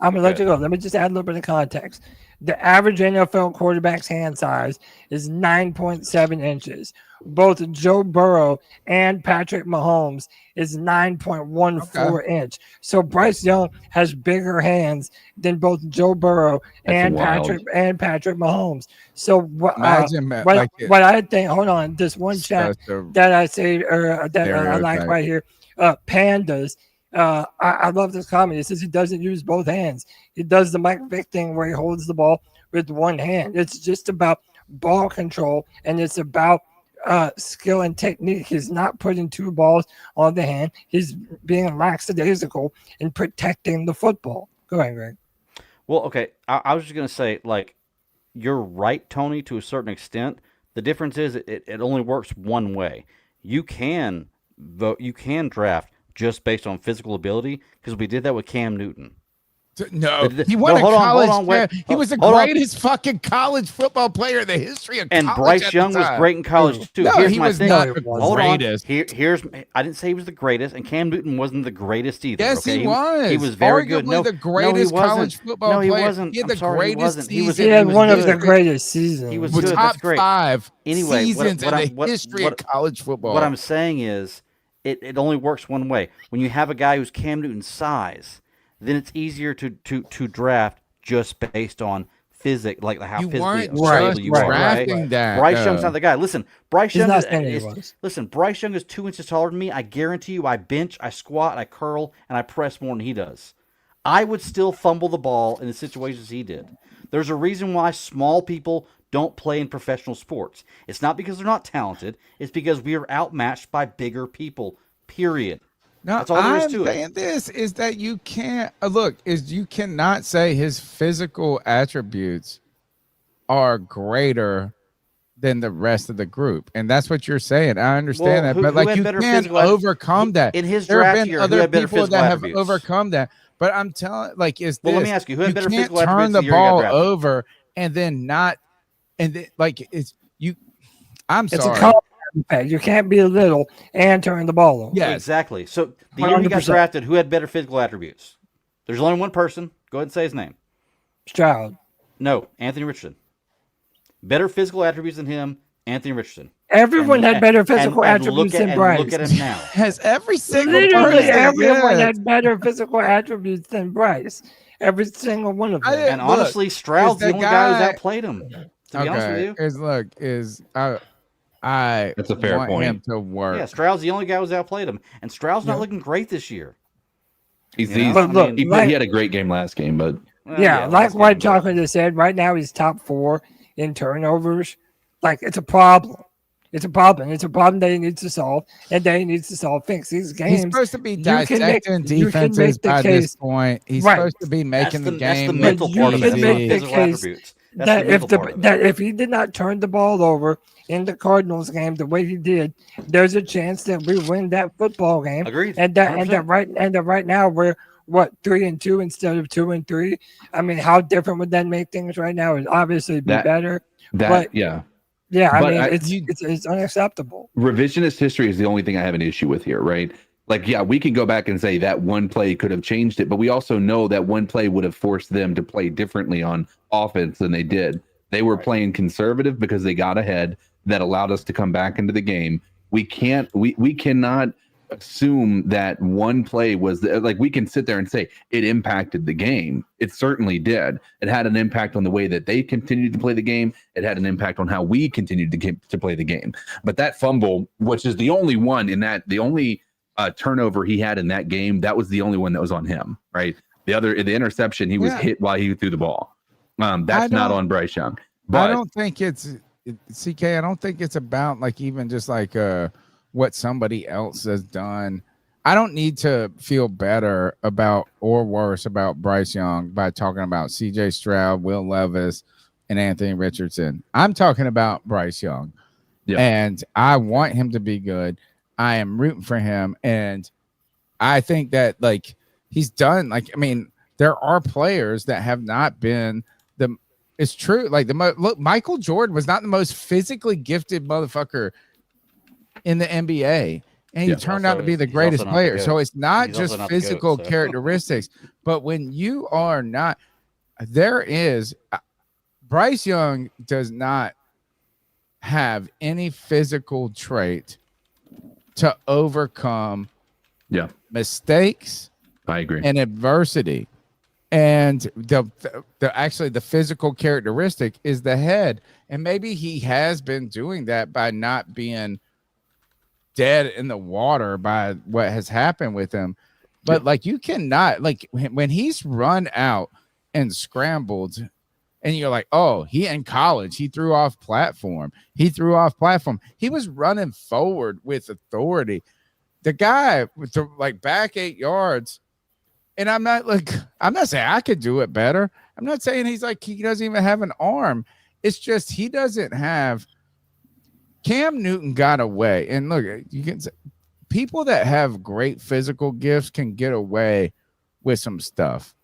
I'm gonna let you go. Let me just add a little bit of context. The average NFL quarterback's hand size is 9.7 inches. Both Joe Burrow and Patrick Mahomes is 9.14 inch. So Bryce Young has bigger hands than both Joe Burrow and Patrick Mahomes. So what I think, hold on, this one chat that I say that I like right here. Pandas. I love this comment. It says he doesn't use both hands. He does the Mike Vick thing where he holds the ball with one hand. It's just about ball control, and it's about skill and technique. He's not putting two balls on the hand. He's being lackadaisical in protecting the football. Go ahead, Greg. Well, okay. I was just going to say, like, you're right, Tony, to a certain extent. The difference is it only works one way. You can vote. You can draft just based on physical ability, because we did that with Cam Newton. No, he won a college. He was the greatest fucking college football player in the history of college. And Bryce Young was great in college too. No, here's he my was thing. not the Hold greatest. On. I didn't say he was the greatest, and Cam Newton wasn't the greatest either. Yes, okay? he was. He was very Arguably good. No, the greatest no, he wasn't. college football no, he player. Wasn't. He had I'm the sorry, greatest he wasn't. He had one of good. the greatest seasons. He was with good. top That's great. 5 anyway, seasons in the history of college football. What I'm saying is, it only works one way. When you have a guy who's Cam Newton's size, then it's easier to draft just based on physics, like how physically stable you are. Right? That, Bryce Young's not the guy. Listen, Bryce Young Bryce Young is 2 inches taller than me. I guarantee you, I bench, I squat, I curl, and I press more than he does. I would still fumble the ball in the situations he did. There's a reason why small people don't play in professional sports. It's not because they're not talented. It's because we are outmatched by bigger people, period. No, that's all there is to it. Saying this is that you can't you cannot say his physical attributes are greater than the rest of the group, and that's what you're saying. I understand that, but like you can't overcome that. In his there have draft been year, other who had better people physical that have attributes? overcome that. But I'm telling, like, is Well, this, let me ask you, who had better can't physical turn attributes the the year he got ball drafted? over and then not, and then, like it's you. I'm It's sorry. a college impact. You can't be little and turn the ball over. Yeah, exactly. So the year he got 100%. drafted, who had better physical attributes? There's only one person. Go ahead and say his name. Stroud. No, Anthony Richardson. Better physical attributes than him, Anthony Richardson. Everyone had better physical attributes than Bryce. Look at him now. Has every single Literally person, everyone yes. had better physical attributes than Bryce. Every single one of them. And honestly, Stroud's the only guy who's outplayed him. To be honest with you. I That's a fair want point. him to work. Yeah, Stroud's the only guy who's outplayed him, and Stroud's not looking great this year. He had a great game last game, but like White Chocolate has said, right now he's top 4 in turnovers. Like, it's a problem. It's a problem. It's a problem that he needs to solve, and that he needs to fix these games. He's supposed to be dissecting defenses by this point. He's supposed to be making the game. That's the mental part of it. Physical attributes. That if he did not turn the ball over in the Cardinals game the way he did, there's a chance that we win that football game. Agreed. And that right now we're 3-2 instead of 2-3. I mean, how different would that make things right now? It'd obviously be better. Yeah, I mean, it's unacceptable. Revisionist history is the only thing I have an issue with here, right? Like, yeah, we can go back and say that one play could have changed it, but we also know that one play would have forced them to play differently on offense than they did. They were playing conservative because they got ahead. That allowed us to come back into the game. We cannot assume that one play was like, we can sit there and say it impacted the game. It certainly did. It had an impact on the way that they continued to play the game. It had an impact on how we continued to play the game. But that fumble, which is the only one in that, the only turnover he had in that game, that was the only one that was on him, right? The interception, he was hit while he threw the ball. That's not on Bryce Young. But I don't think it's CK. I don't think it's about like even just like what somebody else has done. I don't need to feel better about or worse about Bryce Young by talking about CJ Stroud, Will Levis, and Anthony Richardson. I'm talking about Bryce Young, and I want him to be good. I am rooting for him, and I think that like he's done. Like, I mean, there are players that have not been the. It's true. Like look, Michael Jordan was not the most physically gifted motherfucker in the NBA, and he turned out to be the greatest player. So it's not just physical characteristics, but when you are not, there is Bryce Young does not have any physical trait to overcome mistakes. I agree. And adversity. And the physical characteristic is the head. And maybe he has been doing that by not being dead in the water by what has happened with him. But like, you cannot, like, when he's run out and scrambled, and you're like, oh, he in college, he threw off platform. He was running forward with authority. The guy with the like back 8 yards. And I'm not saying I could do it better. I'm not saying he's like, he doesn't even have an arm. It's just, he doesn't have. Cam Newton got away. And look, you can say, people that have great physical gifts can get away with some stuff.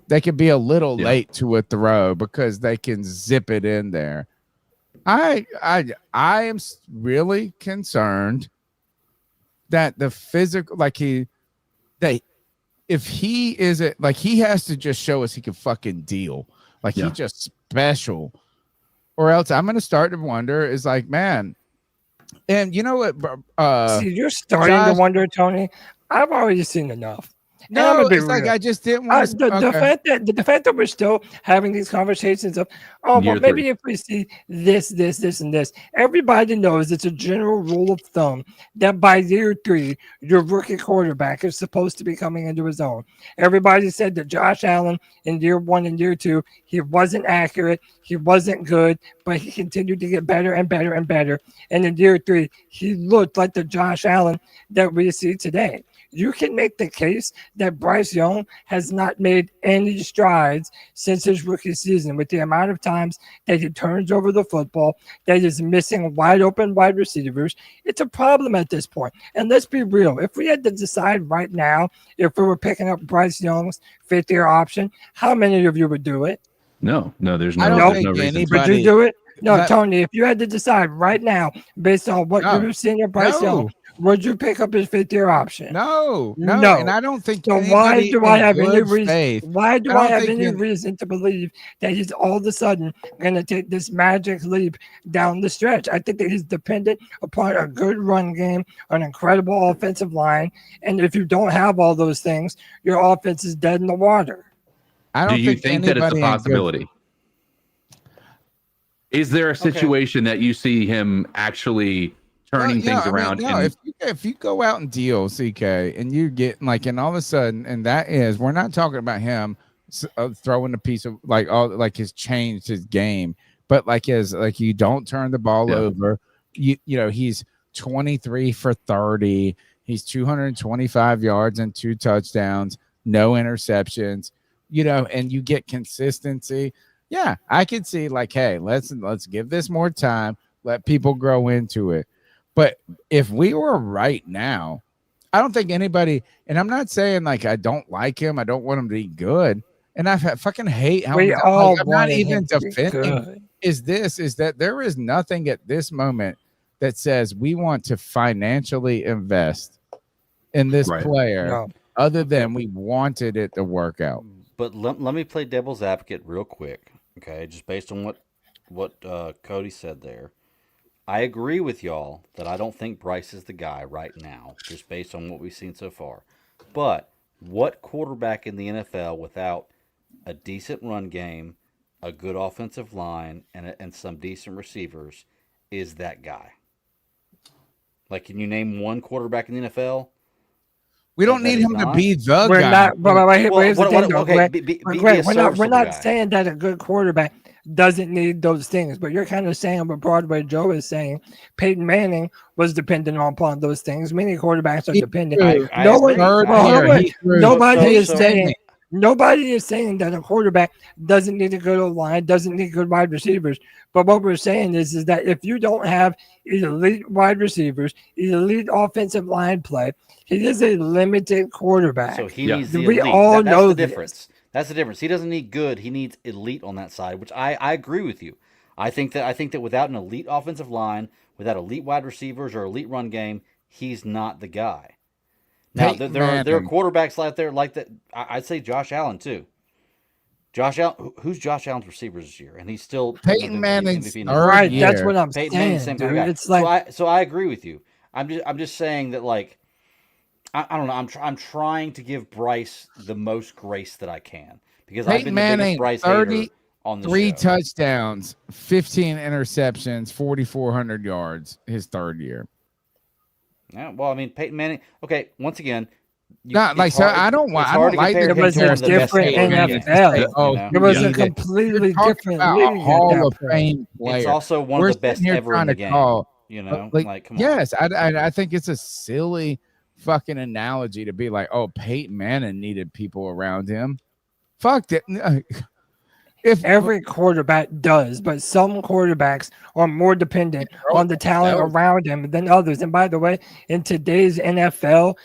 They can be a little late to a throw because they can zip it in there. I am really concerned that the physical, like if he isn't, like, he has to just show us he can fucking deal. Like, he's just special. Or else I'm going to start to wonder, is like, man, and you know what? See, you're starting to wonder, Tony. I've already seen enough. No, it's like I just didn't want the fact that we're still having these conversations of, oh, well, maybe if we see this, and this, everybody knows it's a general rule of thumb that by year 3, your rookie quarterback is supposed to be coming into his own. Everybody said that Josh Allen in year 1 and year 2, he wasn't accurate, he wasn't good, but he continued to get better and better and better. And in year 3, he looked like the Josh Allen that we see today. You can make the case that Bryce Young has not made any strides since his rookie season with the amount of times that he turns over the football, that he's missing wide open wide receivers. It's a problem at this point. And let's be real. If we had to decide right now, if we were picking up Bryce Young's 5th-year option, how many of you would do it? No, there's no, I don't there's think no reason. anybody, would you do it? No, Tony, if you had to decide right now, based on what you've seen of Bryce Young, would you pick up his 5th-year option? No. And I don't think. So why do I have any reason? Why do I have any reason to believe that he's all of a sudden going to take this magic leap down the stretch? I think that he's dependent upon a good run game, an incredible offensive line, and if you don't have all those things, your offense is dead in the water. I don't do you think that it's a possibility? Is there a situation that you see him actually turning things around? If you go out and deal, CK, and you get like, and all of a sudden, and that is, we're not talking about him throwing a piece of like has changed his game, but like you don't turn the ball over. You know, he's 23 for 30. He's 225 yards and 2 touchdowns, no interceptions. You know, and you get consistency. Yeah, I could see like, hey, let's give this more time. Let people grow into it. But if we were right now, I don't think anybody, and I'm not saying like I don't like him, I don't want him to be good, and I fucking hate how I'm not even defending. Is that there is nothing at this moment that says we want to financially invest in this player other than we wanted it to work out. But let me play devil's advocate real quick, okay? Just based on what Cody said there. I agree with y'all that I don't think Bryce is the guy right now, just based on what we've seen so far. But what quarterback in the NFL without a decent run game, a good offensive line, and some decent receivers is that guy? Like, can you name one quarterback in the NFL? We don't need him to be the We're guy. not. But here's the thing, though, Greg. Greg, we're not guy. saying that a good quarterback doesn't need those things, but you're kind of saying what Broadway Joe is saying. Peyton Manning was dependent upon those things. Many quarterbacks are dependent. Nobody is saying that a quarterback doesn't need a good line, doesn't need good wide receivers. But what we're saying is that if you don't have elite wide receivers, elite offensive line play, he is a limited quarterback. So he needs the we elite. all That's know the this. difference. That's the difference. He doesn't need good. He needs elite on that side, which I agree with you. I think that without an elite offensive line, without elite wide receivers or elite run game, he's not the guy. Now there are quarterbacks out there like that. I'd say Josh Allen too. Josh Allen, who's Josh Allen's receivers this year, and he's still Peyton Manning's right. That's what I'm Peyton saying, Manning's same dude. guy. It's like So I agree with you. I'm just saying that, like, I don't know. I'm trying to give Bryce the most grace that I can because I've been the biggest Bryce hater on the show. 3 touchdowns, 15 interceptions, 4,400 yards his third year. Yeah, well, I mean, Peyton Manning. Okay, once again, I don't like it was a different NFL. It was a completely different league. Hall of Fame player. It's also one of the best ever in the game. You know, like come on. Yes, I think it's a silly fucking analogy to be like, oh, Peyton Manning needed people around him. Fuck it. If every quarterback does, but some quarterbacks are more dependent on the talent around him than others. And by the way, in today's NFL,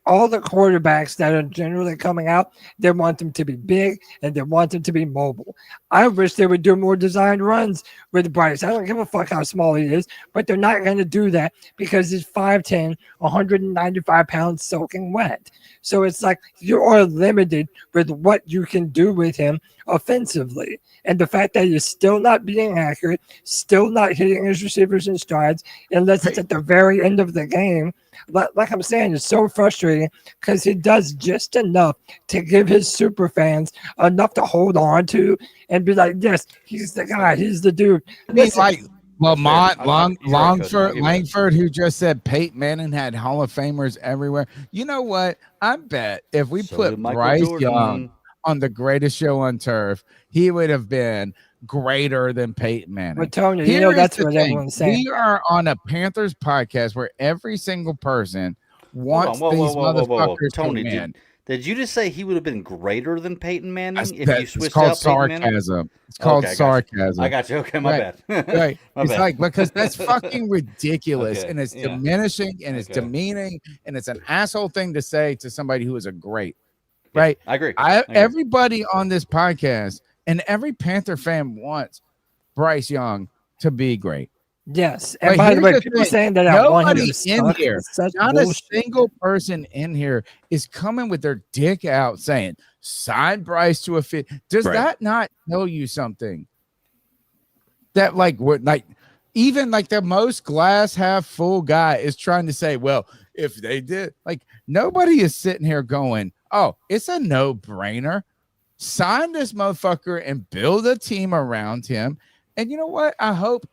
all the quarterbacks that are generally coming out, they want them to be big and they want them to be mobile. I wish they would do more designed runs with Bryce. I don't give a fuck how small he is, but they're not going to do that because he's 5'10", 195 pounds soaking wet. So it's like you are limited with what you can do with him offensively. And the fact that he's still not being accurate, still not hitting his receivers in strides, unless it's at the very end of the game, like I'm saying, it's so frustrating because he does just enough to give his super fans enough to hold on to and be like, yes, he's the guy, he's the dude. It's like Lamont Langford, who just said Peyton Manning had Hall of Famers everywhere. You know what? I bet if we put Bryce Young on the greatest show on turf, he would have been greater than Peyton Manning. But Tony, you know that's what everyone's saying. We are on a Panthers podcast where every single person wants these motherfuckers to win. Did you just say he would have been greater than Peyton Manning if you switched it's called out Peyton sarcasm. It's called sarcasm. I got you. Okay, my bad. Right. My it's bad. like because that's fucking ridiculous Okay, and it's yeah. diminishing and it's demeaning and it's an asshole thing to say to somebody who is a great. Right. I agree. Everybody on this podcast and every Panther fan wants Bryce Young to be great. Yes. And by the way, people saying that nobody in here, not a single person in here is coming with their dick out saying, sign Bryce to a fit. Does that not tell you something? That even the most glass half full guy is trying to say, well, if they did, nobody is sitting here going, oh, it's a no-brainer. Sign this motherfucker and build a team around him. And you know what? I hope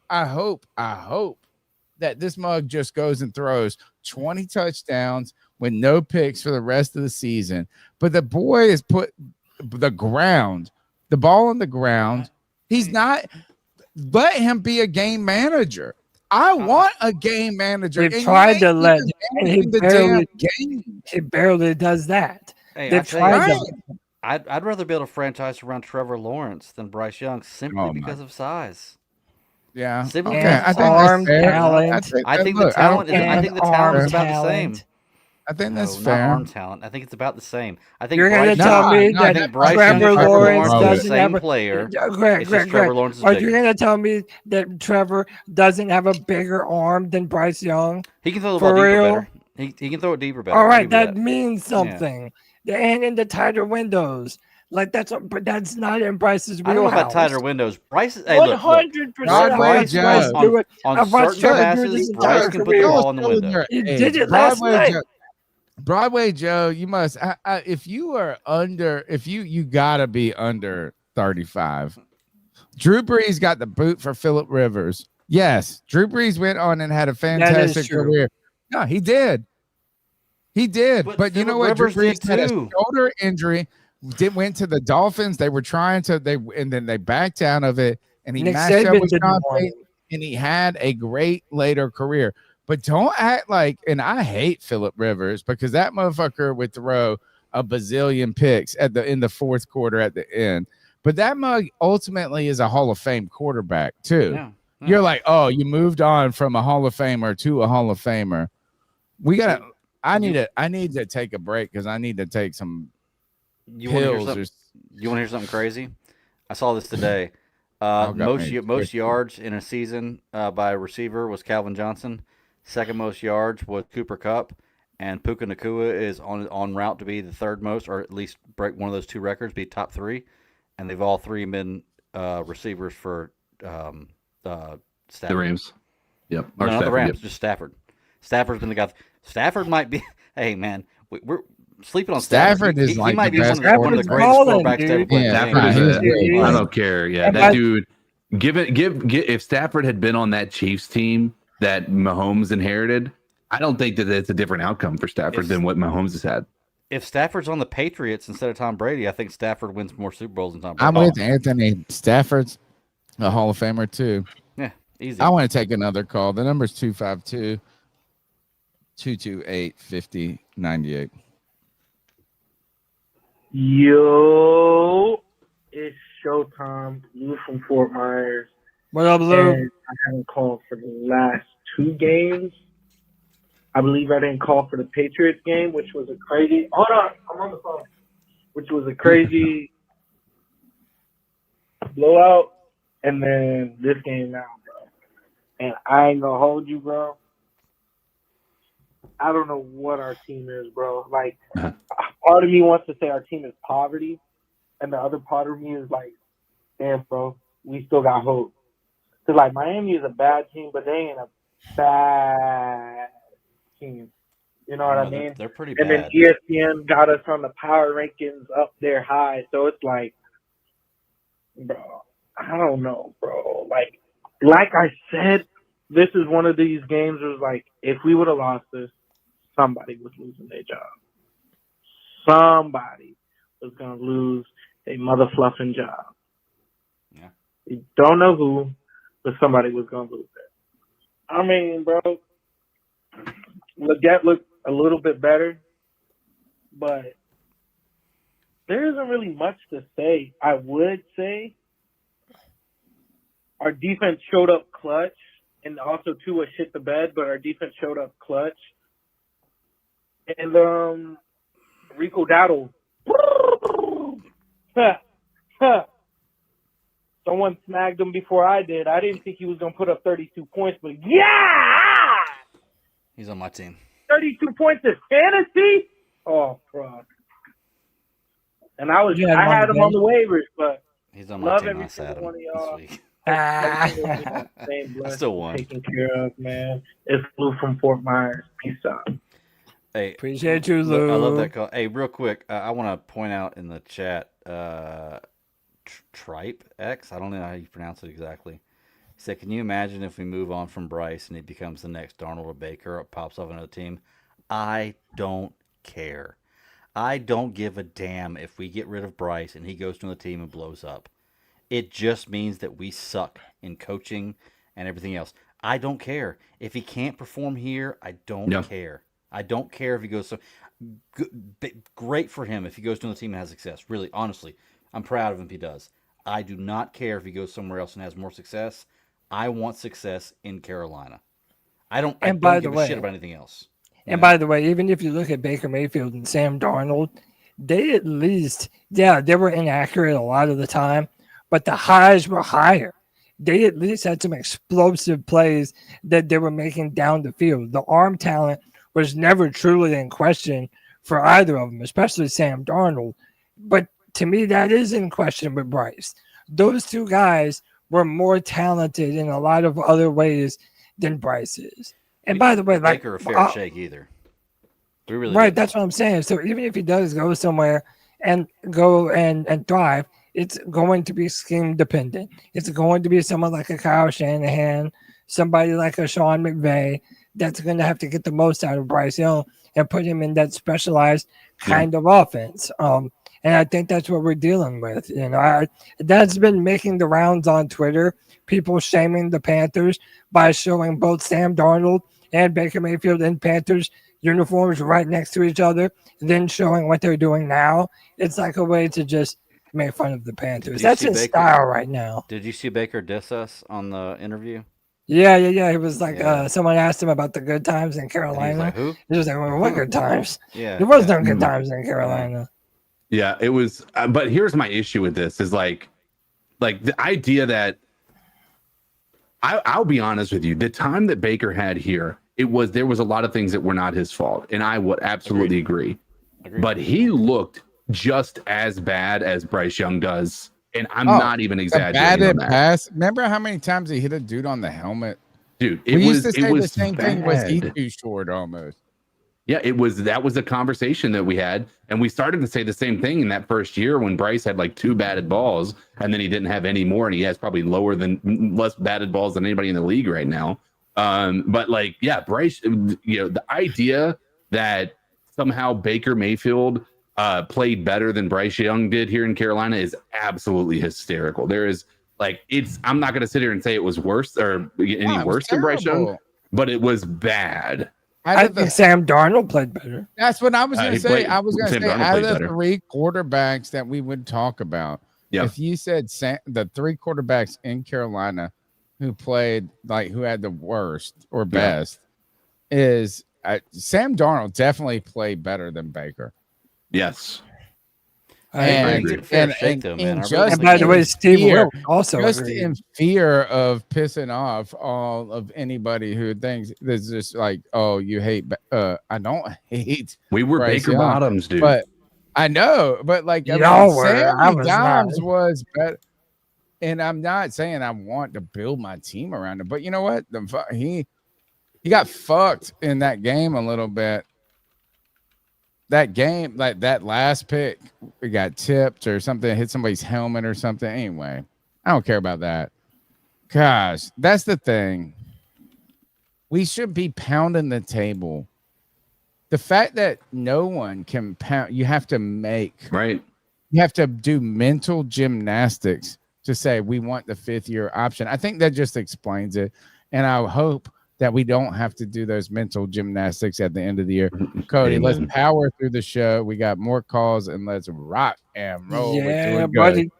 that this mug just goes and throws 20 touchdowns with no picks for the rest of the season. But the boy has put the ball on the ground. He's not. Let him be a game manager. I want a game manager. They've tried to let him, and he barely does that. Hey, They've tried I'd rather build a franchise around Trevor Lawrence than Bryce Young simply because of size. Yeah. Simply okay. I think arm that's fair. talent. I think the talent is about the same. I think that's Not fair. arm talent. I think it's about the same. I think You're going to tell me that Trevor Lawrence doesn't have a player. Greg, are you going to tell me that Trevor doesn't have a bigger arm than Bryce Young? He can throw the ball deeper better. He can throw it deeper better. All right, that means something. And in the tighter windows. Like but that's not in Bryce's I don't know wheelhouse. about tighter windows. Bryce, hey, look, 100%. Broadway Joe. I've watched Trevor do this Bryce entire can put the career. ball in the window. He did it last night. Broadway Joe, you must. If you are under, you gotta be under 35. Drew Brees got the boot for Phillip Rivers. Yes, Drew Brees went on and had a fantastic career. No, he did. He did. But you know what? Drew Brees had a shoulder injury. Went to the Dolphins. They were trying to and then they backed out of it. And he matched up with Sean Payton, and he had a great later career. But don't act like, and I hate Phillip Rivers because that motherfucker would throw a bazillion picks in the fourth quarter at the end. But that mug ultimately is a Hall of Fame quarterback too. Yeah. You're like, oh, you moved on from a Hall of Famer to a Hall of Famer. I need to take a break because I need to take some pills. You want to hear something crazy? I saw this today. Most yards in a season by a receiver was Calvin Johnson. Second most yards was Cooper Kupp, and Puka Nacua is on route to be the third most, or at least break one of those two records, be top three. And they've all three been receivers for Stafford. The Rams. Yep. No, not the Rams, just Stafford. Stafford's been the guy. Stafford might be. Hey man, we're sleeping on Stafford. Is he like might be one of the greatest quarterbacks to ever play. I don't care. Yeah, that dude. If Stafford had been on that Chiefs team that Mahomes inherited, I don't think that it's a different outcome for Stafford than what Mahomes has had. If Stafford's on the Patriots instead of Tom Brady, I think Stafford wins more Super Bowls than Tom Brady. I'm with Anthony. Stafford's a Hall of Famer too. Yeah, easy. I want to take another call. The number's 252-228-5098. Yo, it's showtime. Lou from Fort Myers. What up, Lou? I haven't called for the last two games. I believe I didn't call for the Patriots game, which was a crazy. Hold on, I'm on the phone. Which was a crazy blowout, and then this game now, bro. And I ain't gonna hold you, bro. I don't know what our team is, bro. Like, part of me wants to say our team is poverty, and the other part of me is like, damn, bro, we still got hope. Cause like Miami is a bad team, but they ain't a bad team. You know what I mean? They're pretty bad. And then ESPN got us on the power rankings up there high. So it's like, bro, I don't know, bro. Like I said, this is one of these games where it's like, if we would have lost this, somebody was losing their job. Somebody was going to lose a mother-fluffing job. Yeah. You don't know who, but somebody was going to lose it. I mean, bro, Leggett looked a little bit better, but there isn't really much to say. I would say our defense showed up clutch, and also Tua shit the bed, but our defense showed up clutch. And Rico Dowdle. Someone snagged him before I did. I didn't think he was going to put up 32 points, but yeah! He's on my team. 32 points in fantasy? Oh, bro. And I had him on the waivers, but he's on my team. Every single one of y'all. This week. I still won. Taken care of, man. It's Lou from Fort Myers. Peace out. Hey, appreciate you, Lou. I love that call. Hey, real quick, I want to point out in the chat, Tripe X. I don't know how you pronounce it exactly. He said, "Can you imagine if we move on from Bryce and he becomes the next Darnold or Baker or pops off another team?" I don't care. I don't give a damn if we get rid of Bryce and he goes to another team and blows up. It just means that we suck in coaching and everything else. I don't care. If he can't perform here, I don't care. I don't care if he goes great for him if he goes to another team and has success. Really, honestly, I'm proud of him if he does. I do not care if he goes somewhere else and has more success. I want success in Carolina. I don't give a shit about anything else. And by the way, even if you look at Baker Mayfield and Sam Darnold, they at least, they were inaccurate a lot of the time, but the highs were higher. They at least had some explosive plays that they were making down the field. The arm talent was never truly in question for either of them, especially Sam Darnold. But to me, that is in question with Bryce. Those two guys were more talented in a lot of other ways than Bryce is. And by the way, like Baker a fair shake either. Really right, that's what I'm saying. So even if he does go somewhere and go and thrive, it's going to be scheme dependent. It's going to be someone like a Kyle Shanahan, somebody like a Sean McVay that's going to have to get the most out of Bryce Young and put him in that specialized kind of offense. And I think that's what we're dealing with. You know, that's been making the rounds on Twitter. People shaming the Panthers by showing both Sam Darnold and Baker Mayfield in Panthers uniforms right next to each other, and then showing what they're doing now. It's like a way to just make fun of the Panthers. That's in style right now. Did you see Baker diss us on the interview? Yeah. It was like someone asked him about the good times in Carolina. Like, who? He was like, well, what good times? Yeah. There was no good times in Carolina. Yeah, it was. But here's my issue with this is like the idea that I'll be honest with you. The time that Baker had here, there was a lot of things that were not his fault. And I would absolutely agree. But he looked just as bad as Bryce Young does. And I'm not even exaggerating on that. Pass. Remember how many times he hit a dude on the helmet? Dude, we used to say the same thing. Was he too short almost? Yeah, that was a conversation that we had, and we started to say the same thing in that first year when Bryce had like 2 batted balls, and then he didn't have any more, and he has probably less batted balls than anybody in the league right now. But like, yeah, Bryce, the idea that somehow Baker Mayfield played better than Bryce Young did here in Carolina is absolutely hysterical. There is I'm not going to sit here and say it was worse or any worse than Bryce Young, but it was bad. I think Sam Darnold played better. That's what I was going to say. I was going to say out of the 3 quarterbacks that we would talk about, if you said the 3 quarterbacks in Carolina who played who had the worst or best is Sam Darnold definitely played better than Baker. Yes. And by the way, Steve Will also just in fear of pissing off all of anybody who thinks there's just like, oh, you hate. I don't hate. We were Bryce Baker Young, Bottoms, dude. But I know, but like y'all were. Sammy Dimes was better. And I'm not saying I want to build my team around him, but you know what? He got fucked in that game a little bit. That game, like that last pick, we got tipped or something, hit somebody's helmet or something. Anyway, I don't care about that. Gosh, that's the thing. We should be pounding the table. The fact that no one can pound, you have to you have to do mental gymnastics to say we want the 5th-year option. I think that just explains it. And I hope that we don't have to do those mental gymnastics at the end of the year. Cody, let's power through the show. We got more calls, and let's rock and roll. Yeah, buddy.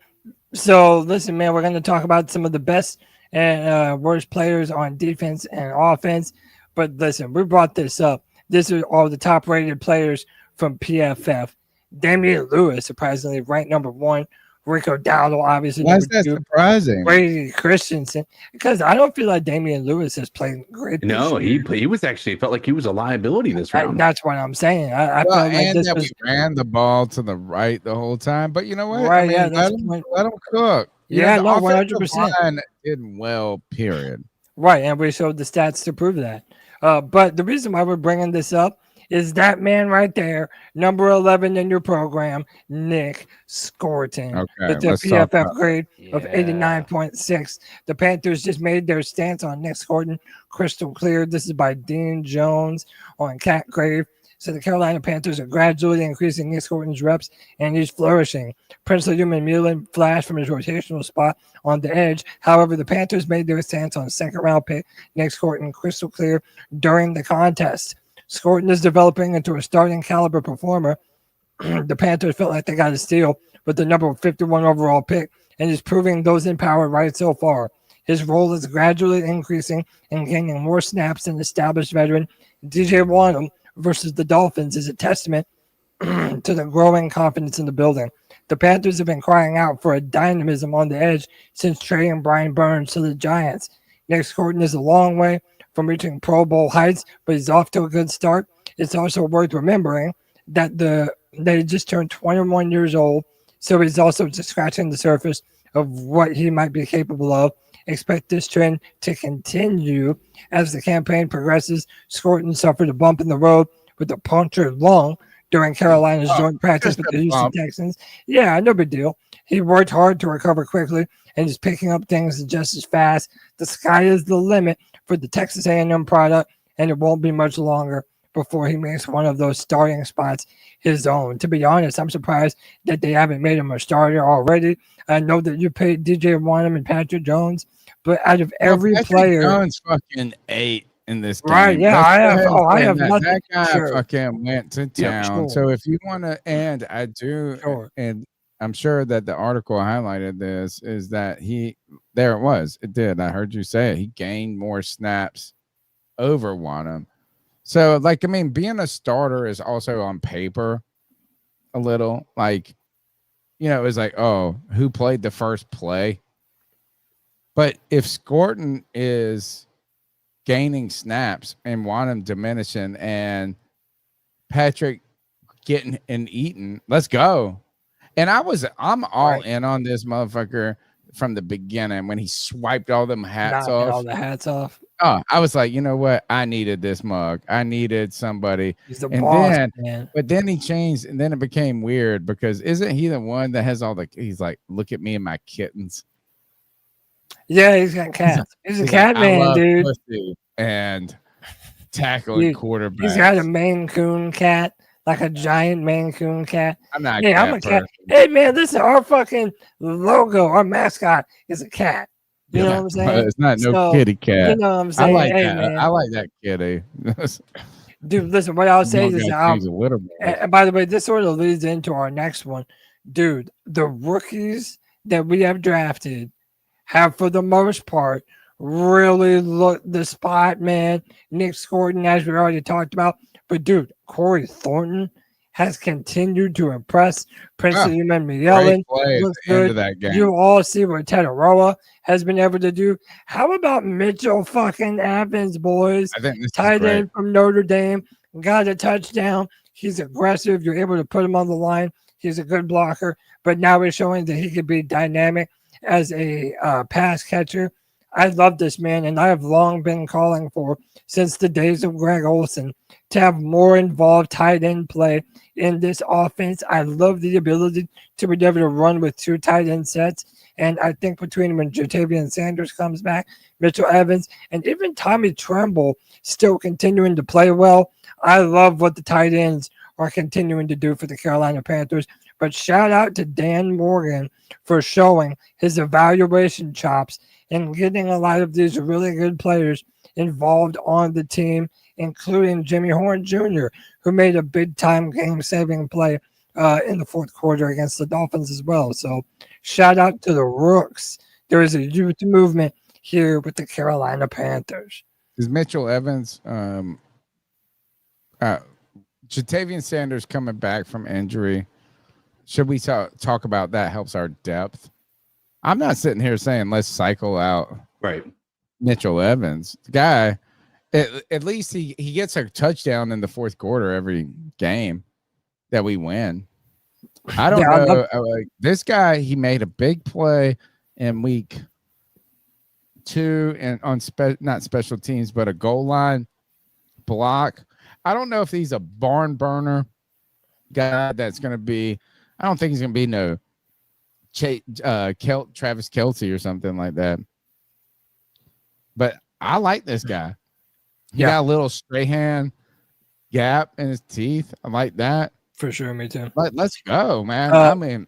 So, listen, man, we're going to talk about some of the best and worst players on defense and offense. But listen, we brought this up. This is all the top-rated players from PFF. Damian Lewis, surprisingly, ranked number 1. Rico Dowdle, obviously. Why is that surprising? Brady Christensen, because I don't feel like Damian Lewis has played great. No, he was actually felt like he was a liability this round. That's what I'm saying. I felt like and this that was, we ran the ball to the right the whole time. But you know what? Right, let them cook. Yeah, the no, offensive 100%. line did well. Period. Right, and we showed the stats to prove that. But the reason why we're bringing this up is that man right there, number 11 in your program, Nic Scourton. Okay, with a PFF grade of 89.6. The Panthers just made their stance on Nic Scourton crystal clear. This is by Dean Jones on Cat Grave. So the Carolina Panthers are gradually increasing Nic Scourton's reps, and he's flourishing. Princely Human Mullen flashed from his rotational spot on the edge. However, the Panthers made their stance on second-round pick Nic Scourton crystal clear during the contest. Scorton is developing into a starting caliber performer. The Panthers felt like they got a steal with the number 51 overall pick, and is proving those in power right so far. His role is gradually increasing and gaining more snaps than established veteran DJ Wonnum versus the Dolphins is a testament to the growing confidence in the building. The Panthers have been crying out for a dynamism on the edge since trading Brian Burns to the Giants. Nic Scourton is a long way from reaching Pro Bowl heights, but he's off to a good start. It's also worth remembering that they just turned 21 years old. So he's also just scratching the surface of what he might be capable of. Expect this trend to continue as the campaign progresses. Scorton suffered a bump in the road with a punctured lung during Carolina's joint practice with the Houston Texans. Yeah, no big deal. He worked hard to recover quickly and is picking up things just as fast. The sky is the limit for the Texas A&M product, and it won't be much longer before he makes one of those starting spots his own. To be honest, I'm surprised that they haven't made him a starter already. I know that you paid DJ Wonnum and Patrick Jones, but out of every player, Jones fucking ate in this game. Right? Yeah, I have nothing. That guy Sure. fucking went to town. Yeah, sure. So if you want to, and I do, and I'm sure that the article highlighted this is that there it was. It did. I heard you say it. He gained more snaps over Wonnum. So, like, I mean, being a starter is also on paper a little like, it was like, oh, who played the first play? But if Scorton is gaining snaps and Wonnum diminishing and Patrick getting and eating, let's go. And I'm all in on this motherfucker from the beginning when he swiped all them hats Knocking off. all the hats off. Oh, I was like, you know what? I needed this mug. I needed somebody. He's the boss, man. But then he changed, and then it became weird because isn't he the one that has all the? He's like, look at me and my kittens. Yeah, he's got cats. He's a cat man, dude. And tackling quarterbacks. He's got a Maine Coon cat, like a giant Maine Coon cat. I'm not. Yeah, I'm a cat. Hey, man, listen, our fucking logo, our mascot is a cat. You know what I'm saying? It's not no kitty cat. You know what I'm saying? I like hey, that. man. I like that kitty. Dude, listen, what I'll say is, and by the way, this sort of leads into our next one. Dude, the rookies that we have drafted have, for the most part, really looked the spot, man. Nic Scourton, as we already talked about. But, dude, Corey Thornton has continued to impress. Prince William Yellen looks good. You all see what Tetaroa has been able to do. How about Mitchell fucking Evans, boys? I think this tight end from Notre Dame, got a touchdown. He's aggressive. You're able to put him on the line. He's a good blocker. But now he's showing that he could be dynamic as a pass catcher. I love this man, and I have long been calling for, since the days of Greg Olsen, to have more involved tight end play in this offense. I love the ability to be able to run with two tight end sets, and I think between when Jatavian Sanders comes back, Mitchell Evans, and even Tommy Tremble still continuing to play well, I love what the tight ends are continuing to do for the Carolina Panthers. But shout out to Dan Morgan for showing his evaluation chops and getting a lot of these really good players involved on the team, including Jimmy Horn Jr., who made a big-time game-saving play in the fourth quarter against the Dolphins as well. So shout out to the Rooks. There is a youth movement here with the Carolina Panthers. Is Mitchell Evans, Jatavian Sanders coming back from injury? Should we talk about that? Helps our depth. I'm not sitting here saying let's cycle out Mitchell Evans. The guy, at least he gets a touchdown in the fourth quarter every game that we win. I don't know. This guy, he made a big play in week 2 and on not special teams, but a goal line block. I don't know if he's a barn burner guy that's going to be. I don't think he's going to be no Travis Kelce or something like that. But I like this guy. He got a little Strahan gap in his teeth. I like that. For sure, me too. Let's go, man. I mean,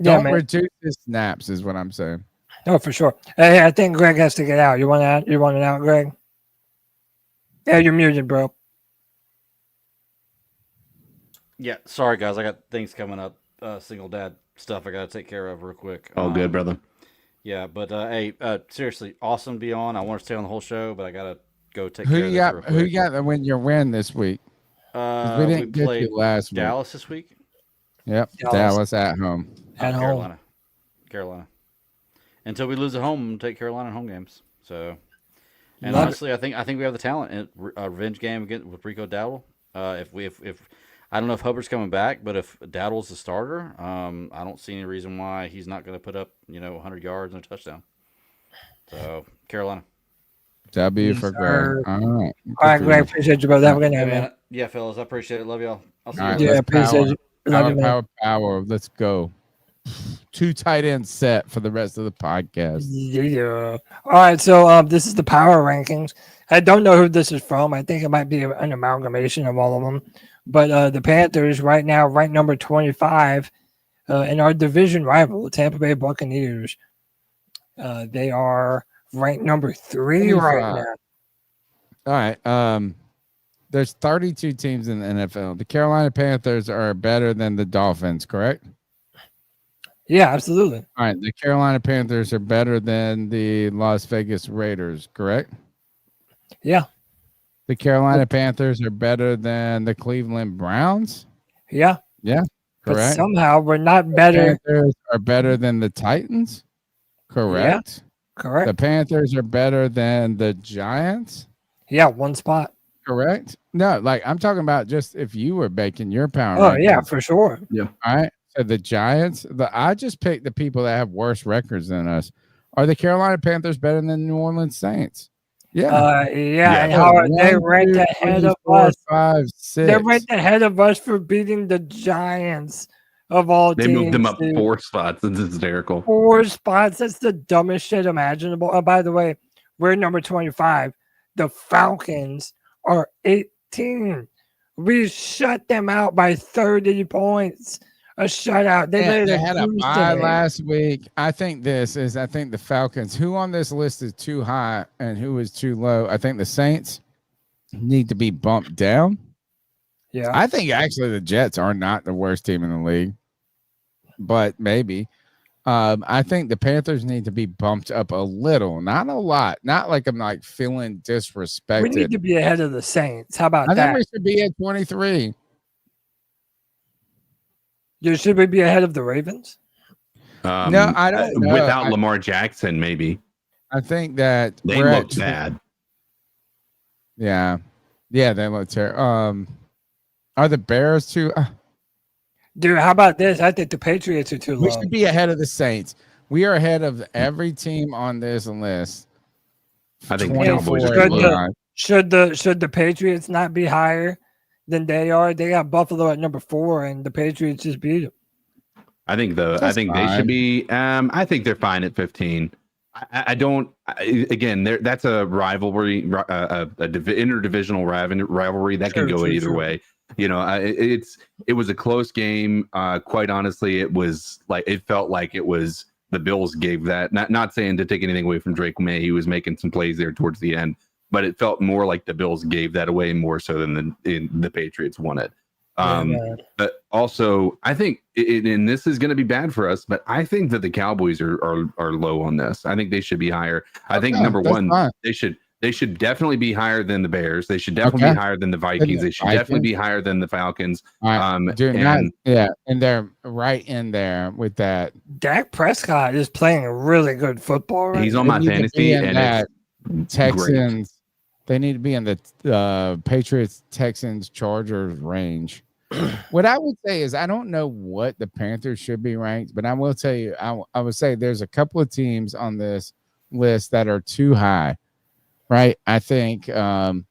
don't man. reduce his snaps is what I'm saying. Oh, for sure. Hey, I think Greg has to get out. You want out? You want it out, Greg? Yeah, you're muted, bro. Yeah, sorry guys, I got things coming up. Single dad stuff I got to take care of real quick. Oh, good, brother. Yeah, but hey, seriously, awesome to be on. I want to stay on the whole show, but I gotta go take Who care of you this got? real Who quick. you got to win your win this week? We didn't get played you last week. Dallas this week. Yep, Dallas at home. At home. Carolina. Until we lose at home, we'll take Carolina home games. So, and Love honestly, I think we have the talent in a revenge game against with Rico Dowdle. If I don't know if Hubbard's coming back, but if Dowdle's the starter, I don't see any reason why he's not going to put up 100 yards and a touchdown. So Carolina. W for Greg. All right. All right, Greg. Appreciate you, brother. Have a good night, Hey, man. man. Yeah, fellas. I appreciate it. Love y'all. I'll see you. All right, later. Yeah, appreciate you. Love you, man. Power. Let's go. 2 tight ends set for the rest of the podcast. Yeah. All right, so this is the power rankings. I don't know who this is from. I think it might be an amalgamation of all of them. But the Panthers right now ranked number 25 in our division rival, the Tampa Bay Buccaneers. They are ranked number 3 right now. All right. There's 32 teams in the NFL. The Carolina Panthers are better than the Dolphins, correct? Yeah, absolutely. All right. The Carolina Panthers are better than the Las Vegas Raiders, correct? Yeah. The Carolina Panthers are better than the Cleveland Browns? Yeah. Yeah. But Correct. somehow we're not better. The Panthers are better than the Titans? Correct. Correct. The Panthers are better than the Giants? Yeah, 1 spot. Correct. No, like I'm talking about just if you were making your power. Oh, yeah, rankings. for sure. Yeah. All right. So the Giants, I just picked the people that have worse records than us. Are the Carolina Panthers better than the New Orleans Saints? Yeah. Yeah, and how are they ranked ahead of us? 5, 6. They're ranked ahead of us for beating the Giants of all They teams. moved them up dude. 4 spots. It's hysterical. 4 spots. That's the dumbest shit imaginable. Oh, by the way, we're number 25. The Falcons are 18. We shut them out by 30 points. A shutout. They had a bye last week. I think the Falcons, who on this list is too high and who is too low. I think the Saints need to be bumped down. Yeah. I think actually the Jets are not the worst team in the league, but maybe. I think the Panthers need to be bumped up a little, not a lot. Not like I'm like feeling disrespected. We need to be ahead of the Saints. How about I that? think we should be at 23. Should we be ahead of the Ravens? No, I don't know. Without Lamar Jackson, maybe. I think that They we're look at bad. Yeah, they look terrible. Are the Bears too? Dude, how about this? I think the Patriots are too low. We should be ahead of the Saints. We are ahead of every team on this list. I think the 24 Cowboys are Should too and low. the should the Patriots not be higher than they are? They got Buffalo at number 4, and the Patriots just beat them. I think they fine. should be. I think they're fine at 15. I don't. Again, that's a rivalry, interdivisional rivalry that can go either way. It was a close game. Quite honestly, it felt like it was the Bills gave that. Not saying to take anything away from Drake May, he was making some plays there towards the end, but it felt more like the Bills gave that away more so than the Patriots won it. But also, I think, and this is going to be bad for us, but I think that the Cowboys are low on this. I think they should be higher. I think number one, fine. they should definitely be higher than the Bears. They should definitely be higher than the Vikings. They should definitely be higher than the Falcons. And they're right in there with that. Dak Prescott is playing really good football right He's now. on my They need to fantasy, be in and that it's Texans. great. They need to be in the Patriots, Texans, Chargers range. What I would say is I don't know what the Panthers should be ranked, but I will tell you, I would say there's a couple of teams on this list that are too high, right? I think the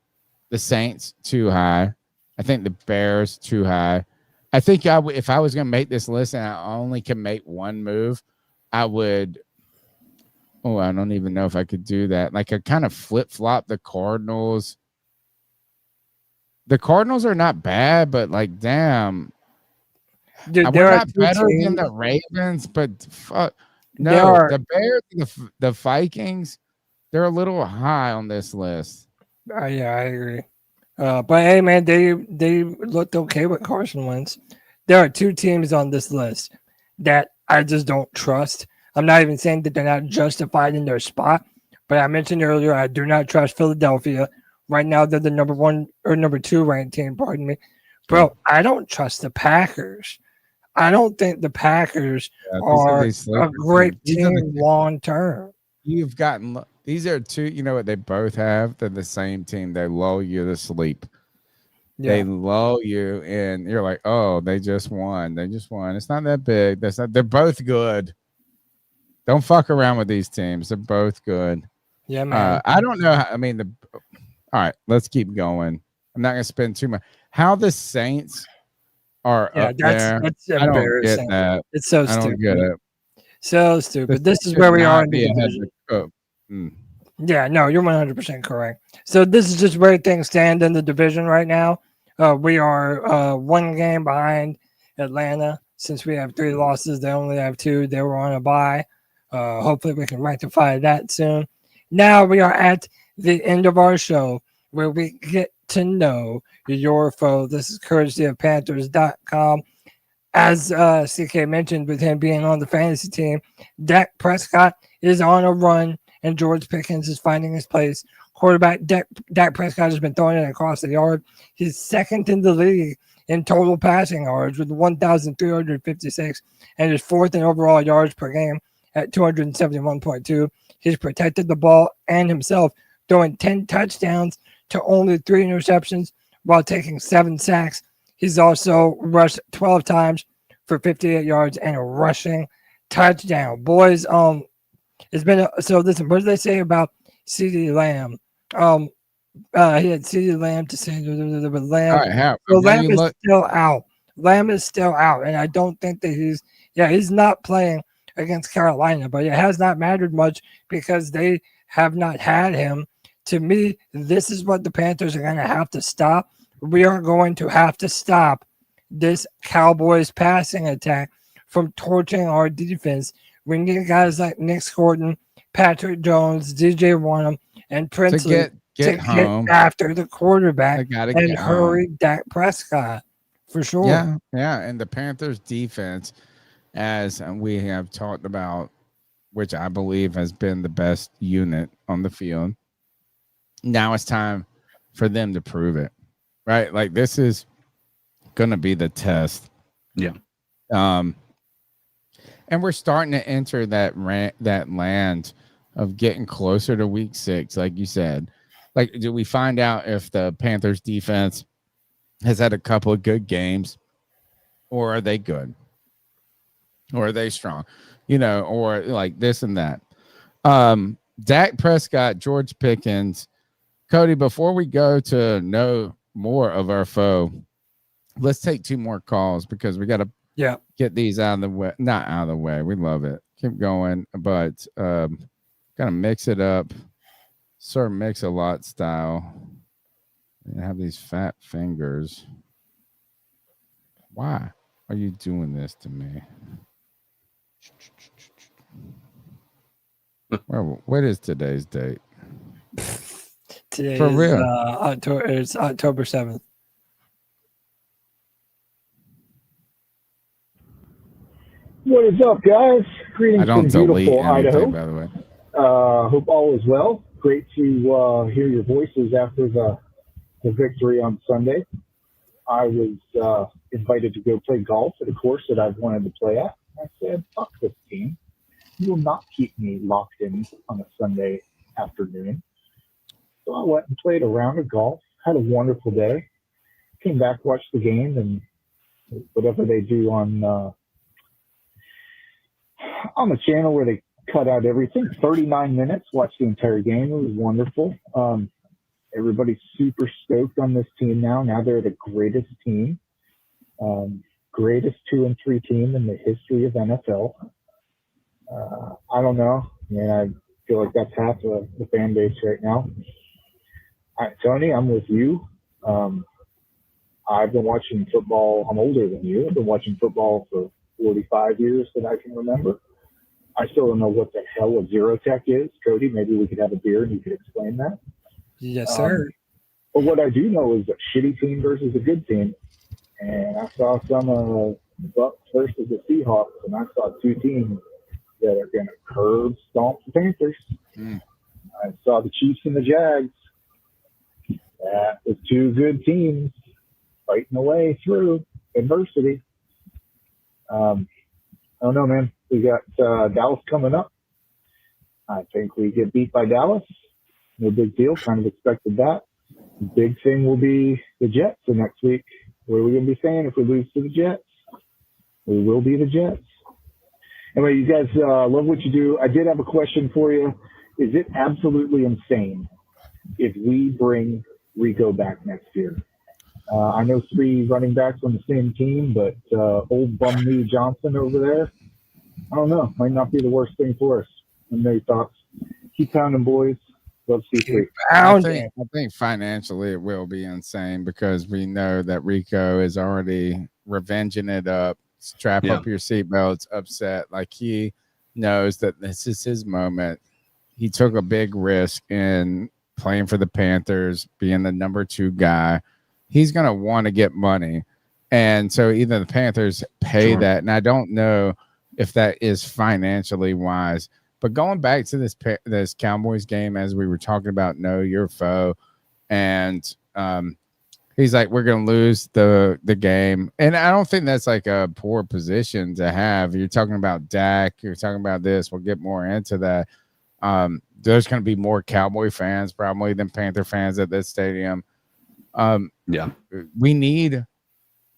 Saints too high. I think the Bears too high. I think if I was going to make this list and I only can make one move, I would. Oh, I don't even know if I could do that. Like I kind of flip-flop the Cardinals. The Cardinals are not bad, but like, damn. Dude, We're not better than the Ravens, but fuck. No, the Bears and the Vikings, they're a little high on this list. Yeah, I agree. But hey, man, they looked okay with Carson Wentz. There are 2 teams on this list that I just don't trust. I'm not even saying that they're not justified in their spot, but I mentioned earlier I do not trust Philadelphia. Right now, they're the number 1 or number 2 ranked team. Pardon me, bro. I don't trust the Packers. I don't think the Packers are a great team long term. You've gotten these are 2. You know what they both have? They're the same team. They lull you to sleep. They lull you, and you're like, "Oh, they just won. They just won. It's not that big. That's not. They're both good. Don't fuck around with these teams. They're both good." Yeah, man. I don't know. I mean, all right, let's keep going. I'm not going to spend too much. How the Saints are up there? That's I don't get embarrassing. that. It's so I don't stupid. get it. So stupid. This is Should where we are not in be the ahead division. of the Coke. Yeah, no, you're 100% correct. So this is just where things stand in the division right now. We are 1 game behind Atlanta. Since we have 3 losses, they only have 2. They were on a bye. Hopefully we can rectify that soon. Now we are at the end of our show where we get to know your foe. This is courtesy of Panthers.com. As CK mentioned, with him being on the fantasy team, Dak Prescott is on a run, and George Pickens is finding his place. Quarterback Dak Prescott has been throwing it across the yard. He's second in the league in total passing yards with 1,356, and is 4th in overall yards per game at 271.2. He's protected the ball and himself, throwing 10 touchdowns to only 3 interceptions while taking 7 sacks. He's also rushed 12 times for 58 yards and a rushing touchdown. Boys, it's been so listen, what did they say about CeeDee Lamb? He had CeeDee Lamb to say but Lamb. Right, so Lamb is still out. Lamb is still out, and I don't think that he's not playing against Carolina, but it has not mattered much because they have not had him. To me, this is what the Panthers are going to have to stop. We are going to have to stop this Cowboys passing attack from torching our defense. We need guys like Nic Scourton, Patrick Jones, DJ Warnham, and Princely to get after the quarterback and hurry Dak Prescott for sure. Yeah, and the Panthers defense, as we have talked about, which I believe has been the best unit on the field. Now it's time for them to prove it, right? Like this is going to be the test. Yeah. And we're starting to enter that land of getting closer to week 6, like you said. Like, do we find out if the Panthers defense has had a couple of good games, or are they good? Or are they strong? Or like this and that. Dak Prescott, George Pickens. Cody, before we go to know more of our foe, let's take 2 more calls because we got to get these out of the way. Not out of the way. We love it. Keep going, but kind of mix it up. Sir Mix-a-Lot style. And have these fat fingers. Why are you doing this to me? What is today's date? Today For is real? It's October 7th. What is up, guys? Greetings I don't from delete beautiful anything, Idaho. by the way. Hope all is well. Great to hear your voices after the victory on Sunday. I was invited to go play golf at a course that I've wanted to play at. I said, fuck this team. You will not keep me locked in on a Sunday afternoon. So I went and played a round of golf, had a wonderful day, came back, watched the game, and whatever they do on the channel where they cut out everything. 39 minutes, watched the entire game. It was wonderful. Everybody's super stoked on this team now. Now they're the greatest team, greatest 2-3 team in the history of NFL. I don't know. I feel like that's half of the fan base right now. All right, Tony, I'm with you. I've been watching football. I'm older than you. I've been watching football for 45 years that I can remember. I still don't know what the hell a zero tech is. Cody, maybe we could have a beer and you could explain that. Yes, sir. But what I do know is a shitty team versus a good team. And I saw some Bucs versus the Seahawks, and I saw 2 teams that are going to curb stomp the Panthers. I saw the Chiefs and the Jags. That was 2 good teams fighting their way through adversity. I don't know, man. We got Dallas coming up. I think we get beat by Dallas. No big deal. Kind of expected that. big thing will be the Jets the next week. What are we going to be saying if we lose to the Jets? We will be the Jets. Anyway, you guys love what you do. I did have a question for you. Is it absolutely insane if we bring Rico back next year? I know 3 running backs on the same team, but old bum knee Johnson over there, I don't know. Might not be the worst thing for us. I know your thoughts. Keep pounding, boys. Love C3. I think financially it will be insane because we know that Rico is already revenging it up. Strap up your seatbelts, upset. Like he knows that this is his moment. He took a big risk in playing for the Panthers, being the number 2 guy. He's going to want to get money. And so either the Panthers pay that, and I don't know if that is financially wise. But going back to this Cowboys game, as we were talking about, know your foe, and he's like, we're going to lose the game. And I don't think that's like a poor position to have. You're talking about Dak. You're talking about this. We'll get more into that. There's going to be more Cowboy fans probably than Panther fans at this stadium. We need,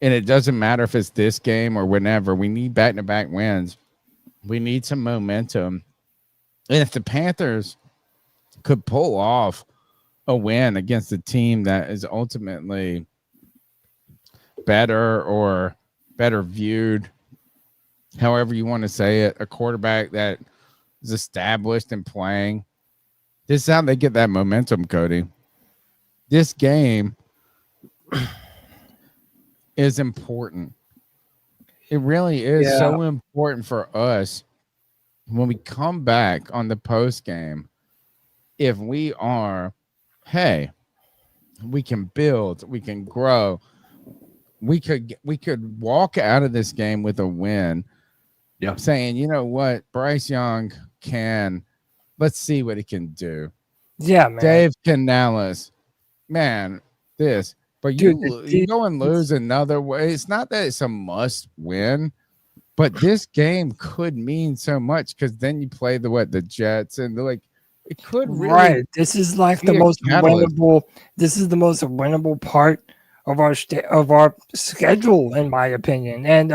and it doesn't matter if it's this game or whenever, we need back-to-back wins. We need some momentum. And if the Panthers could pull off a win against a team that is ultimately better or better viewed, however you want to say it, a quarterback that is established and playing, this is how they get that momentum, Cody. This game is important. It really is so important for us when we come back on the post game. If we are, hey, we can build, we can grow, we could walk out of this game with a win. Saying, you know what, Bryce Young let's see what he can do. Yeah, man. Dave Canales, man, this. But you go and lose another way. It's not that it's a must win, but this game could mean so much because then you play the Jets and it could really This is like the most winnable. This is the most winnable part of our schedule, in my opinion. And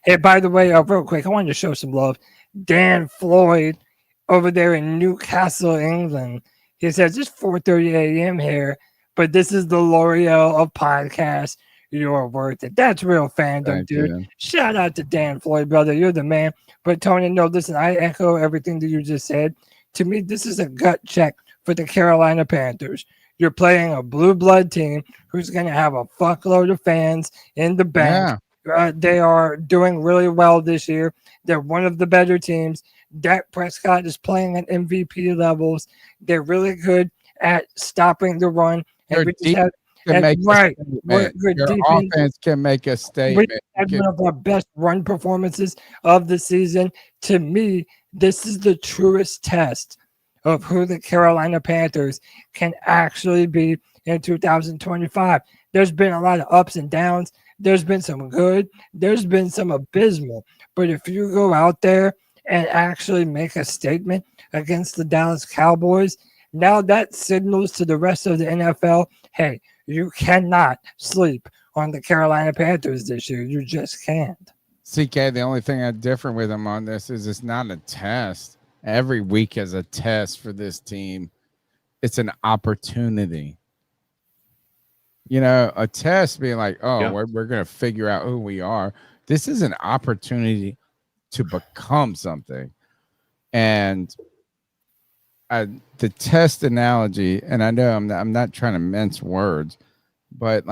hey, by the way, real quick, I wanted to show some love. Dan Floyd over there in Newcastle, England. He says it's 4:30 a.m. here, but this is the L'Oreal of podcasts. You're worth it. That's real fandom, dude. Shout out to Dan Floyd, brother. You're the man. But Tony, no, listen, I echo everything that you just said. To me, this is a gut check for the Carolina Panthers. You're playing a blue blood team who's going to have a fuckload of fans in the bank. They are doing really well this year. They're one of the better teams. Dak Prescott is playing at MVP levels. They're really good at stopping the run. Your defense offense can make a statement. One of our best run performances of the season. To me, this is the truest test of who the Carolina Panthers can actually be in 2025. There's been a lot of ups and downs. There's been some good. There's been some abysmal. But if you go out there and actually make a statement against the Dallas Cowboys, now that signals to the rest of the NFL, hey, you cannot sleep on the Carolina Panthers this year. You just can't. CK, the only thing I'm different with him on this is it's not a test. Every week is a test for this team. It's an opportunity. You know, a test being like, we're going to figure out who we are. This is an opportunity to become something. And the test analogy, and I know I'm not trying to mince words, but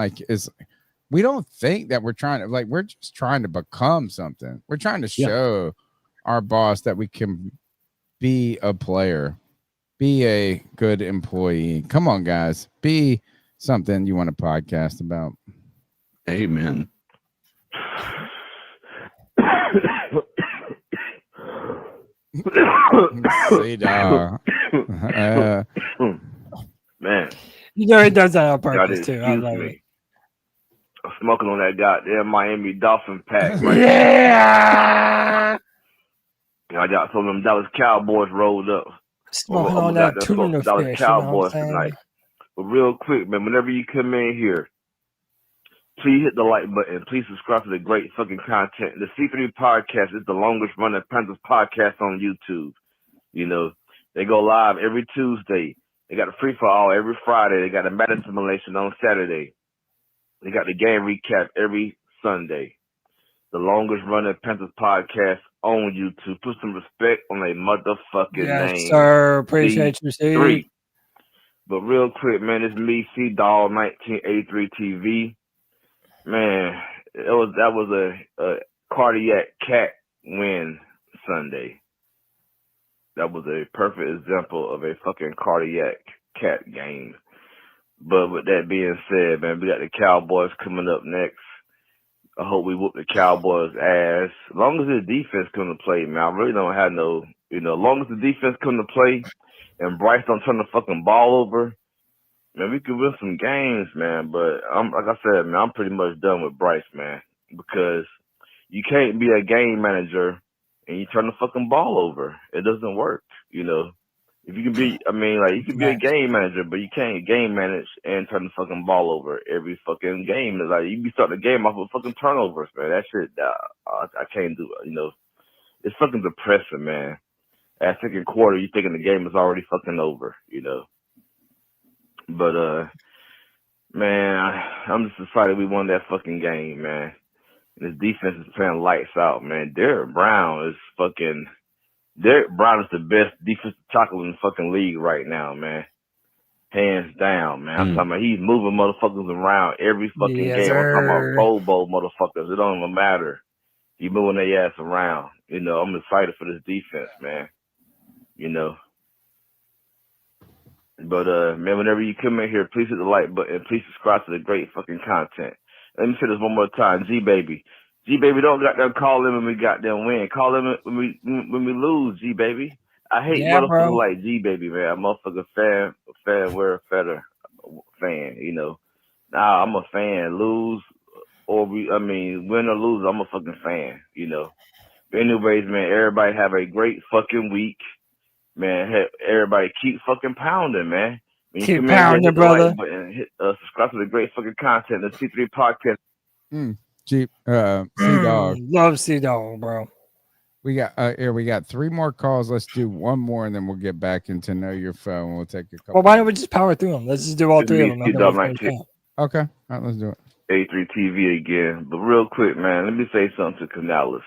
we don't think that we're trying to, we're just trying to become something. We're trying to show our boss that we can be a player, be a good employee. Come on, guys, be something you want to podcast about. Amen. Man, you know he does that on purpose too. I love it. I'm smoking on that goddamn Miami Dolphin pack. Right I got some of them Dallas Cowboys rolled up. Smoking on that tuna Dallas fish. Cowboys tonight. But real quick, man, whenever you come in here, please hit the like button. Please subscribe to the great fucking content. The C3 Podcast is the longest running Panthers podcast on YouTube. You know, they go live every Tuesday. They got a free for all every Friday. They got a Madden simulation on Saturday. They got the game recap every Sunday. The longest running Panthers podcast on YouTube. Put some respect on a motherfucking name. Yes, sir. Appreciate you, Steve. But real quick, man, it's me, C-Dawg, 1983 TV. Man, that was a cardiac cat win Sunday. That was a perfect example of a fucking cardiac cat game. But with that being said, man, we got the Cowboys coming up next. I hope we whoop the Cowboys' ass. As long as the defense come to play, man, I really don't have no, as long as the defense come to play and Bryce don't turn the fucking ball over, man, we could win some games, man. But like I said, man, I'm pretty much done with Bryce, man, because you can't be a game manager and you turn the fucking ball over. It doesn't work, If you can be, you can be a game manager, but you can't game manage and turn the fucking ball over every fucking game. It's like you be starting the game off with fucking turnovers, man. That shit, I can't do it. It's fucking depressing, man. At second quarter, you thinking the game is already fucking over, But man, I'm just excited we won that fucking game, man. And his defense is playing lights out, man. Derek Brown is the best defensive tackle in the fucking league right now, man. Hands down, man. I'm talking about he's moving motherfuckers around every fucking game. I'm talking about Pro Bowl motherfuckers. It don't even matter. He moving their ass around. I'm excited for this defense, man. But man, whenever you come in here, please hit the like button. Please subscribe to the great fucking content. Let me say this one more time. G-Baby, don't goddamn call him when we goddamn win. Call him when we lose, G-Baby. I hate motherfuckers like G-Baby, man. I'm a motherfucker we're a fan, Nah, I'm a fan. Lose or win or lose, I'm a fucking fan, But anyways, man, everybody have a great fucking week. Man, everybody keep fucking pounding, man. Keep pounding, brother. Hit subscribe to the great fucking content, the C3 Podcast. C-Dawg. Love C-Dawg, bro. We got 3 more calls. Let's do one more, and then we'll get back into Know Your Phone. We'll take a couple. Well, why don't we just power through them? Let's just do all 3 of them. Okay. All right, let's do it. A3 TV again. But real quick, man, let me say something to Canales.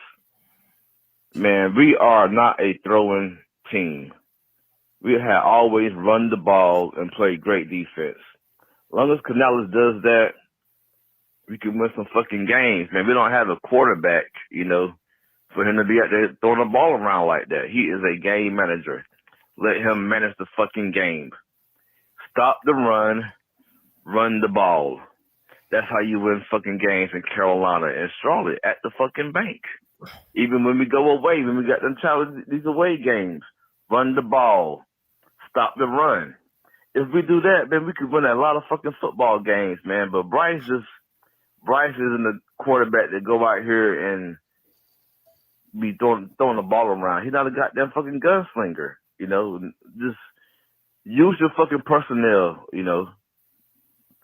Man, we are not a throwing team. We have always run the ball and played great defense. As long as Canales does that, we can win some fucking games, man. We don't have a quarterback, for him to be out there throwing the ball around like that. He is a game manager. Let him manage the fucking game. Stop the run the ball. That's how you win fucking games in Carolina and Charlotte at the fucking bank. Even when we go away, when we got them these away games, run the ball. Stop the run. If we do that, then we could win a lot of fucking football games, man. But Bryce isn't the quarterback that go out here and be throwing the ball around. He's not a goddamn fucking gunslinger, Just use your fucking personnel,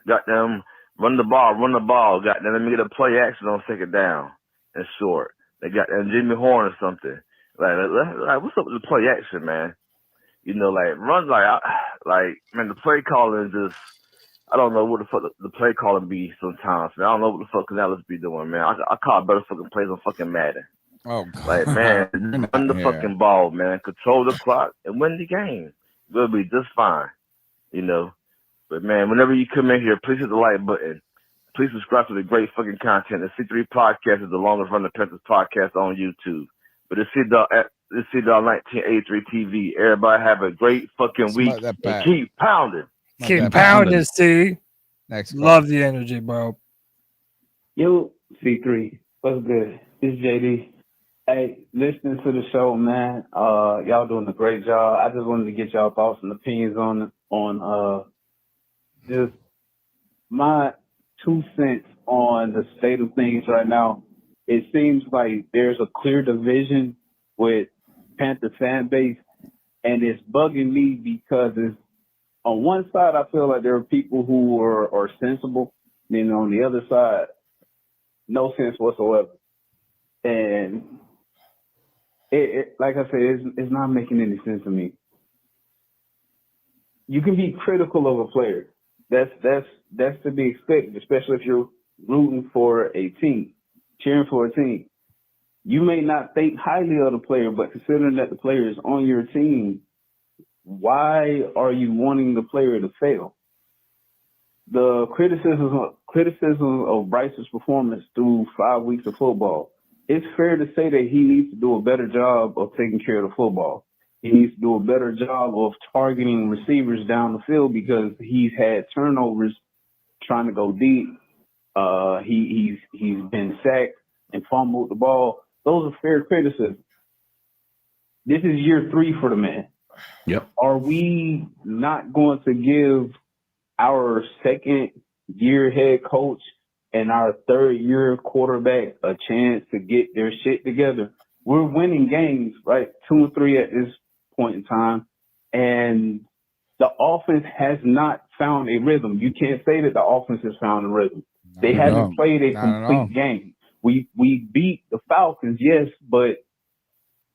Goddamn, run the ball. Goddamn, let me get a play action on second down and short. They got Jimmy Horn or something. Like, what's up with the play action, man? Run man, the play calling just, I don't know what the fuck the play calling be sometimes, man. I don't know what the fuck Canales be doing, man. I call better fucking plays on fucking Madden. Oh, God. Like, man, run the fucking ball, man. Control the clock and win the game. We'll be just fine, But, man, whenever you come in here, please hit the like button. Please subscribe to the great fucking content. The C3 Podcast is the longest running Panthers podcast on YouTube. But it's C-Dawg 1983 TV. Everybody have a great fucking week and keep pounding. Keep pounding, Steve. Next call. Love the energy, bro. Yo, C3. What's good? It's JD. Hey, listening to the show, man. Y'all doing a great job. I just wanted to get y'all thoughts and opinions on just my 2 cents on the state of things right now. It seems like there's a clear division with Panther fan base, and it's bugging me because on one side, I feel like there are people who are sensible. Then on the other side, no sense whatsoever. And it like I said, it's not making any sense to me. You can be critical of a player. That's to be expected, especially if you're rooting for a team, cheering for a team. You may not think highly of the player, but considering that the player is on your team, why are you wanting the player to fail? The criticism of Bryce's performance through 5 weeks of football, it's fair to say that he needs to do a better job of taking care of the football. He needs to do a better job of targeting receivers down the field because he's had turnovers trying to go deep. He's been sacked and fumbled the ball. Those are fair criticisms. This is year 3 for the man. Yep. Are we not going to give our second-year head coach and our third-year quarterback a chance to get their shit together? We're winning games, right? 2 and 3 at this point in time, and the offense has not found a rhythm. You can't say that the offense has found a rhythm. They haven't played a complete game. We beat the Falcons, yes, but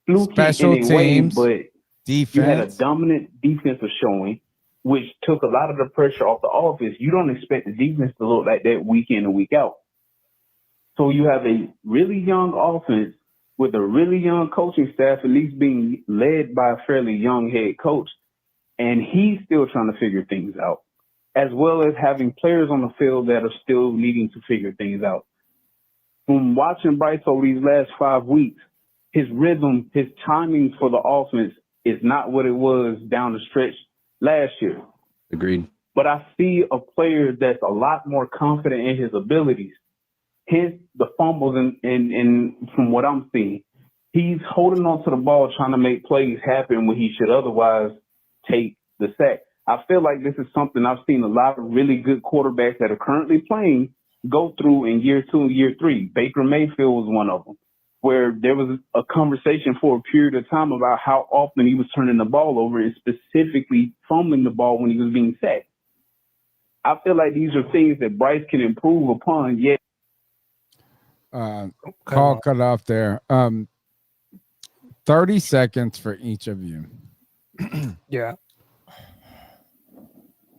fluky Special in a way, teams, but defense. you had a dominant defensive showing, which took a lot of the pressure off the offense. You don't expect the defense to look like that week in and week out. So you have a really young offense with a really young coaching staff, at least being led by a fairly young head coach, and he's still trying to figure things out, as well as having players on the field that are still needing to figure things out. From watching Bryce over these last 5 weeks, his rhythm, his timing for the offense is not what it was down the stretch last year. Agreed. But I see a player that's a lot more confident in his abilities. Hence the fumbles and from what I'm seeing, he's holding on to the ball, trying to make plays happen when he should otherwise take the sack. I feel like this is something I've seen a lot of really good quarterbacks that are currently playing go through in year 2 and year 3. Baker Mayfield was one of them, where there was a conversation for a period of time about how often he was turning the ball over and specifically fumbling the ball when he was being sacked. I feel like these are things that Bryce can improve upon, yet. Call cut off there. 30 seconds for each of you. Yeah.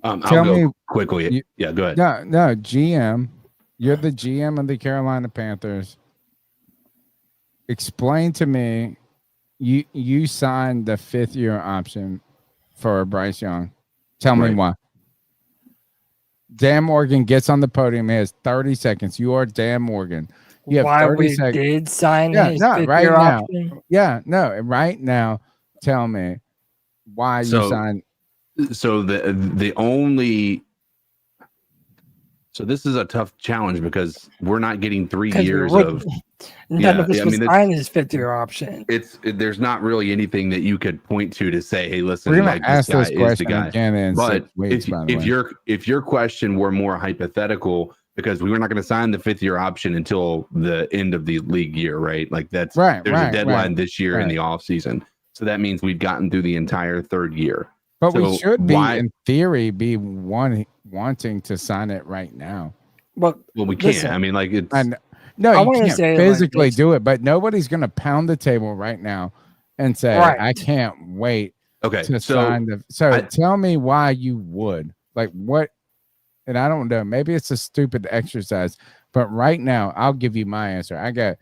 I'll Tell go me quickly. Yeah, go ahead. No, GM. You're the GM of the Carolina Panthers. Explain to me, you signed the 5th-year option for Bryce Young. Tell me why. Dan Morgan gets on the podium. He has 30 seconds. You are Dan Morgan. You have why 30 we seconds. did sign his right 5th-year now. option? Yeah, no, right now. Tell me why you signed. So the only. So this is a tough challenge because we're not getting 3 years of. None of us was signed his 5th-year option. There's not really anything that you could point to say, hey, listen, We're gonna like, ask this this guy is the question guy. again in But 6 weeks, by the way. if your question were more hypothetical, because we were not going to sign the 5th-year option until the end of the league year, right? Like there's a deadline this year in the off season, so that means we've gotten through the entire 3rd year. But we should be, in theory, wanting to sign it right now. Well, we can't. I mean, like it's. No, I you wanna can't say it physically like this. do it, but nobody's going to pound the table right now and say, Right. I can't wait to so sign the. So tell me why you would. Like what? And I don't know. Maybe it's a stupid exercise, but right now, I'll give you my answer. I got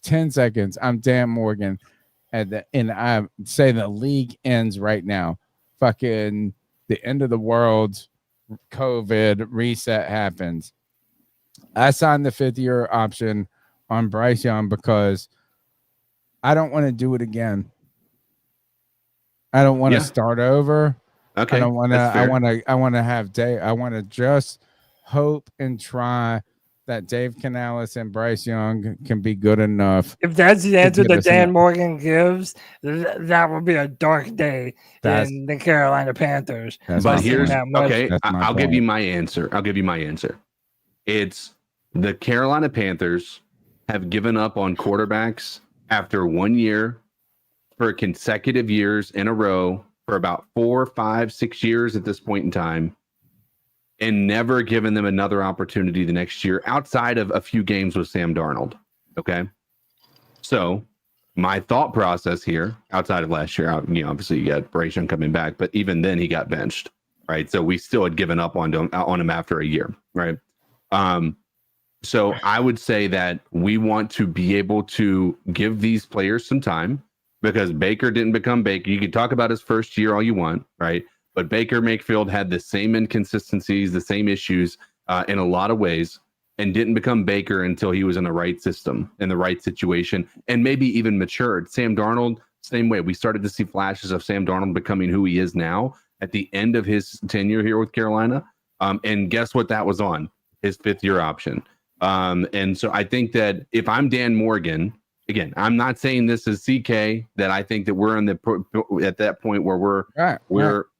10 seconds. I'm Dan Morgan, and I say the league ends right now. Fucking the end of the world, COVID reset happens. I signed the 5th-year option on Bryce Young because I don't want to do it again. I don't want to start over. Okay. I don't want to. That's fair. I want to have Dave. I want to just hope and try that Dave Canales and Bryce Young can be good enough. If that's the to answer get that us Dan in. Morgan gives, that would be a dark day in the Carolina Panthers. But here's okay. That's my I'll give point. you my answer. It's the Carolina Panthers have given up on quarterbacks after 1 year for consecutive years in a row for about 4, 5, 6 years at this point in time and never given them another opportunity the next year outside of a few games with Sam Darnold. Okay. So my thought process here outside of last year, obviously you got Bryce Young coming back, but even then he got benched. Right. So we still had given up on him after a year. Right. So I would say that we want to be able to give these players some time because Baker didn't become Baker. You can talk about his first year all you want, right? But Baker Mayfield had the same inconsistencies, the same issues in a lot of ways, and didn't become Baker until he was in the right system, in the right situation, and maybe even matured. Sam Darnold, same way. We started to see flashes of Sam Darnold becoming who he is now at the end of his tenure here with Carolina. And guess what that was on? His 5th-year option. And so I think that if I'm Dan Morgan, again, I'm not saying this is CK, that I think that we're at that point where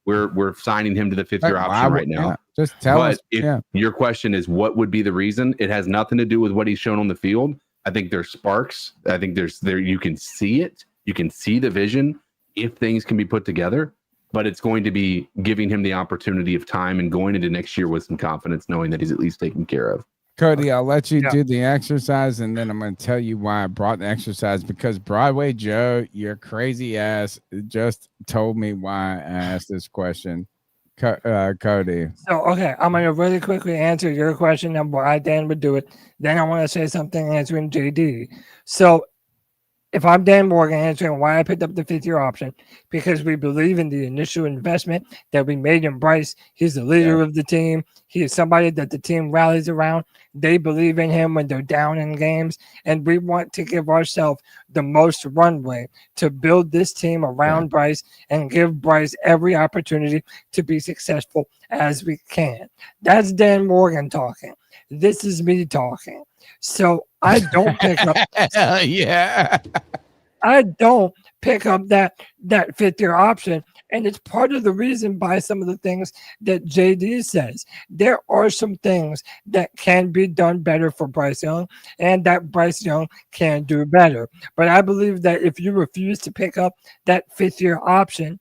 we're signing him to the 5th-year option right now. Yeah. Just tell us. If your question is what would be the reason, it has nothing to do with what he's shown on the field. I think there's sparks. I think you can see it. You can see the vision if things can be put together. But it's going to be giving him the opportunity of time and going into next year with some confidence, knowing that he's at least taken care of. Cody, I'll let you do the exercise, and then I'm going to tell you why I brought the exercise, because Broadway Joe, your crazy ass, just told me why I asked this question. Cody. So, okay, I'm going to really quickly answer your question and why Dan would do it. Then I want to say something answering JD. So, if I'm Dan Morgan answering why I picked up the 5th-year option, because we believe in the initial investment that we made in Bryce. He's the leader of the team. He is somebody that the team rallies around. They believe in him when they're down in games, and we want to give ourselves the most runway to build this team around Bryce and give Bryce every opportunity to be successful as we can. That's Dan Morgan talking. This is me talking. So I don't pick up. I don't pick up that 5th-year option, and it's part of the reason by some of the things that JD says. There are some things that can be done better for Bryce Young, and that Bryce Young can do better. But I believe that if you refuse to pick up that 5th-year option,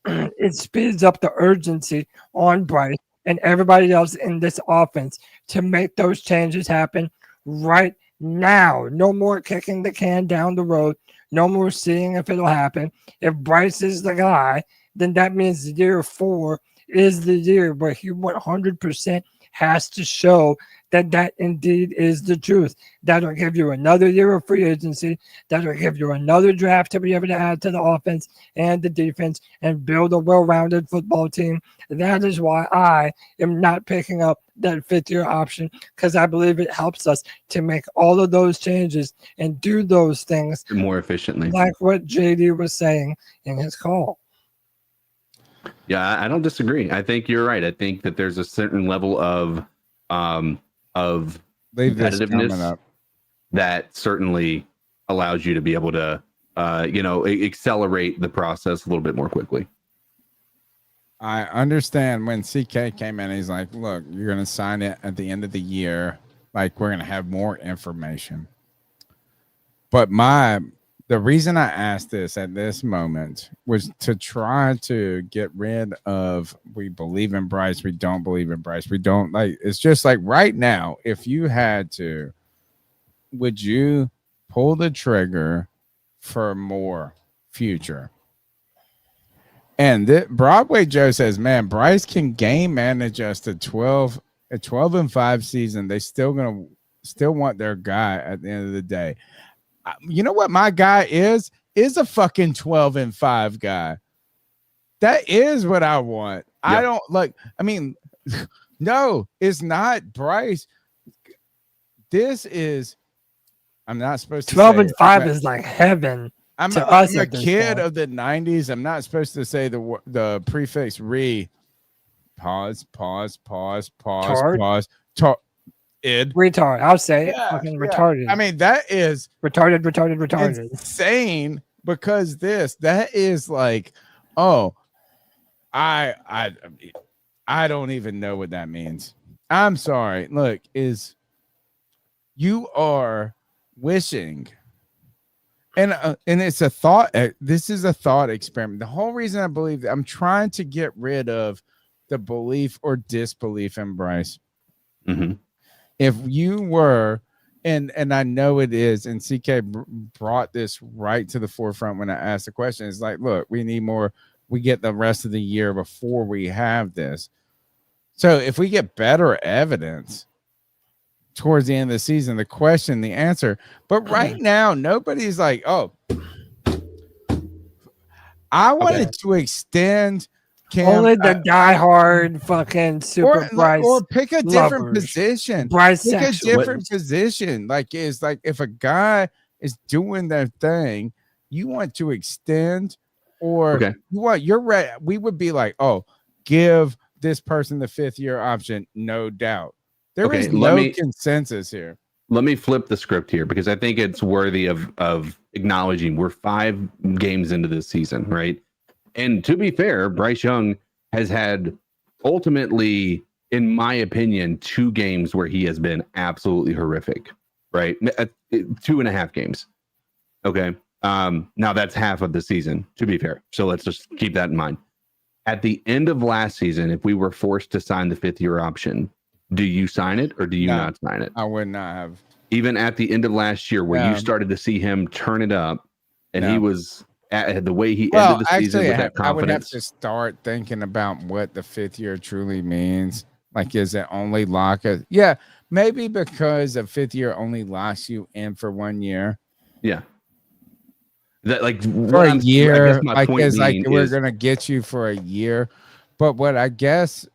it speeds up the urgency on Bryce and everybody else in this offense to make those changes happen right now. No more kicking the can down the road. No more seeing if it'll happen. If Bryce is the guy, then that means year 4 is the year where he 100% has to show that indeed is the truth. That'll give you another year of free agency. That'll give you another draft to be able to add to the offense and the defense and build a well-rounded football team. That is why I am not picking up that 5th-year option, because I believe it helps us to make all of those changes and do those things more efficiently, like what JD was saying in his call. Yeah, I don't disagree. I think you're right. I think that there's a certain level of competitiveness that certainly allows you to be able to accelerate the process a little bit more quickly. I understand when CK came in, he's like, look, you're going to sign it at the end of the year. Like, we're going to have more information. But the reason I asked this at this moment was to try to get rid of, we believe in Bryce, we don't believe in Bryce, we don't like, it's just like right now, if you had to, would you pull the trigger for more future? And Broadway Joe says, man, Bryce can game manage us to 12-5 season. They still want their guy at the end of the day. You know what my guy is a fucking 12-5 guy. That is what I want. Yep. I don't like, I mean, no, it's not Bryce. This is, I'm not supposed to 12-5 is like heaven. I'm a kid of the 90s. I'm not supposed to say the prefix re. Pause. Retard. I'll say it. Fucking retarded. I mean, that is retarded. Insane, because that is like, oh, I don't even know what that means. I'm sorry. Look, you are wishing And it's a thought. This is a thought experiment. The whole reason I believe that I'm trying to get rid of the belief or disbelief in Bryce. Mm-hmm. If you were, and I know it is, and CK brought this right to the forefront when I asked the question. It's like, look, we need more. We get the rest of the year before we have this. So if we get better evidence towards the end of the season, the question, the answer. But right now, nobody's like, oh, I wanted to extend Cam. Only the diehard fucking super Bryce. Or pick a different lovers. position. Bryce pick a sexual. different position. Like, it's like if a guy is doing their thing, you want to extend, or you want you're ready. We would be like, oh, give this person the 5th year option, no doubt. There is no consensus here. Let me flip the script here because I think it's worthy of acknowledging we're 5 games into this season, right? And to be fair, Bryce Young has had ultimately, in my opinion, 2 games where he has been absolutely horrific, right? 2.5 games. Okay. Now that's half of the season, to be fair. So let's just keep that in mind. At the end of last season, if we were forced to sign the 5th year option, do you sign it or do you not sign it? I would not have. Even at the end of last year, where you started to see him turn it up, and he was at the way he ended the season with that confidence. I would have to start thinking about what the 5th year truly means. Like, is it only lock it? Yeah, maybe because a 5th year only locks you in for 1 year. Yeah. That like for a year, like is we're gonna get you for a year. But what I guess,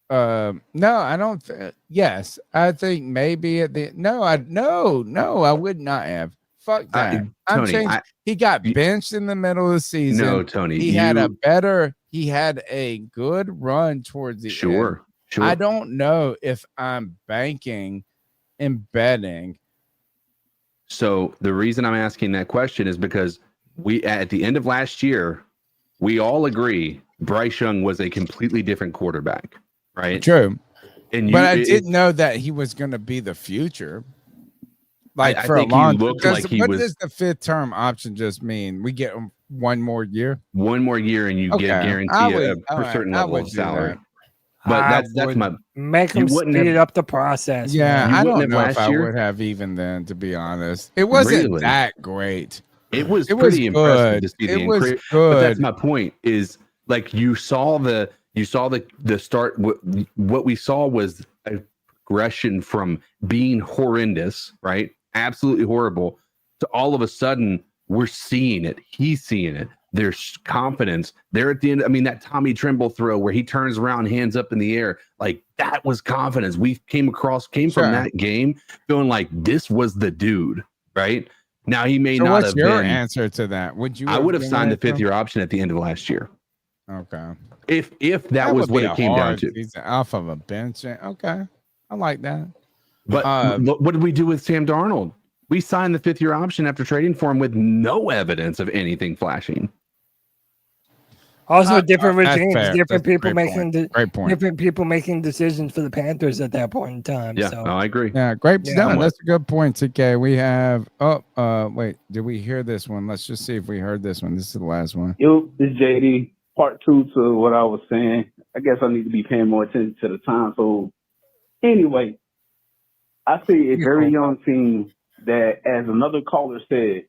no, I don't. Yes, I think maybe at the no, I would not have. Fuck that. I'm Tony, changing. He got benched in the middle of the season. No, Tony, he had a good run towards the end. Sure. I don't know if I'm banking and betting. So the reason I'm asking that question is because we, at the end of last year, we all agree Bryce Young was a completely different quarterback, right? True. And but I didn't know that he was going to be the future. Like for a long time. What does the 5th term option just mean? We get him 1 more year? 1 more year and you get guaranteed a certain level of salary. But that's my make him speed up the process. Yeah, I don't know if I would have even then, to be honest. It wasn't that great. It was pretty impressive to see the increase. But that's my point. Is like you saw the start. What we saw was a progression from being horrendous, right? Absolutely horrible, to all of a sudden we're seeing it. He's seeing it. There's confidence there at the end. I mean, that Tommy Tremble throw where he turns around, hands up in the air, like that was confidence. We came from that game feeling like this was the dude, right? Now he may not have been. What's your answer to that? I would have signed the 5th year option at the end of last year. Okay. If that was what it came down to. He's off of a bench. Okay. I like that. But what did we do with Sam Darnold? We signed the 5th year option after trading for him with no evidence of anything flashing. Also, different regimes, different people different people making decisions for the Panthers at that point in time. Yeah, so. no, I agree. Yeah, great. No, that's a good point, TK. We have. Wait, did we hear this one? Let's just see if we heard this one. This is the last one. Yo, this is JD. Part 2 to what I was saying. I guess I need to be paying more attention to the time. So, anyway, I see a very young team that, as another caller said,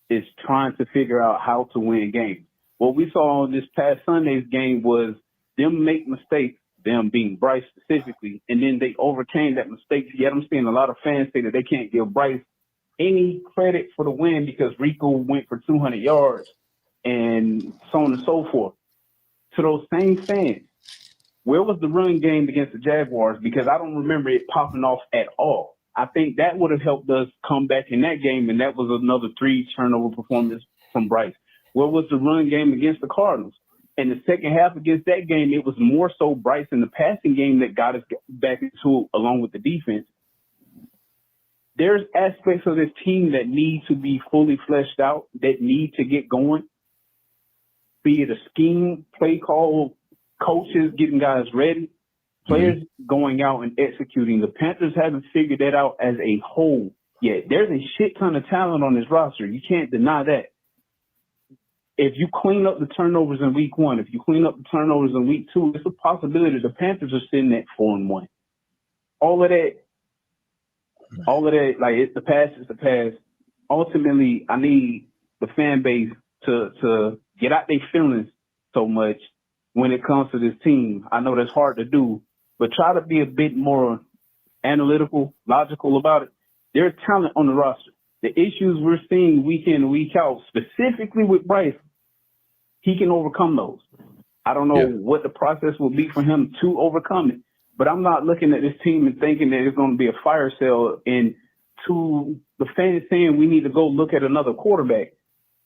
is trying to figure out how to win games. What we saw on this past Sunday's game was them make mistakes, them being Bryce specifically, and then they overcame that mistake. Yet I'm seeing a lot of fans say that they can't give Bryce any credit for the win because Rico went for 200 yards and so on and so forth. To those same fans, where was the run game against the Jaguars? Because I don't remember it popping off at all. I think that would have helped us come back in that game, and that was another 3 turnover performance from Bryce. Where was the run game against the Cardinals? In the second half against that game, it was more so Bryce in the passing game that got us back into it, along with the defense. There's aspects of this team that need to be fully fleshed out, that need to get going. Be it a scheme, play call, coaches getting guys ready, players going out and executing. The Panthers haven't figured that out as a whole Yeah, there's a shit ton of talent on this roster. You can't deny that. If you clean up the turnovers in week 1, if you clean up the turnovers in week 2, it's a possibility the Panthers are sitting at 4-1. All of that, like it's the past is the past. Ultimately, I need the fan base to get out their feelings so much when it comes to this team. I know that's hard to do, but try to be a bit more analytical, logical about it. There's talent on the roster. The issues we're seeing week in and week out, specifically with Bryce, he can overcome those. I don't know what the process will be for him to overcome it, but I'm not looking at this team and thinking that it's going to be a fire sale. And to the fans saying we need to go look at another quarterback,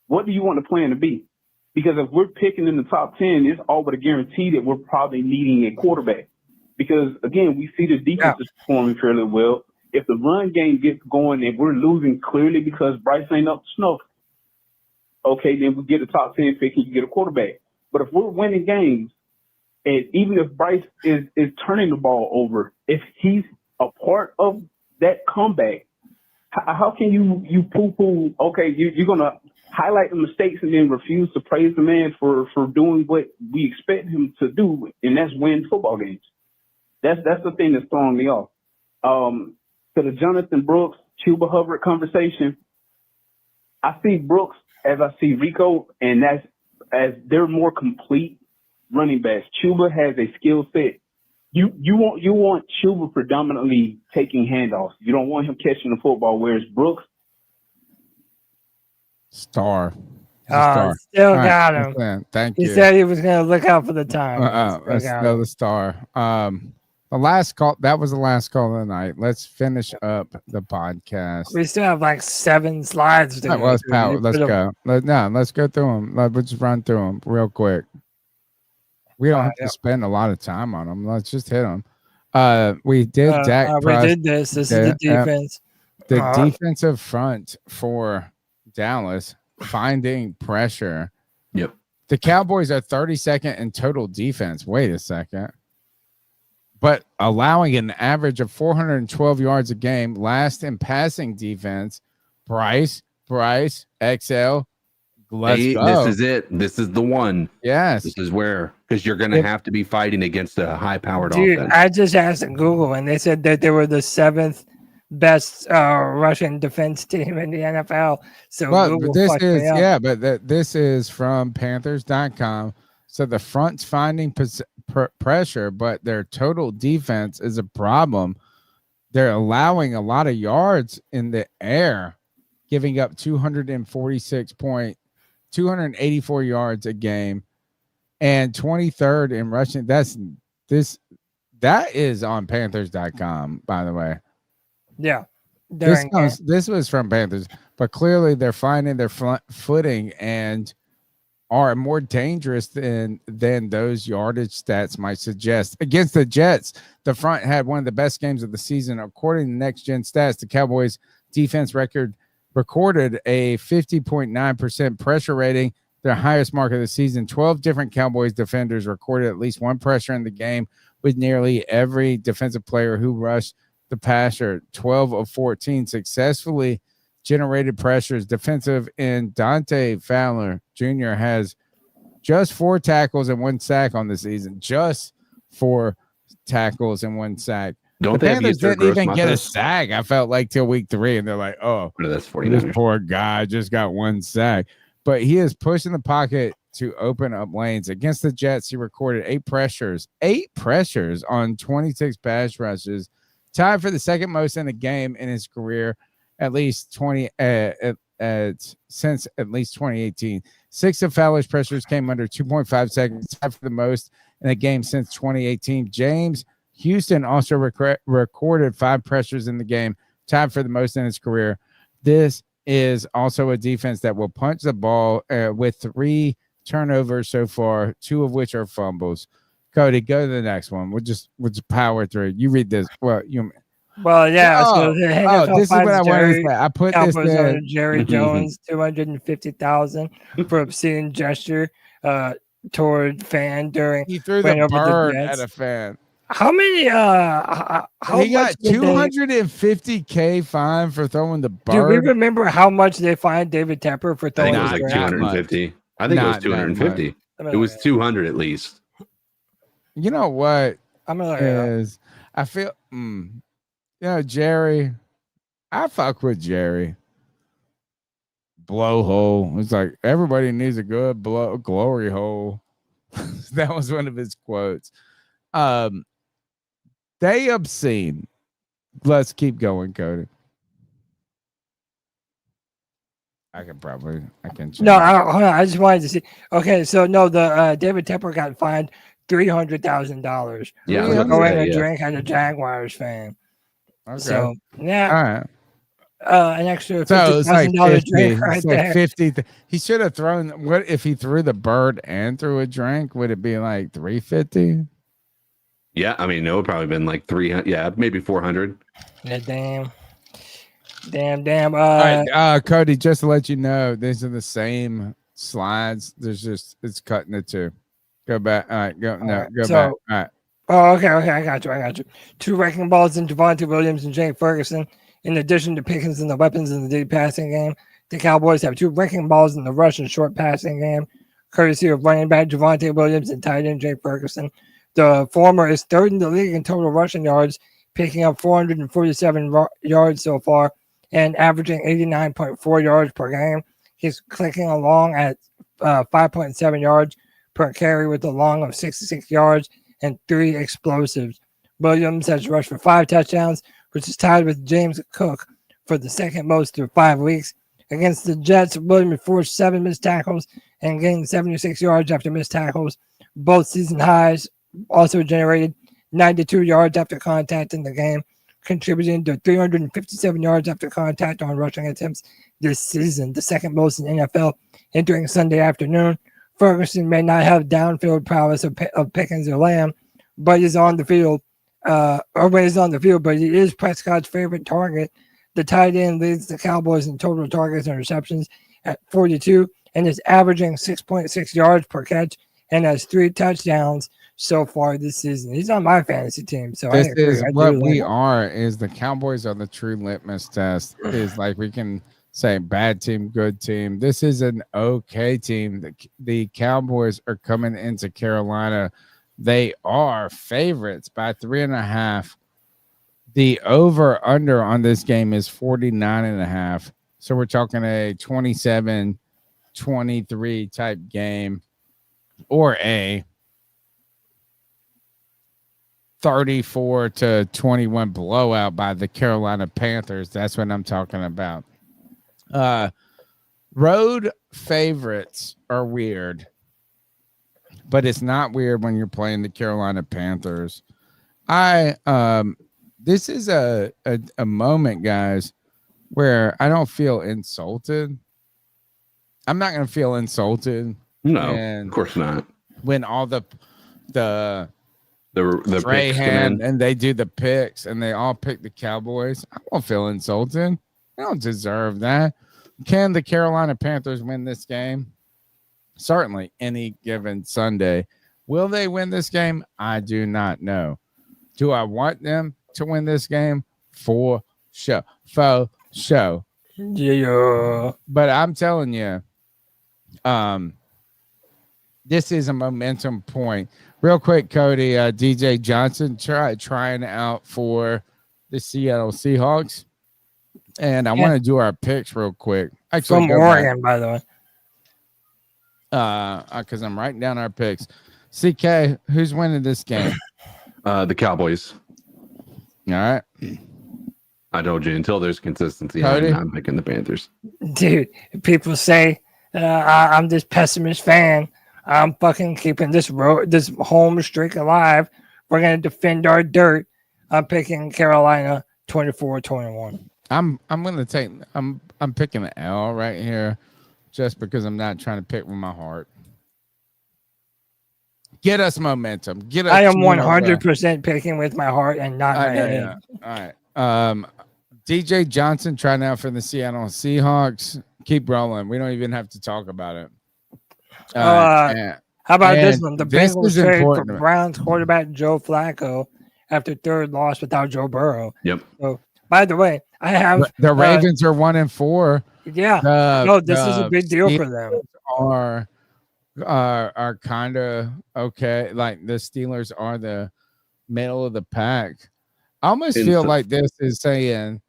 what do you want the plan to be? Because if we're picking in the top 10, it's all but a guarantee that we're probably needing a quarterback. Because, again, we see the defense is performing fairly well. If the run game gets going and we're losing clearly because Bryce ain't up to snuff, okay, then we get a top 10 pick and you get a quarterback. But if we're winning games, and even if Bryce is turning the ball over, if he's a part of that comeback, how can you poo-poo, okay, you're going to highlight the mistakes and then refuse to praise the man for doing what we expect him to do, and that's win football games. That's the thing that's throwing me off. To the Jonathan Brooks, Chuba Hubbard conversation, I see Brooks as I see Rico, and that's as they're more complete running backs. Chuba has a skill set. You want Chuba predominantly taking handoffs. You don't want him catching the football, whereas Brooks, Star. Still got him. Thank you. He said he was going to look out for the time. Let's go the Star. The last call, that was the last call of the night. Let's finish up the podcast. We still have like 7 slides. Let's go. Let's go through them. Let's just run through them real quick. We don't have to spend a lot of time on them. Let's just hit them. We did Dak. We did this. This is the defense. The defensive front for Dallas finding pressure. Yep. The Cowboys are 32nd in total defense. Wait a second. But allowing an average of 412 yards a game, last in passing defense. Bryce, XL. Let's go. This is it. This is the one. Yes. This is where, because you're going to have to be fighting against a high-powered Dude, offense. I just asked Google, and they said that they were the 7th best Russian defense team in the NFL. So Google this is from Panthers.com. So the front's finding pressure, but their total defense is a problem. They're allowing a lot of yards in the air, giving up 284 yards a game, and 23rd in rushing. That is on Panthers.com, by the way. Yeah. This was from Panthers, but clearly they're finding their footing and are more dangerous than those yardage stats might suggest. Against the Jets, the front had one of the best games of the season. According to Next Gen Stats, the Cowboys defense recorded a 50.9% pressure rating, their highest mark of the season. 12 different Cowboys defenders recorded at least one pressure in the game, with nearly every defensive player who rushed the passer. 12 of 14 successfully generated pressures. Defensive end Dante Fowler Jr. has just 4 tackles and 1 sack on the season. Just 4 tackles and 1 sack. Don't the they Panthers didn't even get a sack, I felt like, till week 3, and they're like, oh, that's 49ers. This poor guy just got 1 sack. But he is pushing the pocket to open up lanes. Against the Jets, he recorded 8 pressures on 26 pass rushes, tied for the second most in a game in his career, at least 20 since at least 2018. 6 of Fowler's pressures came under 2.5 seconds, tied for the most in a game since 2018. James Houston also recorded 5 pressures in the game, tied for the most in his career. This is also a defense that will punch the ball with 3 turnovers so far, 2 of which are fumbles. Cody, go to the next one. We'll just power through. You read this. So this is what I wanted to say. I put this in. Jerry Jones, $250,000 for obscene gesture toward fan during. He threw the bird at a fan. How many? How he got much did they- $250K fine for throwing the bird. Do we remember how much they fined David Tepper for I throwing think it was the like bird? 250. I think it was Not that 250. It was 200 at least. You know what? I'm gonna is I feel Jerry. I fuck with Jerry. Blowhole. It's like everybody needs a good glory hole. That was one of his quotes. They obscene. Let's keep going, Cody. I can change. No, hold on. I just wanted to see. Okay, so no, the David Tepper got fined $300,000. Yeah, for I was going gonna say, to yeah. drink at a Jaguars fan. Okay. So yeah, All right. an extra So it's like $50,000 50. drink right It's there. like 50. He should have thrown. What if he threw the bird and threw a drink? Would it be like 350? Yeah, I mean, it would probably been like 300. Yeah, maybe 400. Yeah, damn. All right, Cody. Just to let you know, these are the same slides. It's cutting the two. Go back. All right, go back. All right. Oh, okay. I got you. 2 wrecking balls in Javonte Williams and Jake Ferguson. In addition to Pickens and the weapons in the deep passing game, the Cowboys have 2 wrecking balls in the rush and short passing game, courtesy of running back Javonte Williams and tight end Jake Ferguson. The former is 3rd in the league in total rushing yards, picking up 447 yards so far and averaging 89.4 yards per game. He's clicking along at 5.7 yards per carry with a long of 66 yards and 3 explosives. Williams has rushed for 5 touchdowns, which is tied with James Cook for the second most through 5 weeks. Against the Jets, Williams forced 7 missed tackles and gained 76 yards after missed tackles. Both season highs also generated 92 yards after contact in the game, contributing to 357 yards after contact on rushing attempts this season, the second most in NFL entering Sunday afternoon. Ferguson may not have downfield prowess of Pickens or Lamb, but he's on the field. But he is Prescott's favorite target. The tight end leads the Cowboys in total targets and receptions at 42 and is averaging 6.6 yards per catch and has 3 touchdowns so far this season. He's on my fantasy team. So This I agree. is I what do we like are. Is the Cowboys are the true litmus test. Is like we can say bad team, good team. This is an okay team. The Cowboys are coming into Carolina. They are favorites by 3.5. The over under on this game is 49.5. So we're talking a 27-23 type game or a 34-21 blowout by the Carolina Panthers. That's what I'm talking about. Road favorites are weird, but it's not weird when you're playing the Carolina Panthers. This is a moment, guys, where I don't feel insulted. I'm not going to feel insulted. No, of course not. When all the Strahan and they do the picks and they all pick the Cowboys, I won't feel insulted. I don't deserve that. Can the Carolina Panthers win this game? Certainly, any given Sunday. Will they win this game? I do not know. Do I want them to win this game? For sure. For sure. Yeah. But I'm telling you, this is a momentum point. Real quick, Cody, DJ Johnson trying out for the Seattle Seahawks. And I want to do our picks real quick. Actually, from Oregon, by the way. Because I'm writing down our picks. CK, who's winning this game? The Cowboys. All right. I told you, until there's consistency, Cody? I'm picking the Panthers. Dude, people say I'm this pessimist fan. I'm fucking keeping this home streak alive. We're gonna defend our dirt. I'm picking Carolina 24-21. I'm picking an L right here, just because I'm not trying to pick with my heart. Get us momentum. Get us. I am 100% picking with my heart and not my head. All right. DJ Johnson trying out for the Seattle Seahawks. Keep rolling. We don't even have to talk about it. How about this one? The this Bengals is trade for important. Browns quarterback Joe Flacco after third loss without Joe Burrow. Yep. So, by the way, I have the Ravens are 1-4. Yeah. This is a big deal for them. Are kind of okay. Like the Steelers are the middle of the pack. I almost feel like this is saying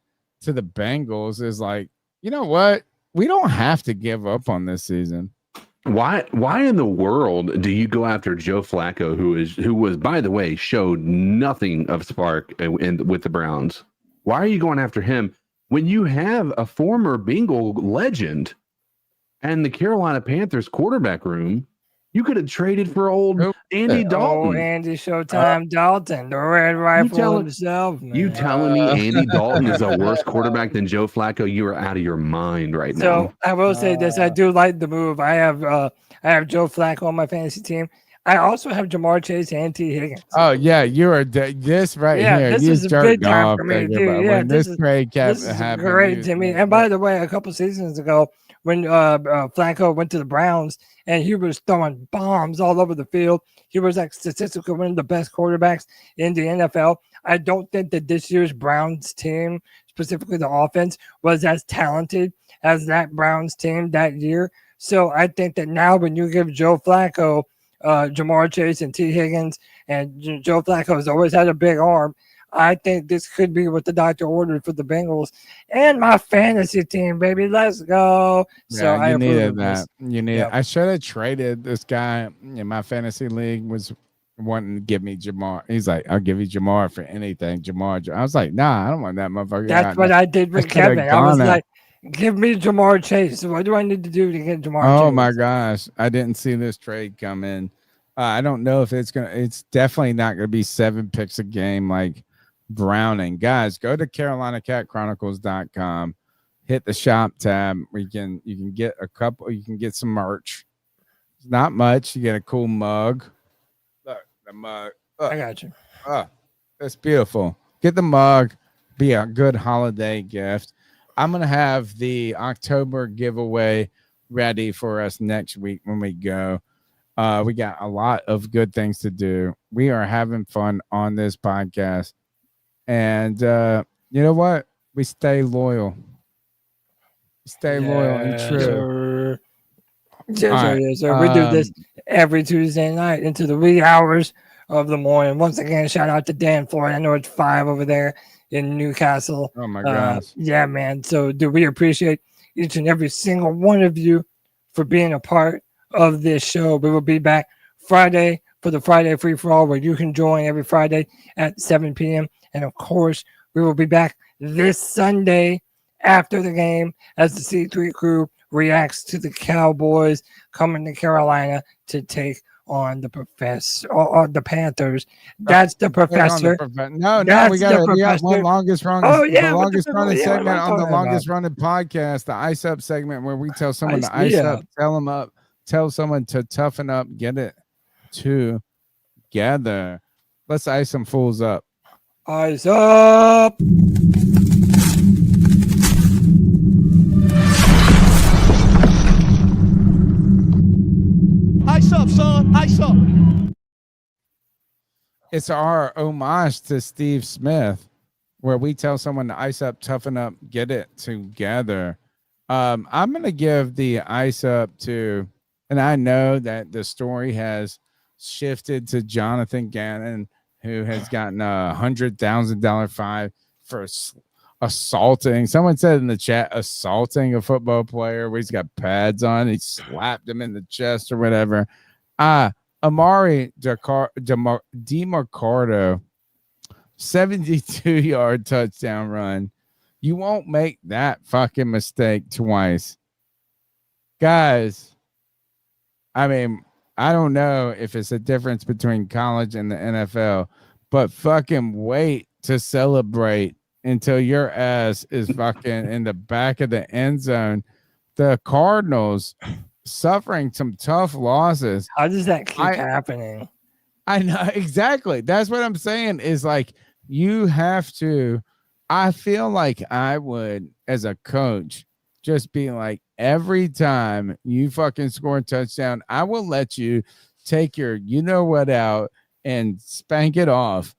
to the Bengals is like, you know what? We don't have to give up on this season. Why in the world do you go after Joe Flacco, who was, by the way, showed nothing of spark with the Browns? Why are you going after him when you have a former Bengal legend and the Carolina Panthers quarterback room? You could have traded for old Andy Dalton. Oh, Andy Showtime Dalton, the Red Rifle himself. Man. You telling me Andy Dalton is a worse quarterback than Joe Flacco? You are out of your mind right now. So I will say this: I do like the move. I have Joe Flacco on my fantasy team. I also have Jamar Chase and T. Higgins. Oh yeah, you are this right here. This is a big time for me, dude. Yeah, this is great to me. And by the way, a couple seasons ago, when Flacco went to the Browns and he was throwing bombs all over the field, he was like statistically one of the best quarterbacks in the NFL. I don't think that this year's Browns team, specifically the offense, was as talented as that Browns team that year. So I think that now when you give Joe Flacco Jamar Chase and T. Higgins, and Joe Flacco has always had a big arm, I think this could be what the doctor ordered for the Bengals and my fantasy team, baby. Let's go. Yeah, So I needed that. You need. I should have traded this guy in my fantasy league. Was wanting to give me Jamar. He's like, I'll give you Jamar for anything. Jamar. I was like, nah, I don't want that motherfucker. That's what I did with Kevin. I was like, give me Jamar Chase. What do I need to do to get Jamar Chase? Oh my gosh, I didn't see this trade come in. I don't know if it's gonna. It's definitely not gonna be 7 picks a game like Browning. Guys, go to CarolinaCatChronicles.com, hit the shop tab. You can get a couple. You can get some merch. It's not much. You get a cool mug. Look, the mug. Look. I got you. Oh, that's beautiful. Get the mug. Be a good holiday gift. I'm gonna have the October giveaway ready for us next week when we go. We got a lot of good things to do. We are having fun on this podcast. And you know what? We stay loyal. We stay loyal and true. Yes, sir. We do this every Tuesday night into the wee hours of the morning. Once again, shout out to Dan Floyd. I know it's 5 over there in Newcastle. Oh my gosh. Yeah, man. So do we appreciate each and every single one of you for being a part of this show. We will be back Friday for the Friday Free For All, where you can join every Friday at 7 p.m. And of course, we will be back this Sunday after the game as the C3 crew reacts to the Cowboys coming to Carolina to take on the professor or the Panthers. That's the professor. No, we got one longest running. Oh yeah, the longest running segment on the longest running podcast, the Ice Up segment, where we tell someone to ice up, tell someone to toughen up, get it together. Let's ice some fools up. Ice up. Ice up, son. Ice up. It's our homage to Steve Smith, where we tell someone to ice up, toughen up, get it together. I'm going to give the ice up to, and I know that the story has shifted to Jonathan Gannon, who has gotten a $100,000 fine for assaulting. Someone said in the chat, assaulting a football player where he's got pads on. He slapped him in the chest or whatever. Amari DeMarcardo, 72-yard touchdown run. You won't make that fucking mistake twice. Guys, I mean, I don't know if it's a difference between college and the NFL, but fucking wait to celebrate until your ass is fucking in the back of the end zone. The Cardinals suffering some tough losses. How does that keep happening? I know exactly. That's what I'm saying is like you have to. I feel like I would, as a coach, just be like, every time you fucking score a touchdown, I will let you take your you know what out and spank it off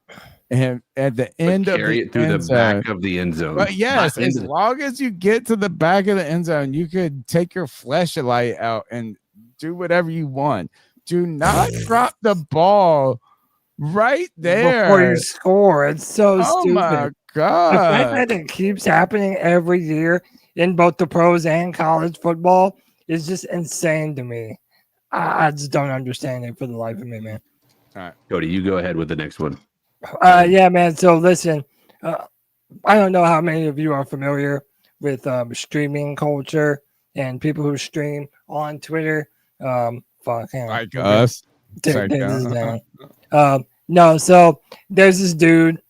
and at the end of carry the it through end the zone. back of the end zone. But yes, Not as into the- long as you get to the back of the end zone, you could take your flashlight out and do whatever you want. Do not drop the ball right there before you score. It's so Oh stupid. my The fact god! that it keeps happening every year in both the pros and college football is just insane to me. I just don't understand it for the life of me, man. All right, Cody, you go ahead with the next one. Yeah, man. So listen, I don't know how many of you are familiar with streaming culture and people who stream on Twitter. Fuck, hang on. like us. Take this down. No, so there's this dude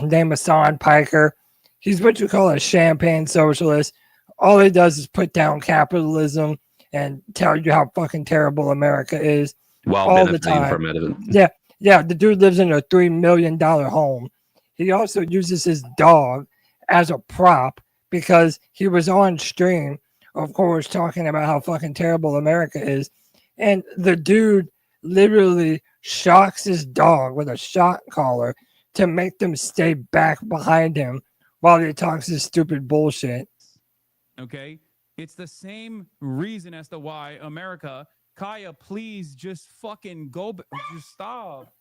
named Hassan Piker. He's what you call a champagne socialist. All he does is put down capitalism and tell you how fucking terrible America is While all the benefiting time. from it. Yeah. The dude lives in a $3 million home. He also uses his dog as a prop because he was on stream, of course, talking about how fucking terrible America is. And the dude literally shocks his dog with a shot collar to make them stay back behind him while he talks his stupid bullshit. Okay? It's the same reason as to why America, Kaya, please just fucking go, just stop.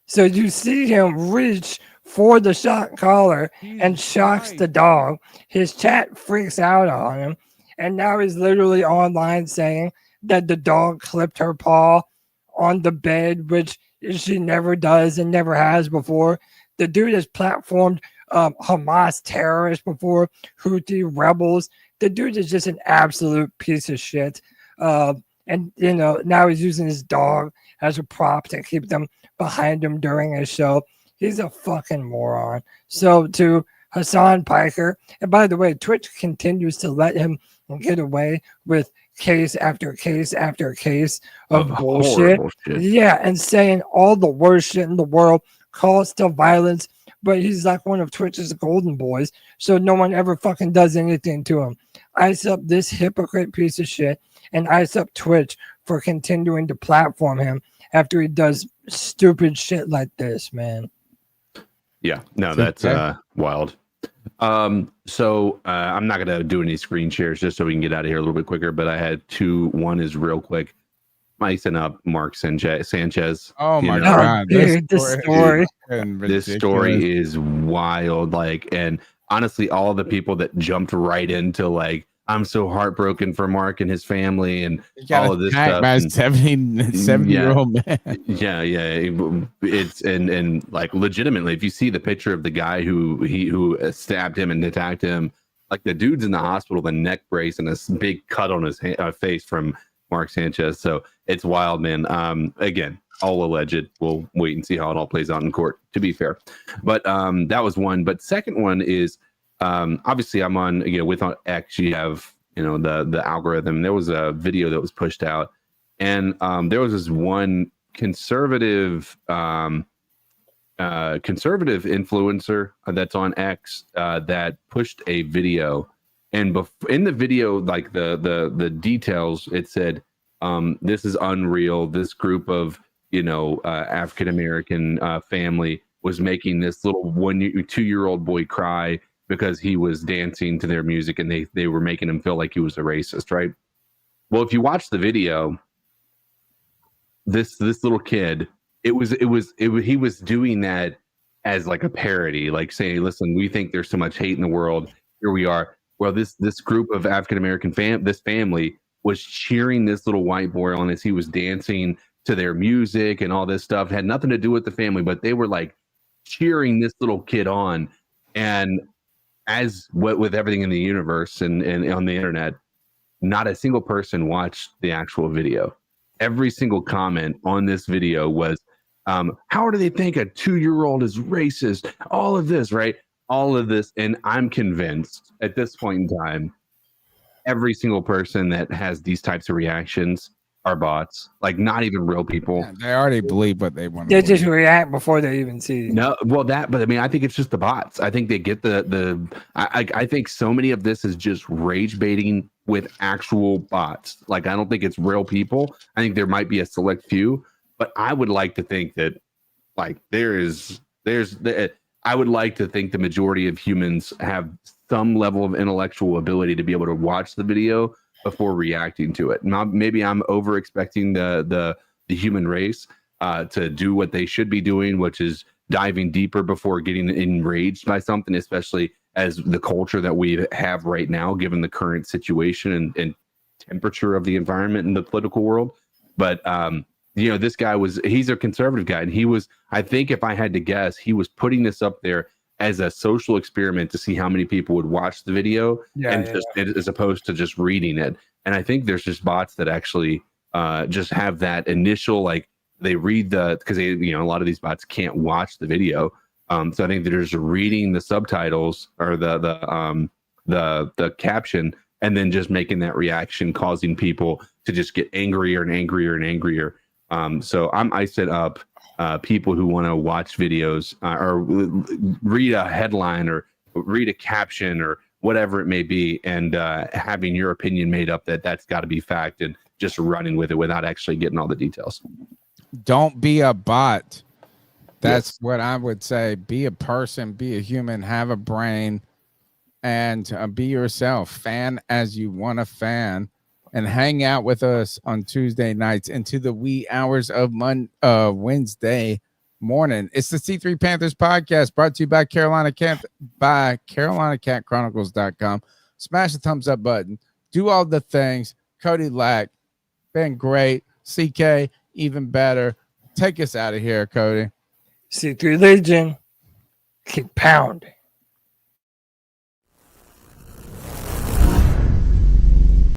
So you see him reach for the shot collar and shocks the dog. His chat freaks out on him. And now he's literally online saying that the dog clipped her paw on the bed, which she never does and never has before. The dude has platformed Hamas terrorists before, Houthi rebels. The dude is just an absolute piece of shit. And, you know, now he's using his dog as a prop to keep them behind him during his show. He's a fucking moron. So to Hassan Piker, and by the way, Twitch continues to let him get away with case after case after case of bullshit. Yeah, and saying all the worst shit in the world, calls to violence, but he's like one of Twitch's golden boys, so no one ever fucking does anything to him. Ice up this hypocrite piece of shit and ice up Twitch for continuing to platform him after he does stupid shit like this, man. Yeah, no, that's wild. So I'm not gonna do any screen shares just so we can get out of here a little bit quicker. But I had two. One is real quick. Micing up Mark Sanchez. Oh my You know, god! This story is wild. Like, and honestly, all the people that jumped right into like, I'm so heartbroken for Mark and his family and all of this stuff. By a 70-year-old man. Yeah. It's and like legitimately, if you see the picture of the guy who stabbed him and attacked him, like the dude's in the hospital, the neck brace and this big cut on his face from Mark Sanchez. So it's wild, man. Again, all alleged. We'll wait and see how it all plays out in court, to be fair. But that was one. But second one is obviously I'm on, with on X, you have, the algorithm. There was a video that was pushed out, and there was this one conservative influencer that's on X that pushed a video. And in the video, like the details, it said, this is unreal. This group of, African-American family was making this little 2-year-old boy cry because he was dancing to their music, and they were making him feel like he was a racist, right? Well, if you watch the video, this little kid, he was doing that as like a parody, like saying, listen, we think there's so much hate in the world. Here we are. Well, this group of African-American family was cheering this little white boy on as he was dancing to their music and all this stuff. It had nothing to do with the family, but they were like cheering this little kid on. And as with everything in the universe and on the internet, not a single person watched the actual video. Every single comment on this video was, how do they think a 2-year-old is racist? All of this, right? All of this. And I'm convinced at this point in time, every single person that has these types of reactions are bots, like not even real people. Yeah, they already believe what they want. They just react before they even see. No, well, but I mean, I think it's just the bots. I think they get I think so many of this is just rage baiting with actual bots. Like, I don't think it's real people. I think there might be a select few, but I would like to think that like there's I would like to think the majority of humans have some level of intellectual ability to be able to watch the video before reacting to it. Now, maybe I'm over expecting the human race to do what they should be doing, which is diving deeper before getting enraged by something, especially as the culture that we have right now, given the current situation and temperature of the environment in the political world. But this guy he's a conservative guy, and I think if I had to guess, he was putting this up there as a social experiment to see how many people would watch the video as opposed to just reading it. And I think there's just bots that actually just have that initial, like, they read because a lot of these bots can't watch the video. So I think they're just reading the subtitles or the caption and then just making that reaction, causing people to just get angrier and angrier and angrier. So I set up people who want to watch videos or read a headline or read a caption or whatever it may be, and having your opinion made up that's got to be fact, and just running with it without actually getting all the details. Don't be a bot. That's what I would say. Be a person, be a human, have a brain, and be yourself. Fan as you want to fan, and hang out with us on Tuesday nights into the wee hours of Wednesday morning. It's the C3 Panthers podcast, brought to you by CarolinaCatChronicles.com. Smash the thumbs up button. Do all the things. Cody Lack, been great. CK, even better. Take us out of here, Cody. C3 Legion, keep pounding.